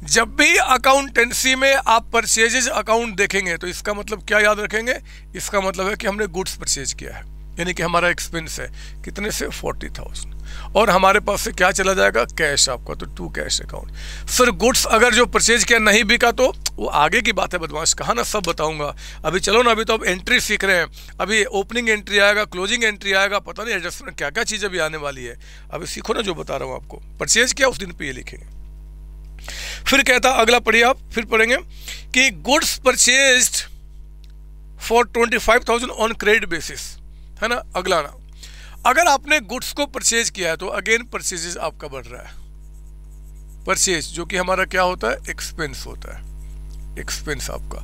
जब भी अकाउंटेंसी में आप परचेजेज अकाउंट देखेंगे तो इसका मतलब क्या याद रखेंगे, इसका मतलब है कि हमने गुड्स परचेज किया है, यानी कि हमारा एक्सपेंस है कितने से, 40,000। और हमारे पास से क्या चला जाएगा, कैश आपका, तो to cash account. Sir goods अगर जो परचेज किया नहीं बिका तो वो आगे की बात है बदमाश, कहा ना सब बताऊंगा। अभी चलो ना, अभी तो अब एंट्री सीख रहे हैं, अभी ओपनिंग एंट्री आएगा, क्लोजिंग एंट्री आएगा, पता नहीं एडजस्टमेंट क्या क्या चीज़ अभी आने वाली है। अभी सीखो ना जो बता रहा हूँ आपको। परचेज किया उस दिन पे ये लिखेंगे। फिर कहता, अगला पढ़िए आप, फिर पढ़ेंगे कि goods purchased for 25,000 on credit basis, है ना। अगला ना, अगर आपने गुड्स को परचेज किया है तो अगेन परचेजेस आपका बढ़ रहा है। परचेज जो कि हमारा क्या होता है, एक्सपेंस होता है। एक्सपेंस आपका,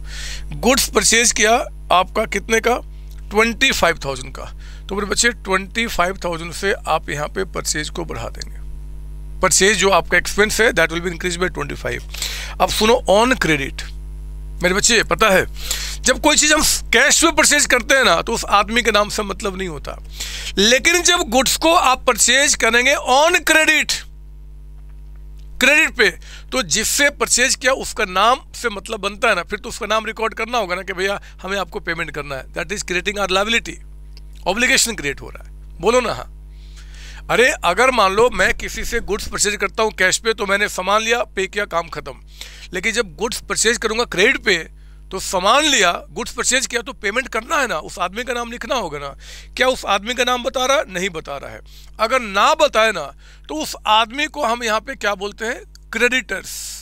गुड्स परचेज किया आपका कितने का, 25,000 का, तो मेरे बच्चे 25,000 से आप यहाँ पे परचेज को बढ़ा देंगे। परचेज जो आपका एक्सपेंस है that will be increase by 25। अब सुनो, ऑन क्रेडिट मेरे बच्चे, पता है जब कोई चीज़ हम कैश में परचेज करते हैं ना तो उस आदमी के नाम से मतलब नहीं होता, लेकिन जब गुड्स को आप परचेज करेंगे ऑन क्रेडिट, क्रेडिट पे, तो जिससे परचेज किया उसका नाम से मतलब बनता है ना, फिर तो उसका नाम रिकॉर्ड करना होगा ना कि भैया हमें आपको पेमेंट करना है। That is creating our liability, obligation create हो रहा है। बोलो ना हाँ। अरे अगर मान लो मैं किसी से गुड्स परचेज करता हूँ कैश पे, तो मैंने सामान लिया, पे किया, काम खत्म। लेकिन जब गुड्स परचेज करूंगा क्रेडिट पे, तो सामान लिया, गुड्स परचेज किया, तो पेमेंट करना है ना, उस आदमी का नाम लिखना होगा ना। क्या उस आदमी का नाम बता रहा? नहीं बता रहा है। अगर ना बताए ना, तो उस आदमी को हम यहाँ पे क्या बोलते हैं? क्रेडिटर्स।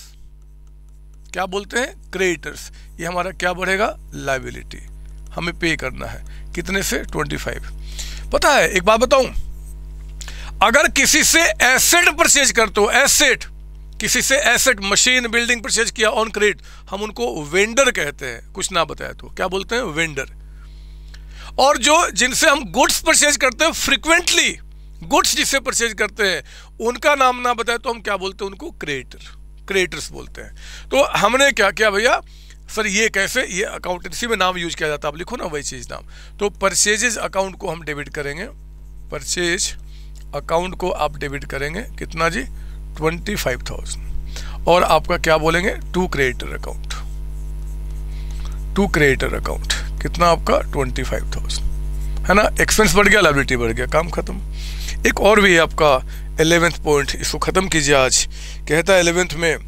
क्या बोलते हैं? क्रेडिटर्स। ये हमारा क्या बढ़ेगा? लायबिलिटी। हमें पे करना है कितने से? 25। पता है एक बात बताऊं, अगर किसी से एसेट परचेज करते हो, एसेट, किसी से एसेट, मशीन, बिल्डिंग परचेज किया ऑन क्रेडिट, हम उनको वेंडर कहते हैं। कुछ ना बताया तो क्या बोलते हैं? वेंडर। और जो जिनसे हम गुड्स परचेज करते हैं फ्रीक्वेंटली, गुड्स जिससे परचेज करते हैं, उनका नाम ना बताए तो हम क्या बोलते हैं? उनको क्रेडिटर, क्रेडिटर्स बोलते हैं। तो हमने क्या किया भैया? सर ये कैसे? ये अकाउंटेंसी में नाम यूज किया जाता है, आप लिखो ना वही चीज नाम। तो परचेजेज अकाउंट को हम डेबिट करेंगे, परचेज अकाउंट को आप डेबिट करेंगे कितना जी? 25,000। और आपका क्या बोलेंगे? To creditor account, to creditor account कितना आपका? 25,000, है ना। एक्सपेंस बढ़ गया, लायबिलिटी बढ़ गया, काम खत्म। एक और भी है आपका 11th पॉइंट, इसको खत्म कीजिए आज। कहता है 11th में,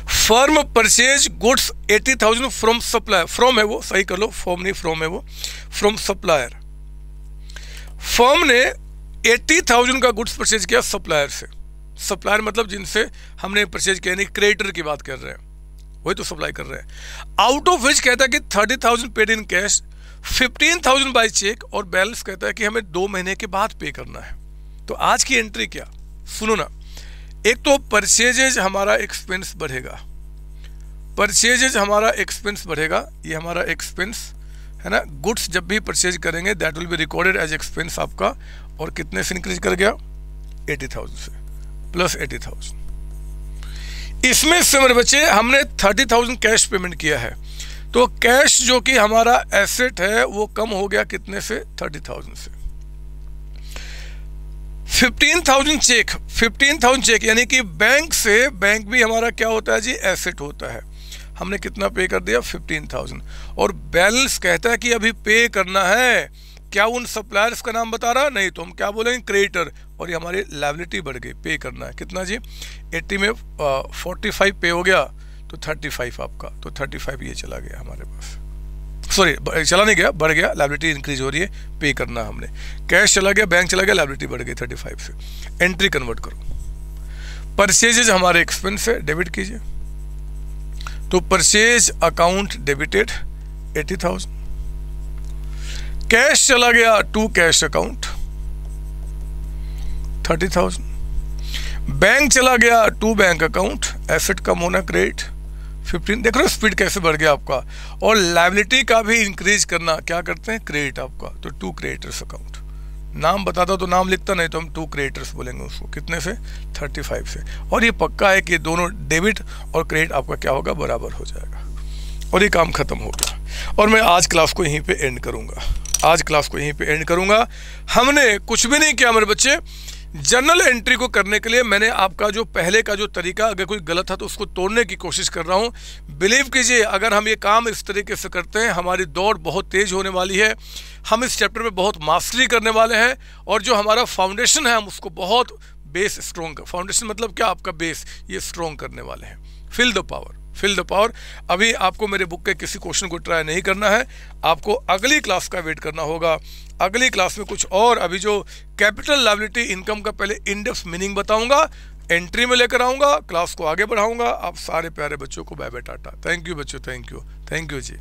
firm purchase goods 80,000 from supplier. From है वो, सही कर लो, फॉर्म नहीं फ्रॉम है वो, फ्रॉम सप्लायर। फर्म ने 80,000 का गुड्स परचेज किया सप्लायर से। सप्लायर मतलब जिनसे हमने परचेज किया, यानी क्रेडिटर की बात कर रहे हैं, वही तो सप्लाई कर रहे हैं। आउट ऑफ विच कहता है कि 30,000 paid in cash, 15,000 by cheque, और बैलेंस कहता है कि हमें 2 महीने के बाद पे करना है। तो आज की एंट्री क्या? सुनो ना, एक तो परचेजेज हमारा एक्सपेंस बढ़ेगा, परचेजेज हमारा एक्सपेंस बढ़ेगा, ये हमारा एक्सपेंस है ना। गुड्स जब भी परचेज करेंगे that will be recorded as expense आपका, और कितने से इंक्रीज कर गया? 80,000 से, प्लस 80,000। इसमें से मेरे बच्चे हमने 30,000 कैश पेमेंट किया है, तो कैश जो कि हमारा एसेट है वो कम हो गया कितने से? 30,000 से। 15,000 चेक, 15,000 चेक यानी कि बैंक से, बैंक भी हमारा क्या होता है जी? एसेट होता है। हमने कितना पे कर दिया? 15,000। और बैलेंस कहता है कि अभी पे करना है। क्या उन सप्लायर्स का नाम बता रहा? नहीं, तो हम क्या बोलेंगे? क्रेडिटर। और ये हमारी लायबिलिटी बढ़ गई, पे करना है कितना जी? 80 में 45 पे हो गया, तो 35 आपका, तो 35 ये चला गया हमारे पास। सॉरी, चला नहीं गया, बढ़ गया, लायबिलिटी इंक्रीज हो रही है, पे करना हमने। कैश चला गया, बैंक चला गया, लायबिलिटी बढ़ गई 35 से। एंट्री कन्वर्ट करो, परचेजेज हमारे एक्सपेंस है, डेबिट कीजिए। तो परचेज अकाउंट डेबिटेड 80,000, कैश चला गया टू कैश अकाउंट 30,000, बैंक चला गया टू बैंक अकाउंट, एसेट कम होना, क्रेडिट 15। देख रहे हो स्पीड कैसे बढ़ गया आपका। और लायबिलिटी का भी इंक्रीज करना, क्या करते हैं? क्रेडिट आपका, तो टू क्रेडिटर्स अकाउंट। नाम बताता तो नाम लिखता, नहीं तो हम टू क्रेडिटर्स बोलेंगे उसको, कितने से? 35 से। और ये पक्का है कि दोनों डेबिट और क्रेडिट आपका क्या होगा? बराबर हो जाएगा, और ये काम खत्म हो गया। और मैं आज क्लास को यहीं पे एंड करूंगा, आज क्लास को यहीं पे एंड करूंगा। हमने कुछ भी नहीं किया मेरे बच्चे। जर्नल एंट्री को करने के लिए मैंने आपका जो पहले का जो तरीका, अगर कोई गलत है तो उसको तोड़ने की कोशिश कर रहा हूँ। बिलीव कीजिए, अगर हम ये काम इस तरीके से करते हैं, हमारी दौड़ बहुत तेज होने वाली है। हम इस चैप्टर में बहुत मास्टरी करने वाले हैं, और जो हमारा फाउंडेशन है हम उसको बहुत बेस स्ट्रॉन्ग, फाउंडेशन मतलब क्या? आपका बेस, ये स्ट्रॉन्ग करने वाले हैं। Fill the power, fill the power. अभी आपको मेरे बुक के किसी क्वेश्चन को ट्राई नहीं करना है, आपको अगली क्लास का वेट करना होगा। अगली क्लास में कुछ और, अभी जो कैपिटल लायबिलिटी इनकम का पहले इन डेप्थ मीनिंग बताऊंगा, एंट्री में लेकर आऊंगा, क्लास को आगे बढ़ाऊंगा। आप सारे प्यारे बच्चों को bye bye, tata. Thank you बच्चों, thank you, thank you ji.